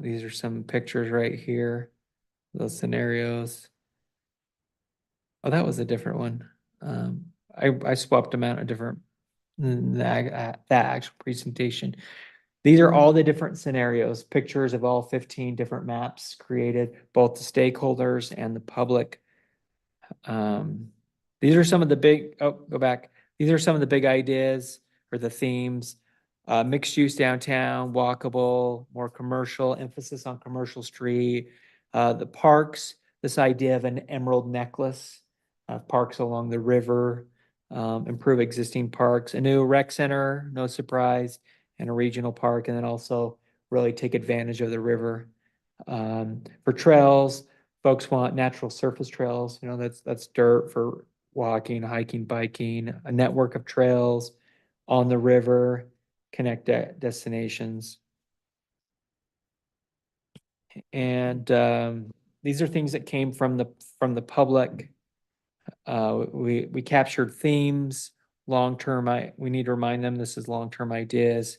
These are some pictures right here, those scenarios. Oh, that was a different one. I swapped them out a different, that actual presentation. These are all the different scenarios, pictures of all 15 different maps created, both the stakeholders and the public. These are some of the big, go back. These are some of the big ideas or the themes. Mixed use downtown, walkable, more commercial, emphasis on commercial street. The parks, this idea of an emerald necklace, parks along the river, improve existing parks, a new rec center, no surprise, and a regional park, and then also really take advantage of the river. For trails, folks want natural surface trails, you know, that's dirt for walking, hiking, biking, a network of trails on the river, connect destinations. And these are things that came from the public. We captured themes, long-term, we need to remind them this is long-term ideas.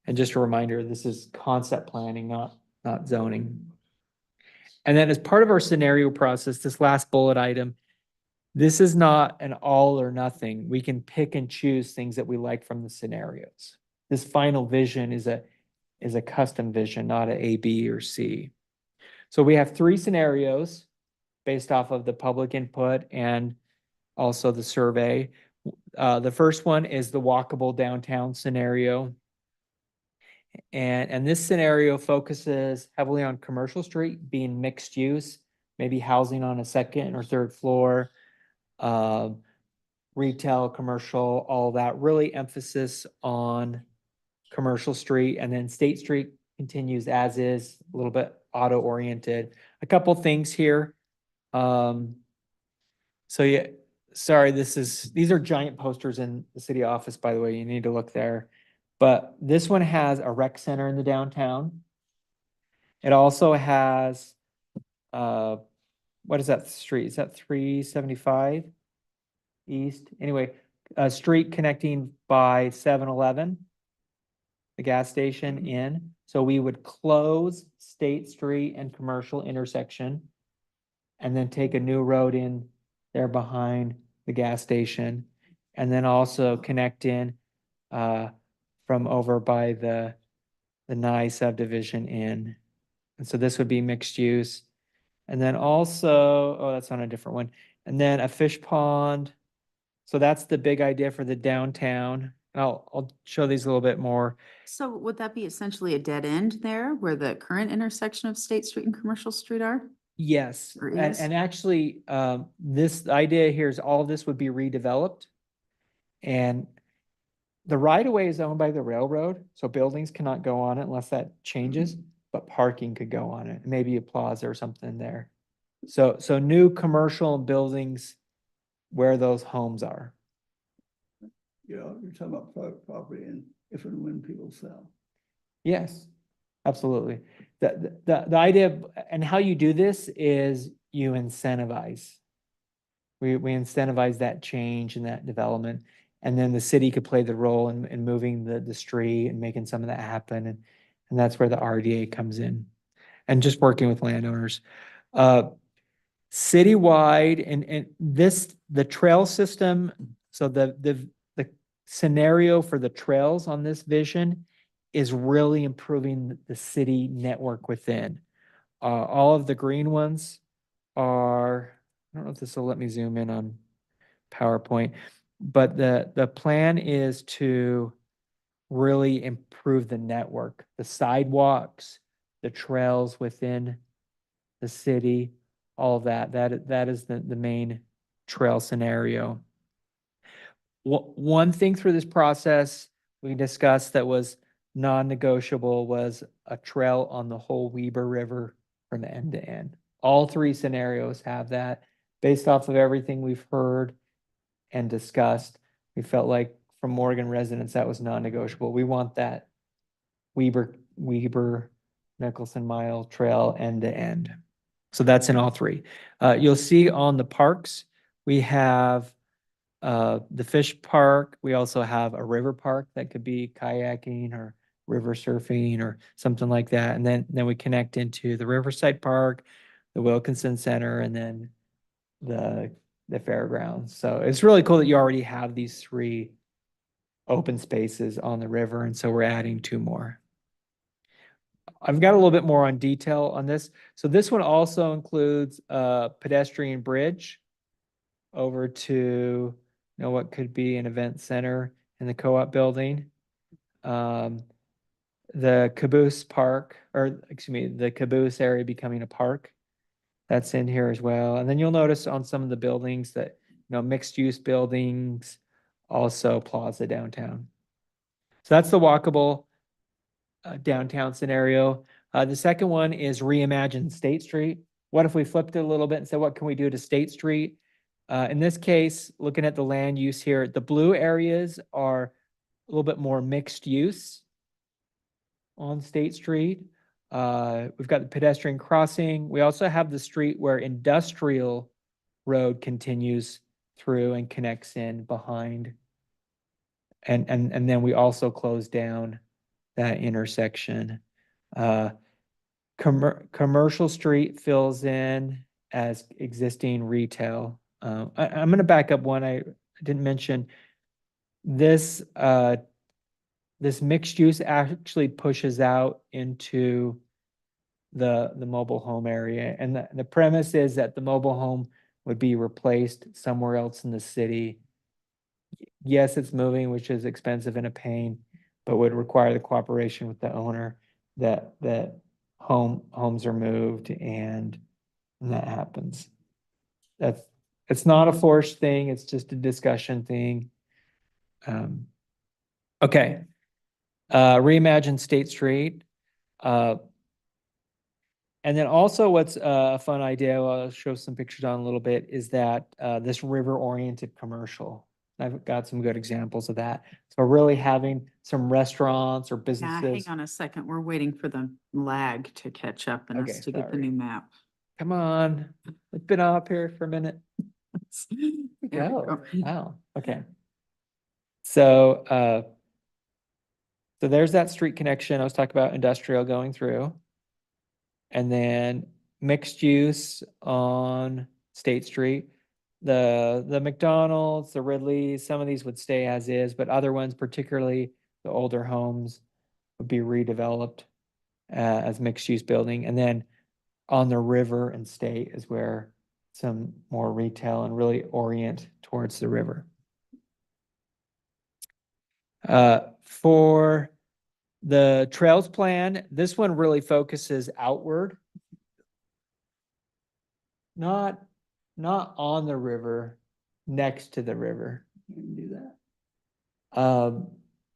And just a reminder, this is concept planning, not zoning. And then as part of our scenario process, this last bullet item, this is not an all or nothing. We can pick and choose things that we like from the scenarios. This final vision is a custom vision, not a B or C. So we have 3 scenarios based off of the public input and also the survey. The first one is the walkable downtown scenario. And this scenario focuses heavily on commercial street being mixed use, maybe housing on a second or third floor, retail, commercial, all that, really emphasis on commercial street. And then State Street continues as is, a little bit auto oriented. A couple things here. So yeah, sorry, these are giant posters in the city office, by the way, you need to look there. But this one has a rec center in the downtown. It also has, what is that street? Is that 375 East? Anyway, a street connecting by 7-Eleven, the gas station in. So we would close State Street and Commercial intersection and then take a new road in there behind the gas station. And then also connect in, from over by the Nye subdivision in. And so this would be mixed use. And then also, oh, that's on a different one. And then a fish pond. So that's the big idea for the downtown. And I'll show these a little bit more. So would that be essentially a dead end there where the current intersection of State Street and Commercial Street are? Yes, Or and, is? and actually, this idea here is all of this would be redeveloped. And the right of way is owned by the railroad, so buildings cannot go on it unless that changes, but parking could go on it, maybe a plaza or something there. So new commercial buildings where those homes are. You know, you're talking about private property and if and when people sell. Yes, absolutely. The idea and how you do this is you incentivize. We incentivize that change and that development. And then the city could play the role in moving the street and making some of that happen. And that's where the RDA comes in. And just working with landowners. Citywide and the trail system, so the scenario for the trails on this vision is really improving the city network within. All of the green ones are, I don't know if this will let me zoom in on PowerPoint, but the plan is to really improve the network, the sidewalks, the trails within the city, all of that. That is the main trail scenario. One thing through this process we discussed that was non-negotiable was a trail on the whole Weber River from end to end. All three scenarios have that. Based off of everything we've heard and discussed, we felt like from Morgan residents, that was non-negotiable. We want that Weber Nicholson Mile Trail end to end. So that's in all three. You'll see on the parks, we have the fish park. We also have a river park that could be kayaking or river surfing or something like that. And then we connect into the Riverside Park, the Wilkinson Center, and then the fairgrounds. So it's really cool that you already have these three open spaces on the river. And so we're adding two more. I've got a little bit more on detail on this. So this one also includes a pedestrian bridge over to, what could be an event center in the co-op building. The Caboose Park, or excuse me, the Caboose area becoming a park. That's in here as well. And then you'll notice on some of the buildings that, mixed use buildings, also Plaza downtown. So that's the walkable downtown scenario. The second one is reimagine State Street. What if we flipped it a little bit and said, what can we do to State Street? In this case, looking at the land use here, the blue areas are a little bit more mixed use on State Street. We've got the pedestrian crossing. We also have the street where Industrial Road continues through and connects in behind. And then we also close down that intersection. Commercial Street fills in as existing retail. I'm going to back up one I didn't mention. This mixed use actually pushes out into the mobile home area. And the premise is that the mobile home would be replaced somewhere else in the city. Yes, it's moving, which is expensive and a pain, but would require the cooperation with the owner that homes are moved and that happens. It's not a forced thing, it's just a discussion thing. Okay. Reimagine State Street. And then also what's a fun idea, I'll show some pictures on a little bit, is that this river-oriented commercial. I've got some good examples of that. So really having some restaurants or Yeah, businesses. hang on a second. We're waiting for the lag to catch up and Okay, us to get the sorry. new map. Come on, it's been up here for a minute. There we Go. go. Wow, okay. So there's that street connection. I was talking about industrial going through. And then mixed use on State Street. The McDonald's, the Ridley, some of these would stay as is, but other ones, particularly the older homes, would be redeveloped. as mixed-use building. And then on the river and state is where some more retail and really orient towards the river. For the trails plan, this one really focuses outward. Not on the river, next to the river. You can do that.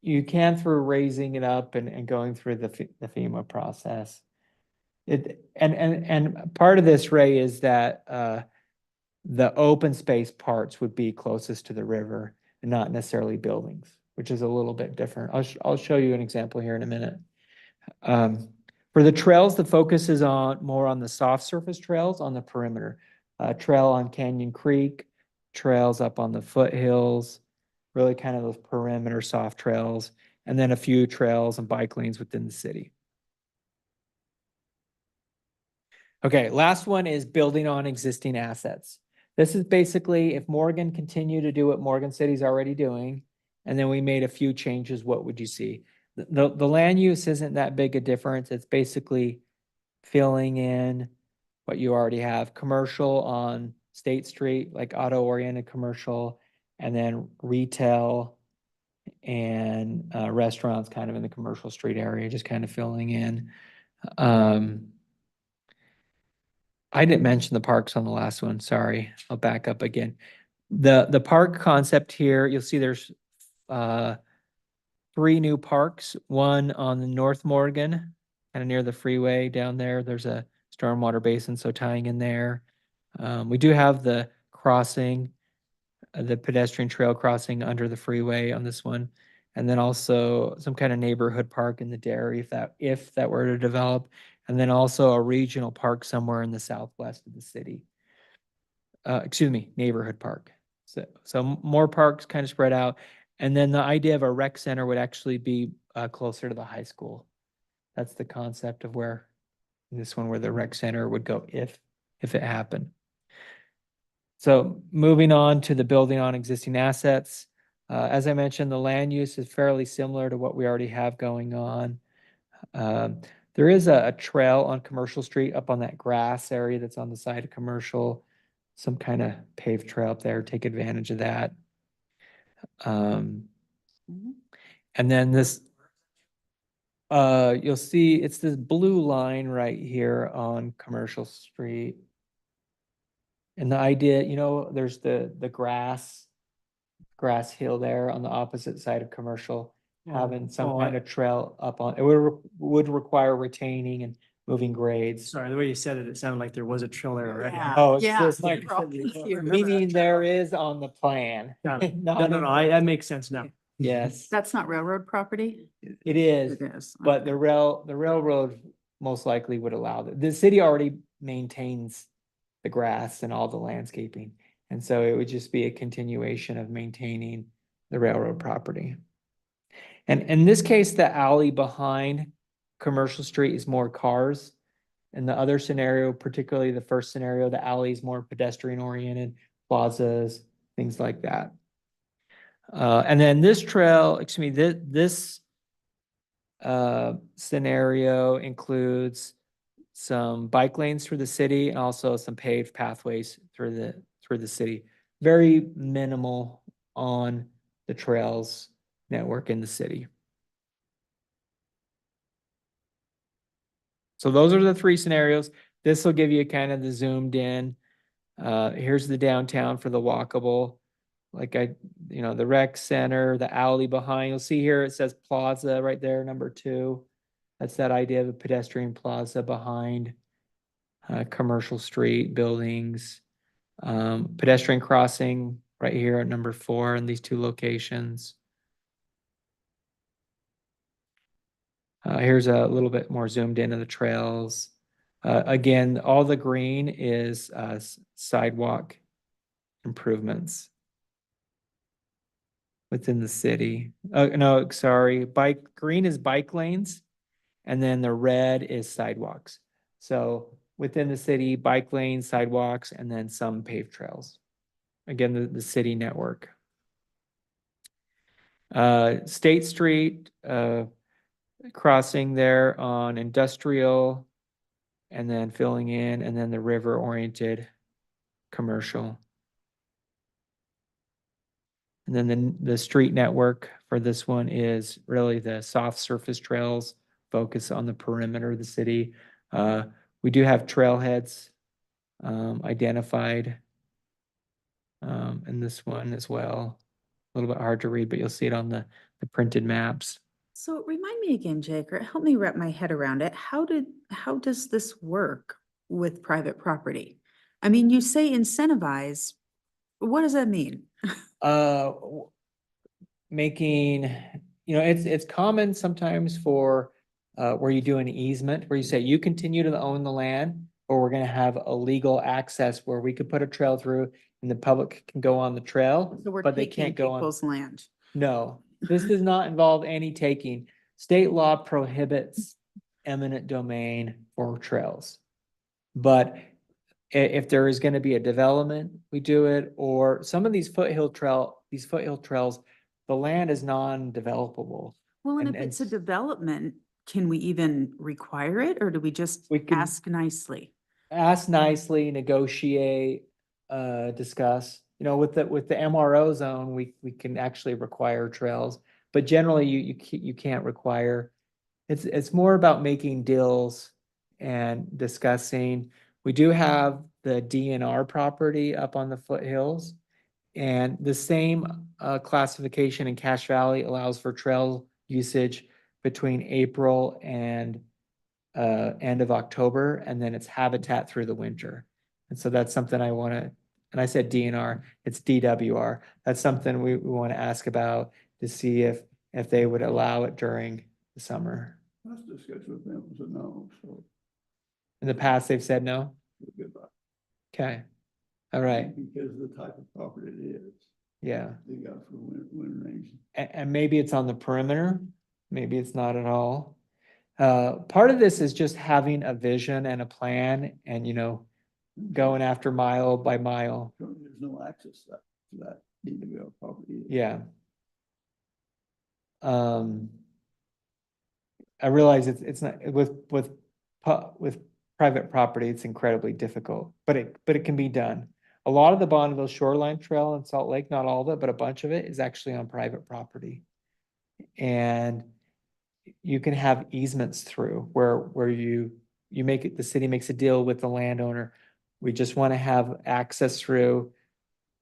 You can through raising it up and going through the FEMA process. And part of this, Ray, is that the open space parts would be closest to the river and not necessarily buildings, which is a little bit different. I'll show you an example here in a minute. For the trails, the focus is more on the soft surface trails on the perimeter. Trail on Canyon Creek, trails up on the foothills, really kind of those perimeter soft trails, and then a few trails and bike lanes within the city. Okay, last one is building on existing assets. This is basically if Morgan continued to do what Morgan City's already doing, and then we made a few changes, what would you see? The land use isn't that big a difference. It's basically filling in what you already have. Commercial on State Street, like auto-oriented commercial, and then retail and restaurants kind of in the commercial street area, just kind of filling in. I didn't mention the parks on the last one. Sorry, I'll back up again. The park concept here, you'll see there's 3 new parks. One on the North Morgan, kind of near the freeway down there. There's a stormwater basin, so tying in there. We do have the crossing, the pedestrian trail crossing under the freeway on this one. And then also some kind of neighborhood park in the dairy if that were to develop. And then also a regional park somewhere in the southwest of the city. Neighborhood park. So more parks kind of spread out. And then the idea of a rec center would actually be closer to the high school. That's the concept of where the rec center would go if it happened. So moving on to the building on existing assets. As I mentioned, the land use is fairly similar to what we already have going on. There is a trail on Commercial Street up on that grass area that's on the side of Commercial. Some kind of paved trail up there, take advantage of that. And then this, you'll see it's this blue line right here on Commercial Street. And the idea, there's the grass hill there on the opposite side of Commercial, having some kind of trail up on, it would require retaining and moving grades. Sorry, the way you said it, it sounded like there was a trail there already. Oh, it's Yeah. just like, meaning there is on the plan. Got it. Not No, in- that makes sense now. Yes, That's not railroad property? it is, It is. but the railroad most likely would allow that. The city already maintains the grass and all the landscaping. And so it would just be a continuation of maintaining the railroad property. And in this case, the alley behind Commercial Street is more cars. In the other scenario, particularly the first scenario, the alley is more pedestrian oriented, plazas, things like that. And then this trail, this scenario includes some bike lanes through the city and also some paved pathways through the city. Very minimal on the trails network in the city. So those are the 3 scenarios. This will give you kind of the zoomed in. Here's the downtown for the walkable. Like the rec center, the alley behind. You'll see here it says plaza right there, number 2. That's that idea of a pedestrian plaza behind Commercial Street buildings. Pedestrian crossing right here at number 4 in these 2 locations. Here's a little bit more zoomed into the trails. Again, all the green is sidewalk improvements within the city. No, sorry, green is bike lanes, and then the red is sidewalks. So within the city, bike lanes, sidewalks, and then some paved trails. Again, the city network. State Street, crossing there on industrial and then filling in, and then the river oriented commercial. And then the street network for this one is really the soft surface trails, focus on the perimeter of the city. We do have trailheads identified in this one as well. A little bit hard to read, but you'll see it on the printed maps. So remind me again, Jake, or help me wrap my head around it. How does this work with private property? I mean, you say incentivize. What does that mean? Making, it's common sometimes for where you do an easement, where you say you continue to own the land, or we're gonna have a legal access where we could put a trail through and the public can go on the trail, So we're but they taking can't go on. people's land. No, this does not involve any taking. State law prohibits eminent domain for trails. But if there is gonna be a development, we do it, or some of these foothill trails, the land is non-developable. Well, and And- if it's a and- development, can we even require it, or do we just We can- ask nicely? Ask nicely, negotiate, discuss. With the MRO zone, we can actually require trails, but generally you can't require. It's more about making deals and discussing. We do have the DNR property up on the foothills. And the same classification in Cache Valley allows for trail usage between April and end of October, and then it's habitat through the winter. And so that's something I want to, and I said DNR, it's DWR. That's something we want to ask about to see if they would allow it during the summer. Let's discuss with them, so no, so. In the past, they've said no. Goodbye. Okay. All right. Because of the type of property it is, Yeah. they got for winter range. And maybe it's on the perimeter, maybe it's not at all. Part of this is just having a vision and a plan and, going after mile by mile. There's no access to that DWR property. Yeah. I realize it's not, with private property, it's incredibly difficult, but it can be done. A lot of the Bonneville Shoreline Trail in Salt Lake, not all of it, but a bunch of it is actually on private property. And you can have easements through where you make it, the city makes a deal with the landowner. We just want to have access through.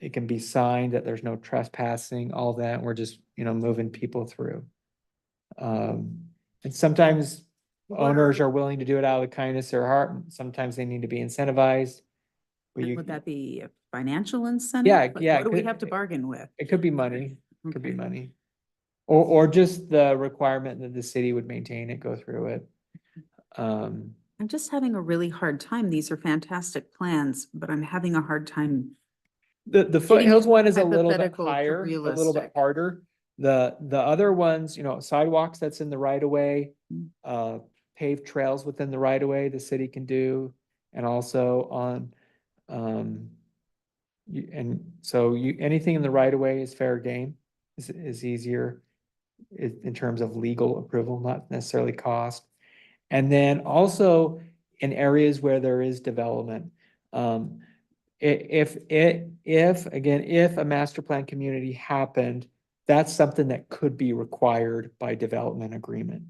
It can be signed that there's no trespassing, all that. And we're just, moving people through. And sometimes owners are willing to do it out of the kindness of their heart. Sometimes they need to be incentivized. But And you, would that be a financial incentive? Yeah, Like, yeah, What do we could- have to bargain with? it could be money, it could be Okay. money. Or just the requirement that the city would maintain it, go through it. I'm just having a really hard time. These are fantastic plans, but I'm having a hard time. The foothills one is a little bit hypothetical to higher, a little bit realistic. harder. The other ones, sidewalks that's in the right of way, paved trails within the right of way, the city can do. And also on, anything in the right of way is fair game, is easier in terms of legal approval, not necessarily cost. And then also in areas where there is development, if a master plan community happened, that's something that could be required by development agreement.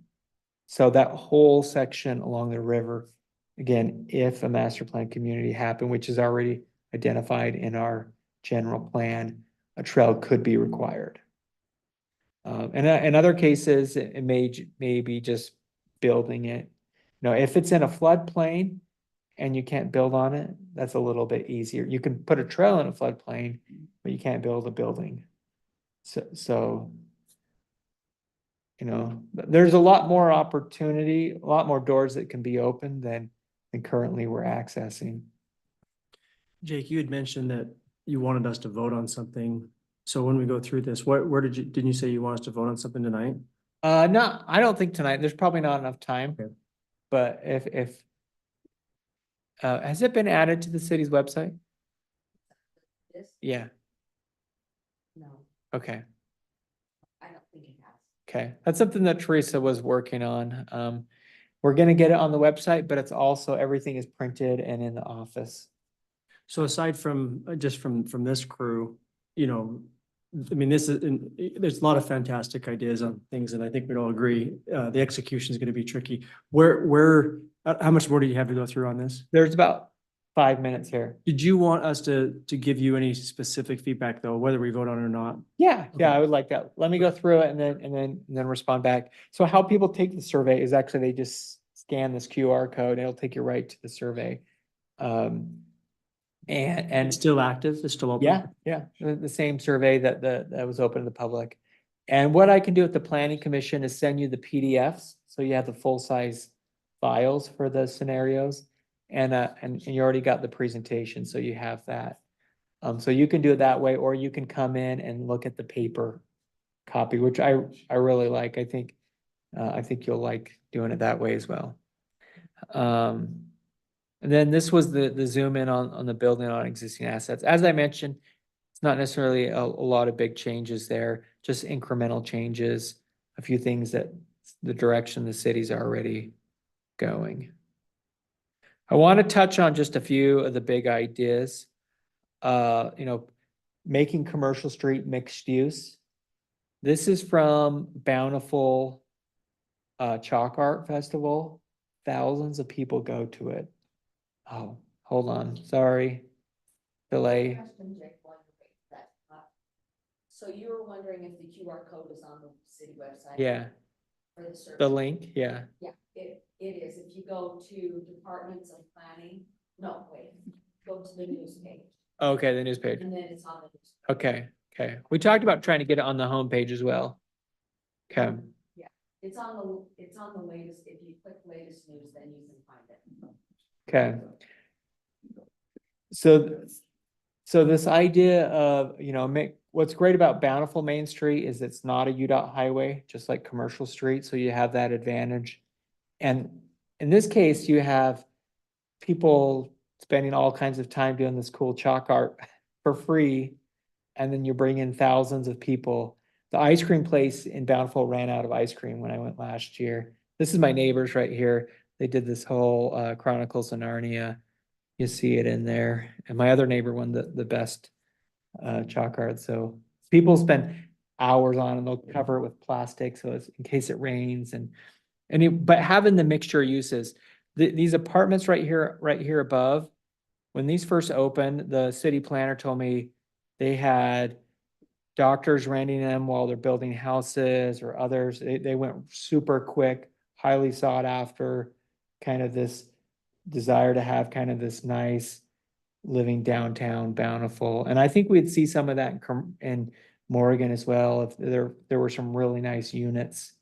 So that whole section along the river, again, if a master plan community happened, which is already identified in our general plan, a trail could be required. And in other cases, it may be just building it. If it's in a floodplain and you can't build on it, that's a little bit easier. You can put a trail in a floodplain, but you can't build a building. So, there's a lot more opportunity, a lot more doors that can be opened than currently we're accessing. Jake, you had mentioned that you wanted us to vote on something. So when we go through this, didn't you say you want us to vote on something tonight? No, I don't think tonight, there's probably not enough time. Okay. But if has it been added to the city's website? This? Yeah, No, okay, I don't think it has. Okay, that's something that Teresa was working on. We're gonna get it on the website, but it's also, everything is printed and in the office. So aside from, just from this crew, you know, I mean, this is, there's a lot of fantastic ideas on things, and I think we'd all agree, the execution is gonna be tricky. How much more do you have to go through on this? There's about 5 minutes here. Did you want us to give you any specific feedback, though, whether we vote on it or not? Yeah, Okay. I would like that. Let me go through it and then respond back. So how people take the survey is actually they just scan this QR code, and it'll take you right to the survey. And It's still active, it's still open? yeah, the same survey that was open to the public. And what I can do with the planning commission is send you the PDFs, so you have the full-size files for the scenarios. And you already got the presentation, so you have that. So you can do it that way, or you can come in and look at the paper copy, which I really like. I think you'll like doing it that way as well. And then this was the zoom in on the building on existing assets. As I mentioned, it's not necessarily a lot of big changes there, just incremental changes, a few things that the direction the city's already going. I want to touch on just a few of the big ideas. Making Commercial Street mixed use. This is from Bountiful Chalk Art Festival. Thousands of people go to it. Oh, hold on, sorry. Delay. Question, Jake, while you wait for that, so you were wondering if the QR code was on the city website? Yeah, For the survey? the link, yeah. Yeah, it is. If you go to Departments of Planning, no, wait, go to the news page, Okay, the news page. and then it's on the news. Okay, okay. We talked about trying to get it on the homepage as well. Okay, It's on the latest, if you click latest news, then you can find it. okay. So this idea of, what's great about Bountiful Main Street is it's not a UDOT highway, just like Commercial Street, so you have that advantage. And in this case, you have people spending all kinds of time doing this cool chalk art for free, and then you bring in thousands of people. The ice cream place in Bountiful ran out of ice cream when I went last year. This is my neighbors right here. They did this whole Chronicles of Narnia. You see it in there. And my other neighbor won the best chalk art. So people spend hours on it, and they'll cover it with plastic so it's in case it rains but having the mixture uses. These apartments right here above, when these first opened, the city planner told me they had doctors renting them while they're building houses, or others. They went super quick, highly sought after, kind of this desire to have kind of this nice living downtown Bountiful. And I think we'd see some of that in Morgan as well, if there were some really nice units.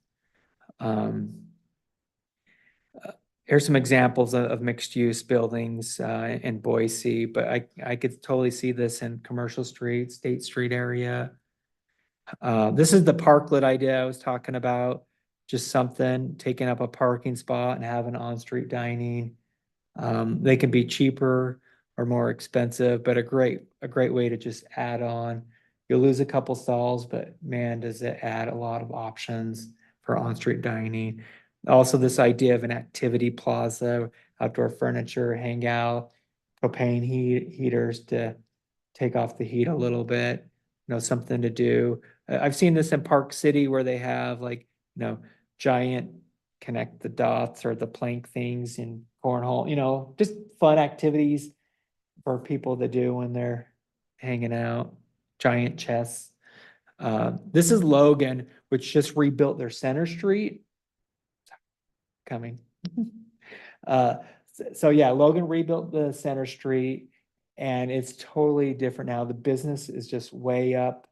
Here's some examples of mixed use buildings in Boise, but I could totally see this in Commercial Street, State Street area. This is the parklet idea I was talking about, just something, taking up a parking spot and having on-street dining. They can be cheaper or more expensive, but a great way to just add on. You'll lose a couple stalls, but man, does it add a lot of options for on-street dining. Also, this idea of an activity plaza, outdoor furniture, hangout, propane heaters to take off the heat a little bit, something to do. I've seen this in Park City where they have giant connect the dots or the plank things in cornhole, just fun activities for people to do when they're hanging out, giant chests. This is Logan, which just rebuilt their Center Street. Coming. So yeah, Logan rebuilt the Center Street, and it's totally different now. The business is just way up,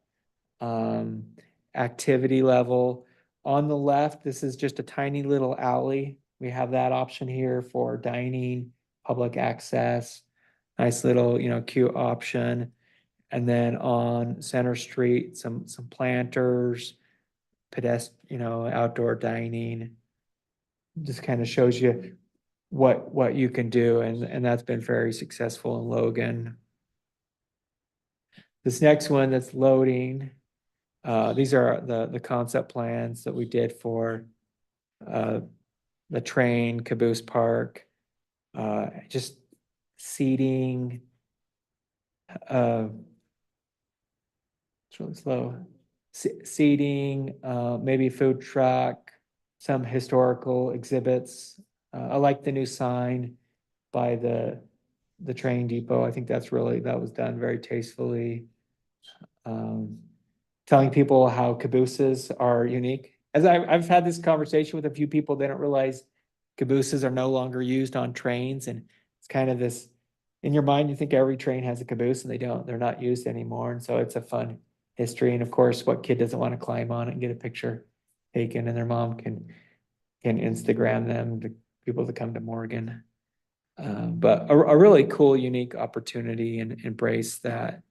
activity level. On the left, this is just a tiny little alley. We have that option here for dining, public access, nice little, cute option. And then on Center Street, some planters, outdoor dining. Just kind of shows you what you can do, and that's been very successful in Logan. This next one that's loading, These are the concept plans that we did for the train, Caboose Park, just seating. It's really slow. Seating, maybe food truck, some historical exhibits. I like the new sign by the train depot. I think that was done very tastefully. Telling people how cabooses are unique. As I've had this conversation with a few people, they don't realize cabooses are no longer used on trains, and it's kind of this, in your mind, you think every train has a caboose, and they don't. They're not used anymore, and so it's a fun history. And of course, what kid doesn't want to climb on it and get a picture taken, and their mom can Instagram them, the people that come to Morgan. But a really cool, unique opportunity, and embrace that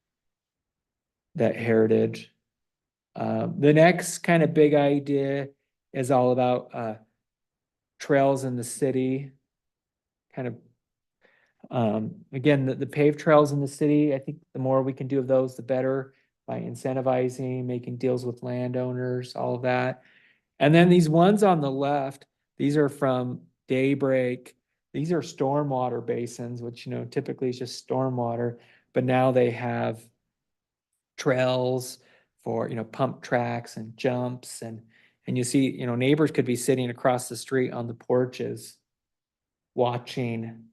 heritage. The next kind of big idea is all about trails in the city. Kind of, again, the paved trails in the city, I think the more we can do of those, the better, by incentivizing, making deals with landowners, all of that. And then these ones on the left, these are from Daybreak. These are stormwater basins, which, typically is just stormwater, but now they have trails for, pump tracks and jumps, and you see, neighbors could be sitting across the street on the porches watching,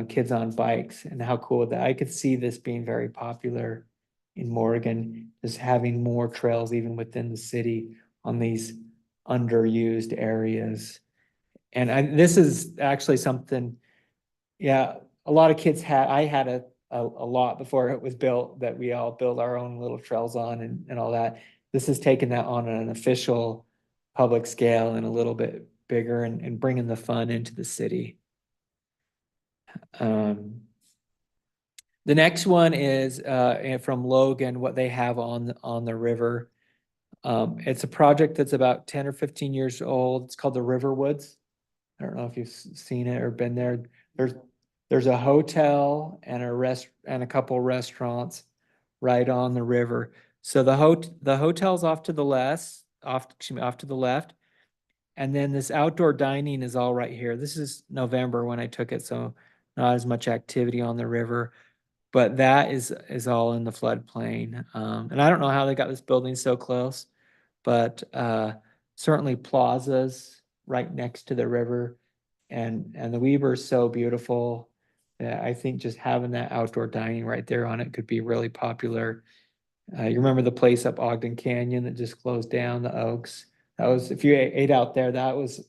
kids on bikes, and how cool that. I could see this being very popular in Morgan, just having more trails even within the city on these underused areas. And this is actually something, yeah, a lot of kids I had a lot before it was built, that we all build our own little trails on, and all that. This is taking that on an official public scale and a little bit bigger, and bringing the fun into the city. The next one is from Logan, what they have on the river. It's a project that's about 10 or 15 years old. It's called the Riverwoods. I don't know if you've seen it or been there. There's a hotel and a couple restaurants right on the river. So the hotel's off to the left, and then this outdoor dining is all right here. This is November when I took it, so not as much activity on the river, but that is all in the floodplain. And I don't know how they got this building so close, but certainly plazas right next to the river, and the Weber is so beautiful that I think just having that outdoor dining right there on it could be really popular. You remember the place up Ogden Canyon that just closed down, the Oaks? That was, if you ate out there, that was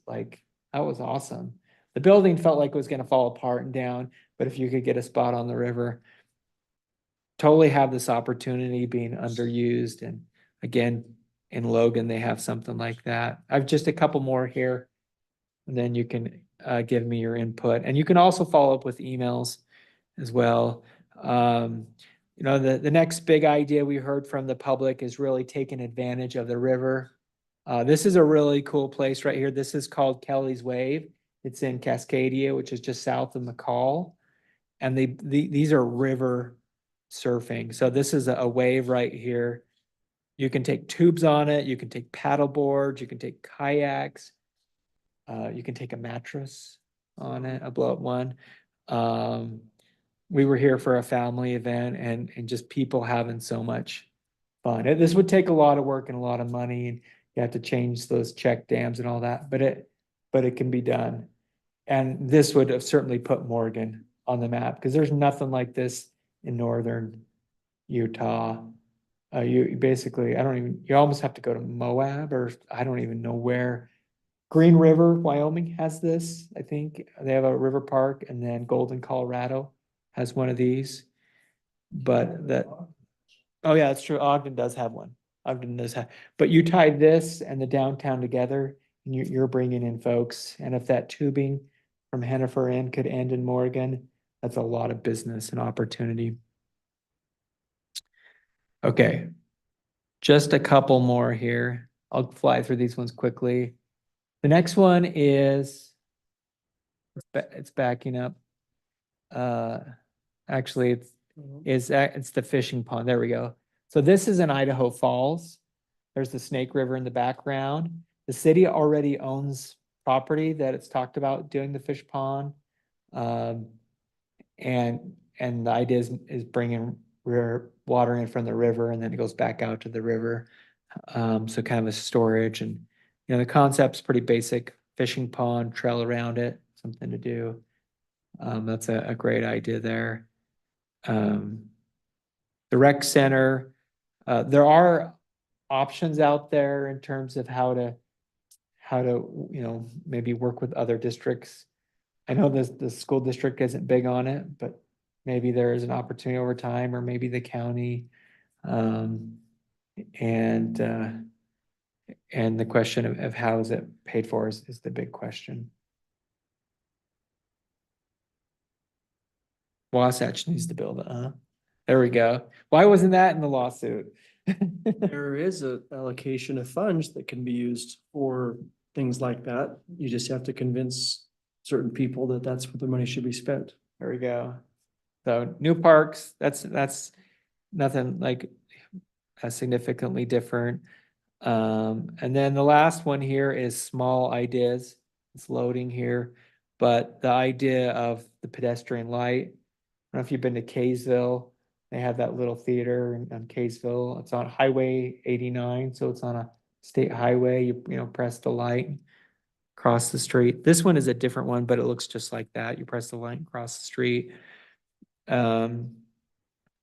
awesome. The building felt like it was going to fall apart and down, but if you could get a spot on the river, totally have this opportunity being underused. And again, in Logan, they have something like that. I've just a couple more here, and then you can give me your input. And you can also follow up with emails as well. The next big idea we heard from the public is really taking advantage of the river. This is a really cool place right here. This is called Kelly's Wave. It's in Cascadia, which is just south of McCall. And these are river surfing. So this is a wave right here. You can take tubes on it. You can take paddle boards. You can take kayaks. You can take a mattress on it, a blow-up one. We were here for a family event, and just people having so much fun. This would take a lot of work and a lot of money, and you have to change those check dams and all that, but it can be done. And this would have certainly put Morgan on the map, because there's nothing like this in northern Utah. You basically, you almost have to go to Moab, or I don't even know where. Green River, Wyoming has this, I think. They have a river park, and then Golden, Colorado has one of these. But oh yeah, that's true. Ogden does have one. But you tie this and the downtown together, and you're bringing in folks. And if that tubing from Hennifer Inn could end in Morgan, that's a lot of business and opportunity. Okay, just a couple more here. I'll fly through these ones quickly. The next one is, it's backing up. Actually, it's the fishing pond. There we go. So this is in Idaho Falls. There's the Snake River in the background. The city already owns property that it's talked about doing the fish pond. And the idea is bringing water in from the river and then it goes back out to the river. So kind of a storage and, you know, the concept's pretty basic, fishing pond, trail around it, something to do. That's a great idea there. The rec center, there are options out there in terms of how to, you know, maybe work with other districts. I know the school district isn't big on it, but maybe there is an opportunity over time, or maybe the county. And the question of how is it paid for is the big question. Wasatch needs to build it, huh? There we go. Why wasn't that in the lawsuit? There is a allocation of funds that can be used for things like that. You just have to convince certain people that that's where the money should be spent. There we go. So new parks, that's nothing like significantly different. And then the last one here is small ideas. It's loading here, but the idea of the pedestrian light. I don't know if you've been to Kaysville. They have that little theater on Kaysville. It's on Highway 89, so it's on a state highway. You know, press the light, cross the street. This one is a different one, but it looks just like that. You press the light and cross the street. And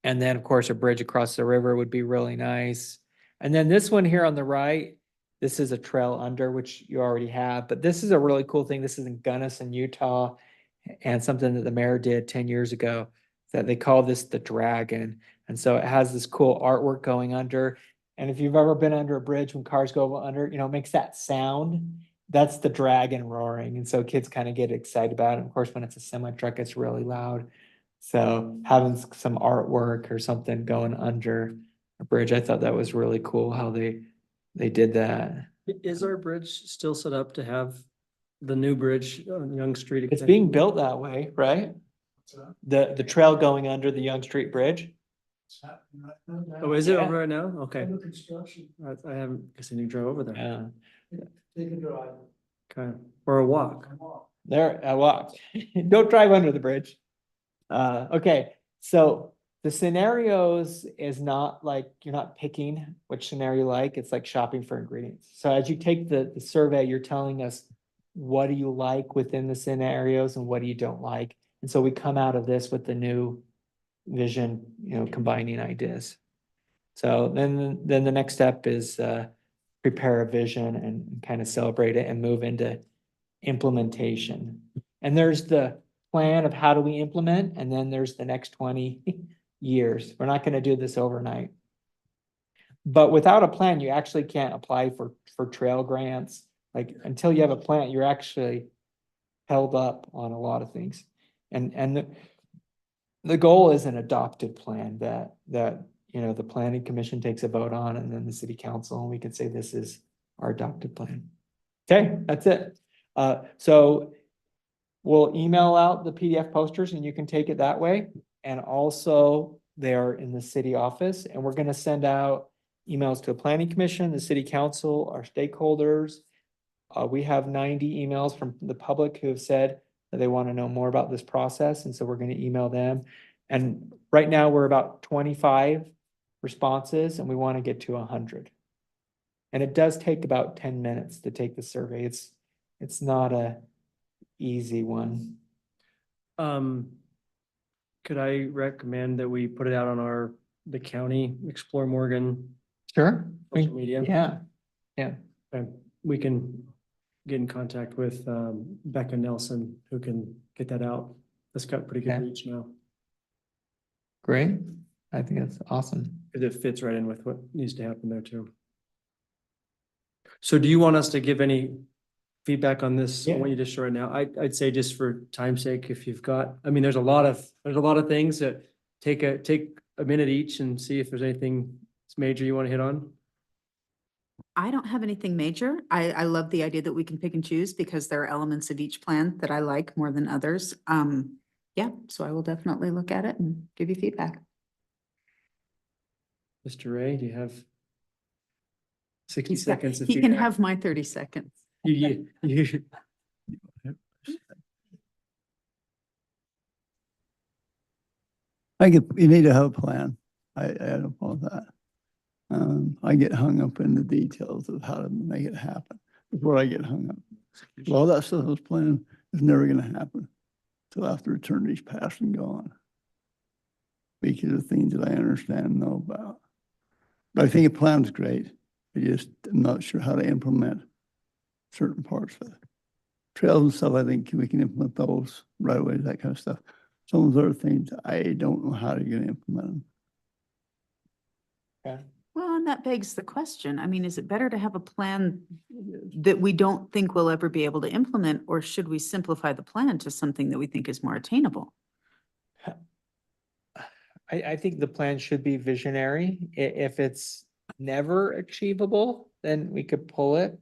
then, of course, a bridge across the river would be really nice. And then this one here on the right, this is a trail under, which you already have, but this is a really cool thing. This is in Gunnison, Utah, and something that the mayor did 10 years ago, that they call this the Dragon. And so it has this cool artwork going under. And if you've ever been under a bridge when cars go under, you know, it makes that sound. That's the dragon roaring. And so kids kind of get excited about it. Of course, when it's a semi truck, it's really loud. So having some artwork or something going under a bridge, I thought that was really cool how they did that. Is our bridge still set up to have the new bridge on Young Street? It's being built that way, right? The trail going under the Young Street Bridge. Oh, is it Yeah. over right now? Okay. Under construction. I haven't, guess I didn't drive over there. Yeah. Take a drive. Okay, or a walk. There, I walked. Don't drive under the bridge. Okay, so the scenarios is not like, you're not picking which scenario you like, it's like shopping for ingredients. So as you take the survey, you're telling us what do you like within the scenarios and what do you don't like. And so we come out of this with the new vision, you know, combining ideas. So then the next step is prepare a vision and kind of celebrate it and move into implementation. And there's the plan of how do we implement, and then there's the next 20 years. We're not going to do this overnight. But without a plan, you actually can't apply for trail grants. Like until you have a plan, you're actually held up on a lot of things. And the goal is an adopted plan that you know the planning commission takes a vote on, and then the city council, and we can say this is our adopted plan. Okay, that's it. So we'll email out the PDF posters and you can take it that way. And also they're in the city office, and we're going to send out emails to the planning commission, the city council, our stakeholders. We have 90 emails from the public who have said that they want to know more about this process. And so we're going to email them. And right now we're about 25 responses and we want to get to 100. And it does take about 10 minutes to take the survey. It's not a easy one. Could I recommend that we put it out on the county Explore Morgan Sure. social media? Yeah. And we can get in contact with Becca Nelson, who can get that out. That's got pretty good Okay. reach now. Great. I think that's awesome. Because it fits right in with what needs to happen there too. So do you want us to give any feedback on this, on what you just showed right now? I'd say just for time's sake, if you've got, I mean, there's a lot of things that take a minute each and see if there's anything major you want to hit on. I don't have anything major. I love the idea that we can pick and choose because there are elements of each plan that I like more than others. Yeah, so I will definitely look at it and give you feedback. Mr. Ray, do you have 60 He's got- seconds? if He you can got- have my 30 seconds. You. I get, you need to have a plan. I don't follow that. I get hung up in the details of how to make it happen. That's where I get hung up. Well, that stuff was planned is never gonna happen till after eternity's passed and gone. Because of things that I understand and know about. But I think a plan's great. I just am not sure how to implement certain parts of it. Trails and stuff, I think we can implement those right away, that kind of stuff. Some of those other things, I don't know how to get implement them. Okay. Well, and that begs the question. I mean, is it better to have a plan that we don't think we'll ever be able to implement, or should we simplify the plan to something that we think is more attainable? I think the plan should be visionary. If it's never achievable, then we could pull it.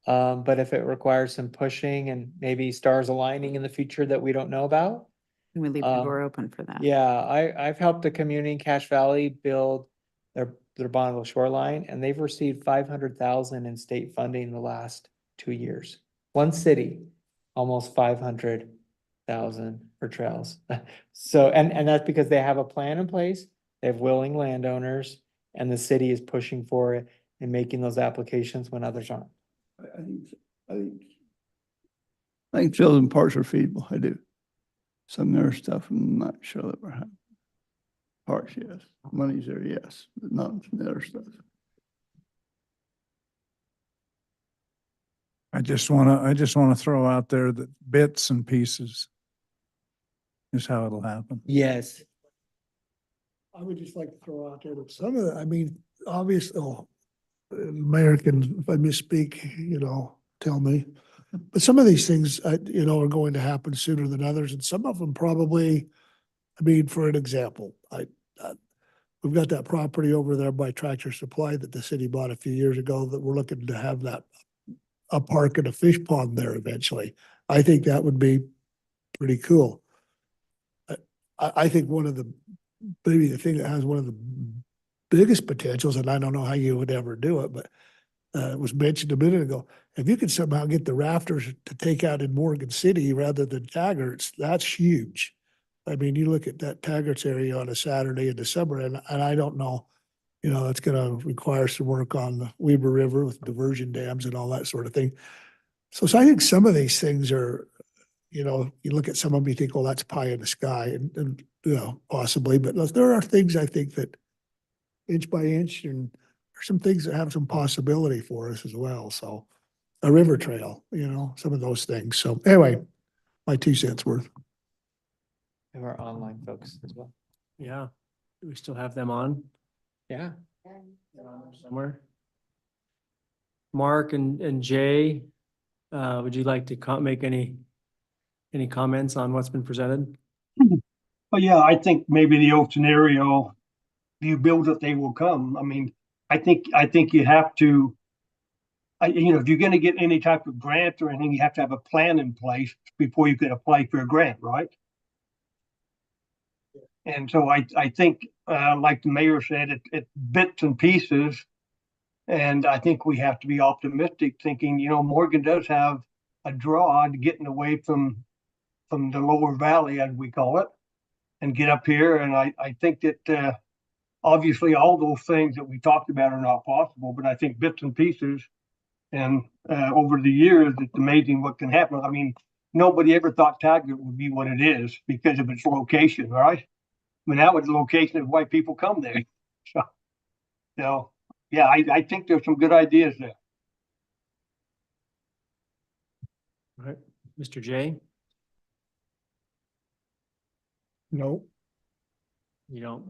But if it requires some pushing and maybe stars aligning in the future that we don't know about. And we leave the door open for that. Yeah, I've helped a community in Cache Valley build their Bonneville shoreline, and they've received 500,000 in state funding the last 2 years. One city, almost 500,000 for trails. So, and that's because they have a plan in place, they have willing landowners, and the city is pushing for it and making those applications when others aren't. I think trails and parks are feasible. I do. Some other stuff, I'm not sure that we're having. Parks, yes. Money's there, yes, but not the other stuff. I just wanna throw out there that bits and pieces is how it'll happen. Yes. I would just like to throw out there that some of the, I mean, obviously, Mayor can, if I misspeak, tell me. But some of these things, are going to happen sooner than others, and some of them probably, I mean, for an example, we've got that property over there by Tractor Supply that the city bought a few years ago that we're looking to have that a park and a fish pond there eventually. I think that would be pretty cool. I think maybe the thing that has one of the biggest potentials, and I don't know how you would ever do it, but it was mentioned a minute ago. If you could somehow get the rafters to take out in Morgan City rather than Taggart's, that's huge. I mean, you look at that Taggart's area on a Saturday in December, and I don't know, it's gonna require some work on the Weber River with diversion dams and all that sort of thing. So I think some of these things are, you look at some of them, you think, well, that's pie in the sky, and possibly, but there are things I think that inch by inch, and there's some things that have some possibility for us as well. So a river trail, some of those things. So anyway, my 2 cents worth. We have our online folks as well. Yeah. Do we still have them on Yeah. somewhere? Mark and Jay, would you like to make any comments on what's been presented? But yeah, I think maybe the old scenario, you build it, they will come. I mean, I think you have to, if you're gonna get any type of grant or anything, you have to have a plan in place before you can apply for a grant, right? And so I think, like the mayor said, it bits and pieces. And I think we have to be optimistic, thinking, Morgan does have a draw to getting away from the lower valley, as we call it, and get up here. And I think that obviously all those things that we talked about are not possible, but I think bits and pieces. And over the years, it's amazing what can happen. I mean, nobody ever thought Taggart would be what it is because of its location, right? I mean, that was the location of why people come there. So, yeah, I think there's some good ideas there. All right, Mr. J, No. you don't?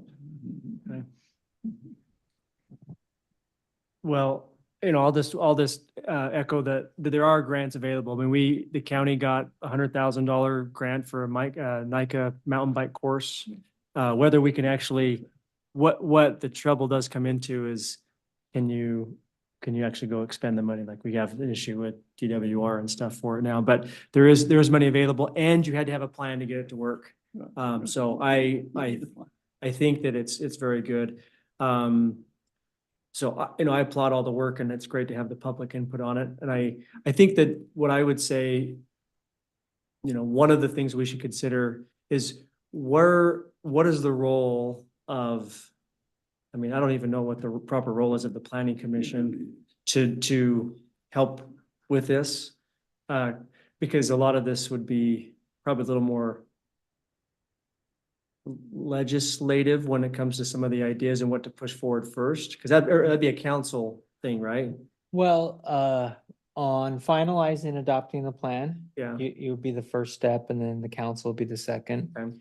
Okay. Well, I'll just echo that there are grants available. I mean, the county got $100,000 grant for a NICA mountain bike course. Whether we can actually, what the trouble does come into is, can you actually go expend the money? Like we have an issue with DWR and stuff for it now, but there is money available, and you had to have a plan to get it to work. So I think that it's very good. So I applaud all the work and it's great to have the public input on it. And I think that what I would say, one of the things we should consider is what is the role of, I mean, I don't even know what the proper role is of the planning commission to help with this. Because a lot of this would be probably a little more legislative when it comes to some of the ideas and what to push forward first, because that'd be a council thing, right? Well, on finalizing and adopting the plan, Yeah. you would be the first step and then the council would be the second. Okay.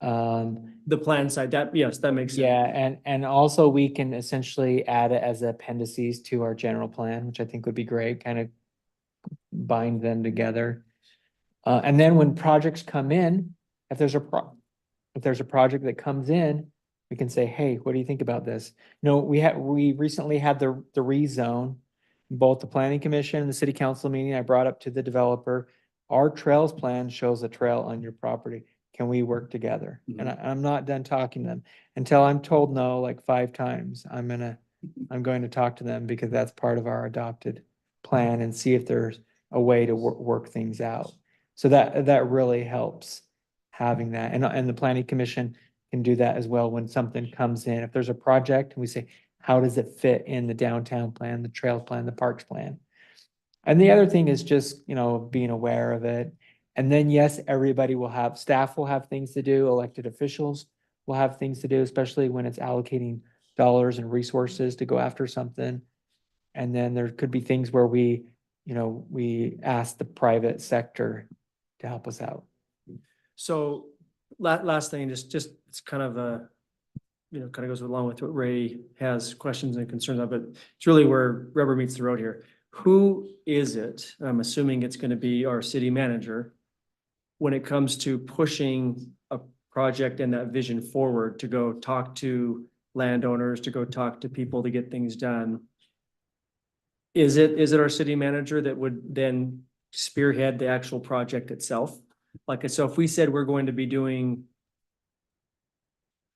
Um, The plan side, yes, that makes sense. yeah, and also we can essentially add it as appendices to our general plan, which I think would be great, kind of bind them together. And then when projects come in, if there's a project that comes in, we can say, hey, what do you think about this? We recently had the rezone, both the planning commission and the city council meeting. I brought up to the developer, our trails plan shows a trail on your property. Can we work together? And I'm not done talking to them until I'm told no, like 5 times. I'm going to talk to them because that's part of our adopted plan and see if there's a way to work things out. So that really helps having that. And the planning commission can do that as well when something comes in. If there's a project and we say, how does it fit in the downtown plan, the trails plan, the parks plan? And the other thing is just, being aware of it. And then, yes, staff will have things to do, elected officials will have things to do, especially when it's allocating dollars and resources to go after something. And then there could be things where we ask the private sector to help us out. So last thing, just it's kind of kind of goes along with what Ray has questions and concerns of, but it's really where rubber meets the road here. Who is it? I'm assuming it's going to be our city manager when it comes to pushing a project and that vision forward to go talk to landowners, to go talk to people to get things done. Is it our city manager that would then spearhead the actual project itself? So if we said we're going to be doing,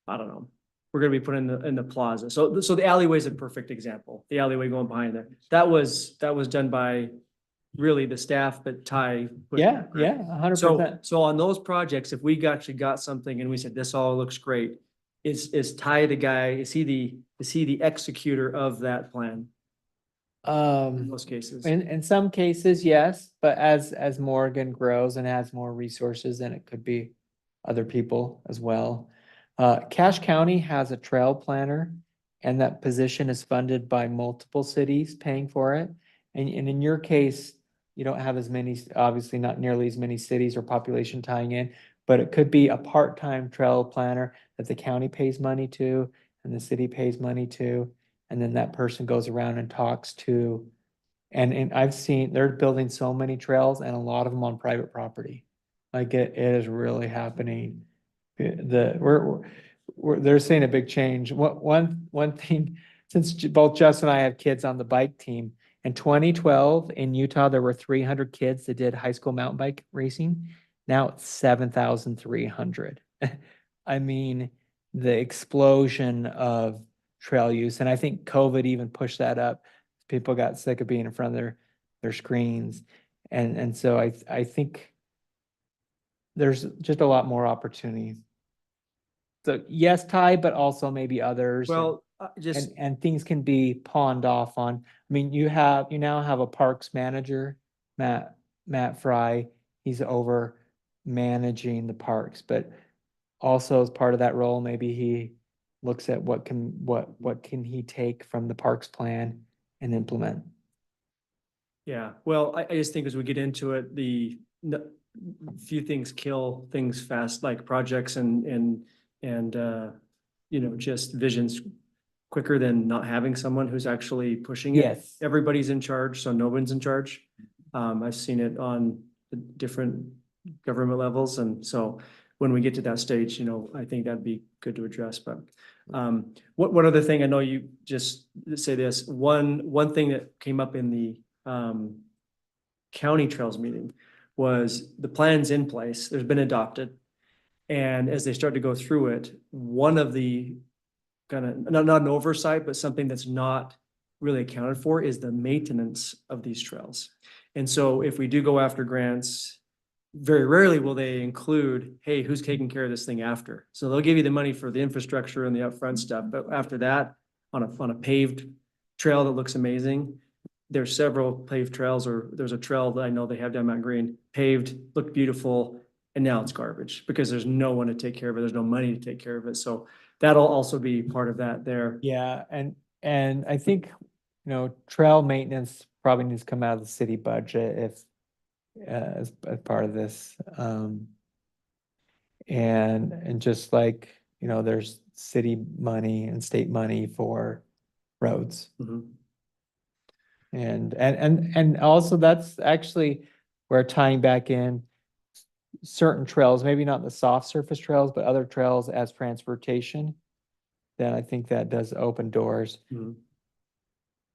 I don't know, we're going to be putting in the plaza. So the alleyway is a perfect example. The alleyway going behind there. That was done by really the staff, but Ty. Yeah, 100%. So on those projects, if we actually got something and we said, this all looks great, is Ty the guy, is he the executor of that plan? In most cases. In some cases, yes, but as Morgan grows and has more resources, then it could be other people as well. Cache County has a trail planner, and that position is funded by multiple cities paying for it. And in your case, you don't have as many, obviously not nearly as many cities or population tying in, but it could be a part-time trail planner that the county pays money to and the city pays money to. And then that person goes around and talks to, and I've seen, they're building so many trails and a lot of them on private property. Like it is really happening. They're seeing a big change. One thing, since both Jess and I have kids on the bike team, in 2012 in Utah, there were 300 kids that did high school mountain bike racing. Now it's 7,300. I mean, the explosion of trail use. And I think COVID even pushed that up. People got sick of being in front of their screens. And so I think there's just a lot more opportunity. So yes, Ty, but also maybe others. Well, and things can be pawned off on. I mean, you now have a parks manager, Matt Fry. He's over managing the parks, but also as part of that role, maybe he looks at what can he take from the parks plan and implement. Yeah, well, I just think as we get into it, few things kill things fast, like projects and just visions quicker than not having someone who's actually pushing it. Yes. Everybody's in charge, so no one's in charge. I've seen it on the different government levels, and so when we get to that stage, I think that'd be good to address. But one other thing, I know you just say this, one thing that came up in the county trails meeting was the plan's in place, there's been adopted. And as they start to go through it, one of the kind of, not an oversight, but something that's not really accounted for is the maintenance of these trails. And so if we do go after grants, very rarely will they include, hey, who's taking care of this thing after? So they'll give you the money for the infrastructure and the upfront stuff, but after that, on a paved trail that looks amazing, there's several paved trails, or there's a trail that I know they have down Mount Green, paved, looked beautiful, and now it's garbage because there's no one to take care of it. There's no money to take care of it. So that'll also be part of that there. Yeah, and I think, trail maintenance probably needs to come out of the city budget if, as part of this. And just like, there's city money and state money for roads. Mhm. And also that's actually where tying back in certain trails, maybe not the soft surface trails, but other trails as transportation. Then I think that does open doors Mhm.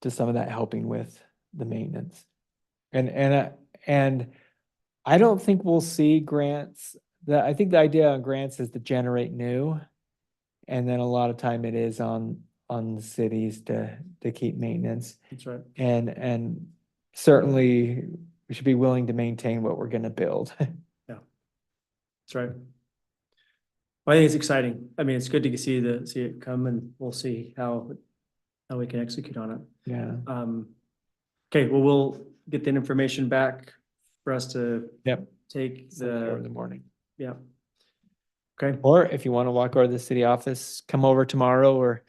to some of that helping with the maintenance. And I don't think we'll see grants. I think the idea on grants is to generate new. And then a lot of time it is on the cities to keep maintenance. That's right. And certainly we should be willing to maintain what we're gonna build. That's right. Well, I think it's exciting. I mean, it's good to see it come, and we'll see how we can execute on it. Yeah. Okay, well, we'll get that information back for us to Yep. take In the morning. yeah. Okay, Or if you want to walk over to the city office, come over tomorrow or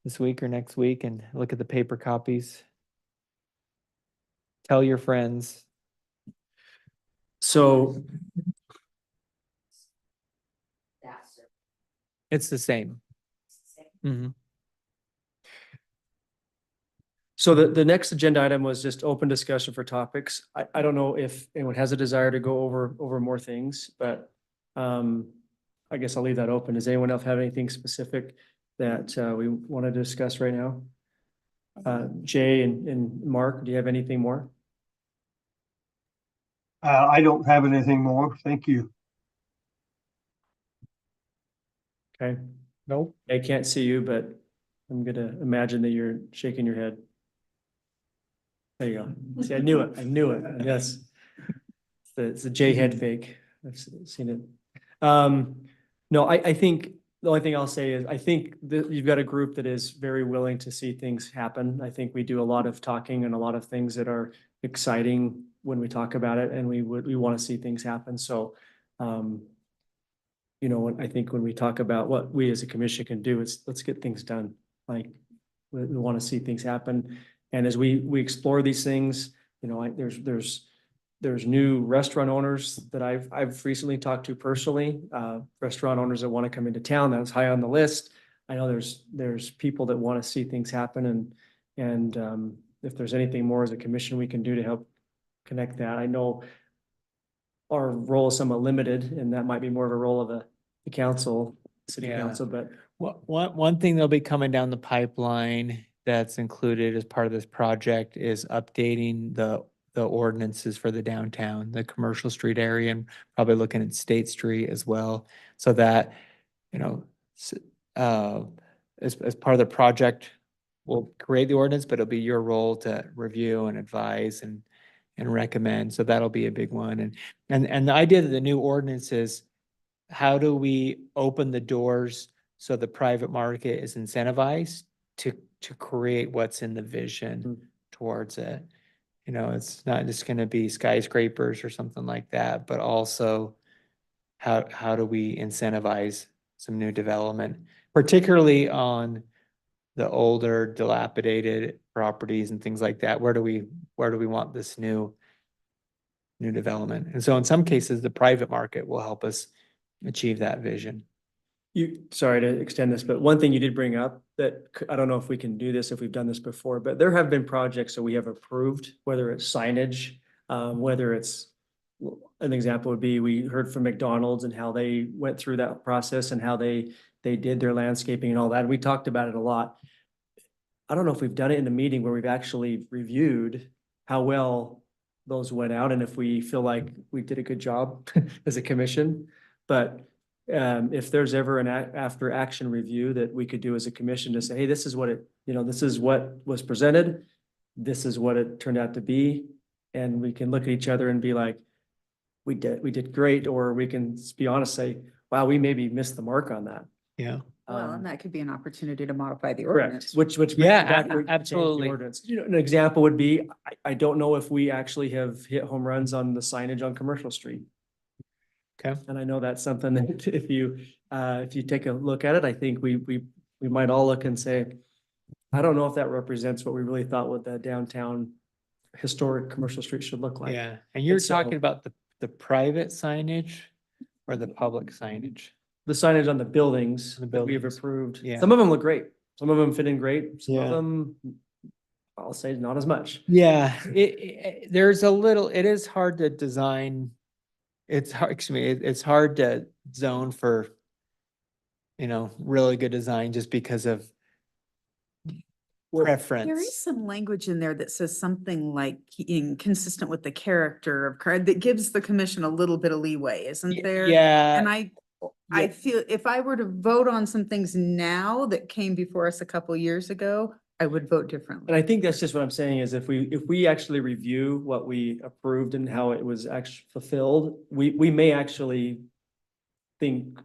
this week or next week and look at the paper copies. Tell your friends. so That's It's the same. Mhm. So the next agenda item was just open discussion for topics. I don't know if anyone has a desire to go over more things, but I guess I'll leave that open. Does anyone else have anything specific that we want to discuss right now? Jay and Mark, do you have anything more? I don't have anything more. Thank you. Okay, Nope. I can't see you, but I'm gonna imagine that you're shaking your head. There you go. See, I knew it. Yes. It's a J head fake. I've seen it. No, I think the only thing I'll say is I think that you've got a group that is very willing to see things happen. I think we do a lot of talking and a lot of things that are exciting when we talk about it, and we want to see things happen. So, I think when we talk about what we as a commission can do, let's get things done. Like we want to see things happen. And as we explore these things, there's new restaurant owners that I've recently talked to personally, restaurant owners that want to come into town. That's high on the list. I know there's people that want to see things happen, and if there's anything more as a commission we can do to help connect that. I know our role is somewhat limited, and that might be more of a role of the council, city Yeah. council, but One thing that'll be coming down the pipeline that's included as part of this project is updating the ordinances for the downtown, the commercial street area, and probably looking at State Street as well. So that, as part of the project, we'll create the ordinance, but it'll be your role to review and advise and recommend. So that'll be a big one. And the idea that the new ordinance is, how do we open the doors so the private market is incentivized to create what's in the vision towards it? It's not just gonna be skyscrapers or something like that, but also how do we incentivize some new development, particularly on the older dilapidated properties and things like that? Where do we want this new development? And so in some cases, the private market will help us achieve that vision. Sorry to extend this, but one thing you did bring up that I don't know if we can do this, if we've done this before, but there have been projects that we have approved, whether it's signage, whether it's, an example would be, we heard from McDonald's and how they went through that process and how they did their landscaping and all that. We talked about it a lot. I don't know if we've done it in a meeting where we've actually reviewed how well those went out and if we feel like we did a good job as a commission. But if there's ever an after action review that we could do as a commission to say, hey, this is what it, this is what was presented. This is what it turned out to be. And we can look at each other and be like, we did great, or we can be honest, say, wow, we maybe missed the mark on that. Yeah. Well, and that could be an opportunity to modify the Correct, ordinance. which. brings me Yeah, back to change the absolutely. ordinance. An example would be, I don't know if we actually have hit home runs on the signage on Commercial Street. Okay. And I know that's something that if you take a look at it, I think we might all look and say, I don't know if that represents what we really thought what the downtown historic Commercial Street should look like. Yeah, and you're And so- talking about the private signage or the public signage? The signage on the buildings The that we have buildings. approved. Yeah. Some of them look great. Some of them fit in great. Some of Yeah. them, I'll say not as much. Yeah, there's a little, it is hard to design. It's hard, excuse me, it's hard to zone for, really good design just because of preference. There is some language in there that says something like inconsistent with the character of card that gives the commission a little bit of leeway, isn't there? Yeah. And I yeah. feel if I were to vote on some things now that came before us a couple years ago, I would vote And differently. I think that's just what I'm saying is if we actually review what we approved and how it was actually fulfilled, we may actually think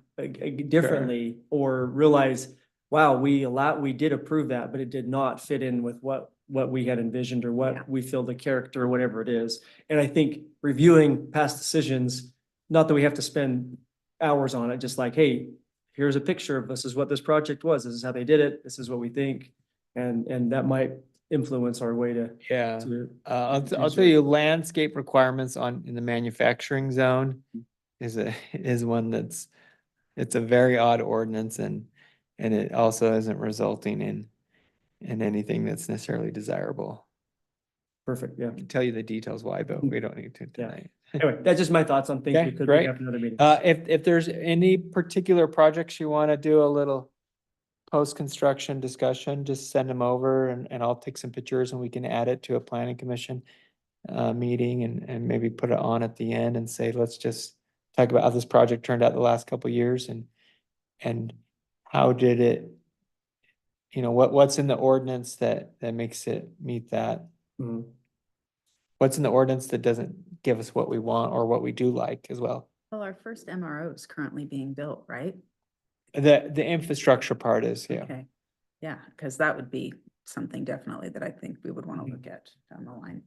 differently or realize, wow, we did approve that, but it did not fit in with what we had envisioned or Yeah. what we feel the character or whatever it is. And I think reviewing past decisions, not that we have to spend hours on it, just like, hey, here's a picture of this is what this project was. This is how they did it. This is what we think. And that might influence our way to. Yeah. to- I'll Use tell it. you, landscape requirements in the manufacturing zone is one it's a very odd ordinance and it also isn't resulting in anything that's necessarily desirable. Perfect, yeah. I can tell you the details why, but we don't need to Yeah. tonight. Anyway, that's just my thoughts on things Okay, we could great. bring up in another meeting. If there's any particular projects you want to do a little post-construction discussion, just send them over and I'll take some pictures and we can add it to a planning commission meeting and maybe put it on at the end and say, let's just talk about how this project turned out the last couple of years and how did it, what's in the ordinance that makes it meet that? Mhm. What's in the ordinance that doesn't give us what we want or what we do like as well? Well, our first MRO is currently being built, right? The infrastructure part is, yeah. Okay. Yeah, because that would be something definitely that I think we would want to look at down the line.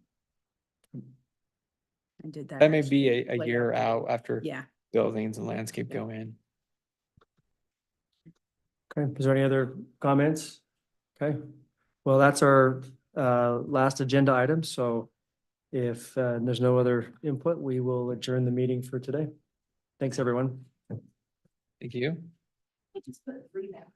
I did that. That may actually be a lay year out after Yeah. buildings and landscape Yeah. go in. Okay, is there any other comments? Okay, well, that's our last agenda item, so if there's no other input, we will adjourn the meeting for today. Thanks, everyone. Thank you. I just put 3 back.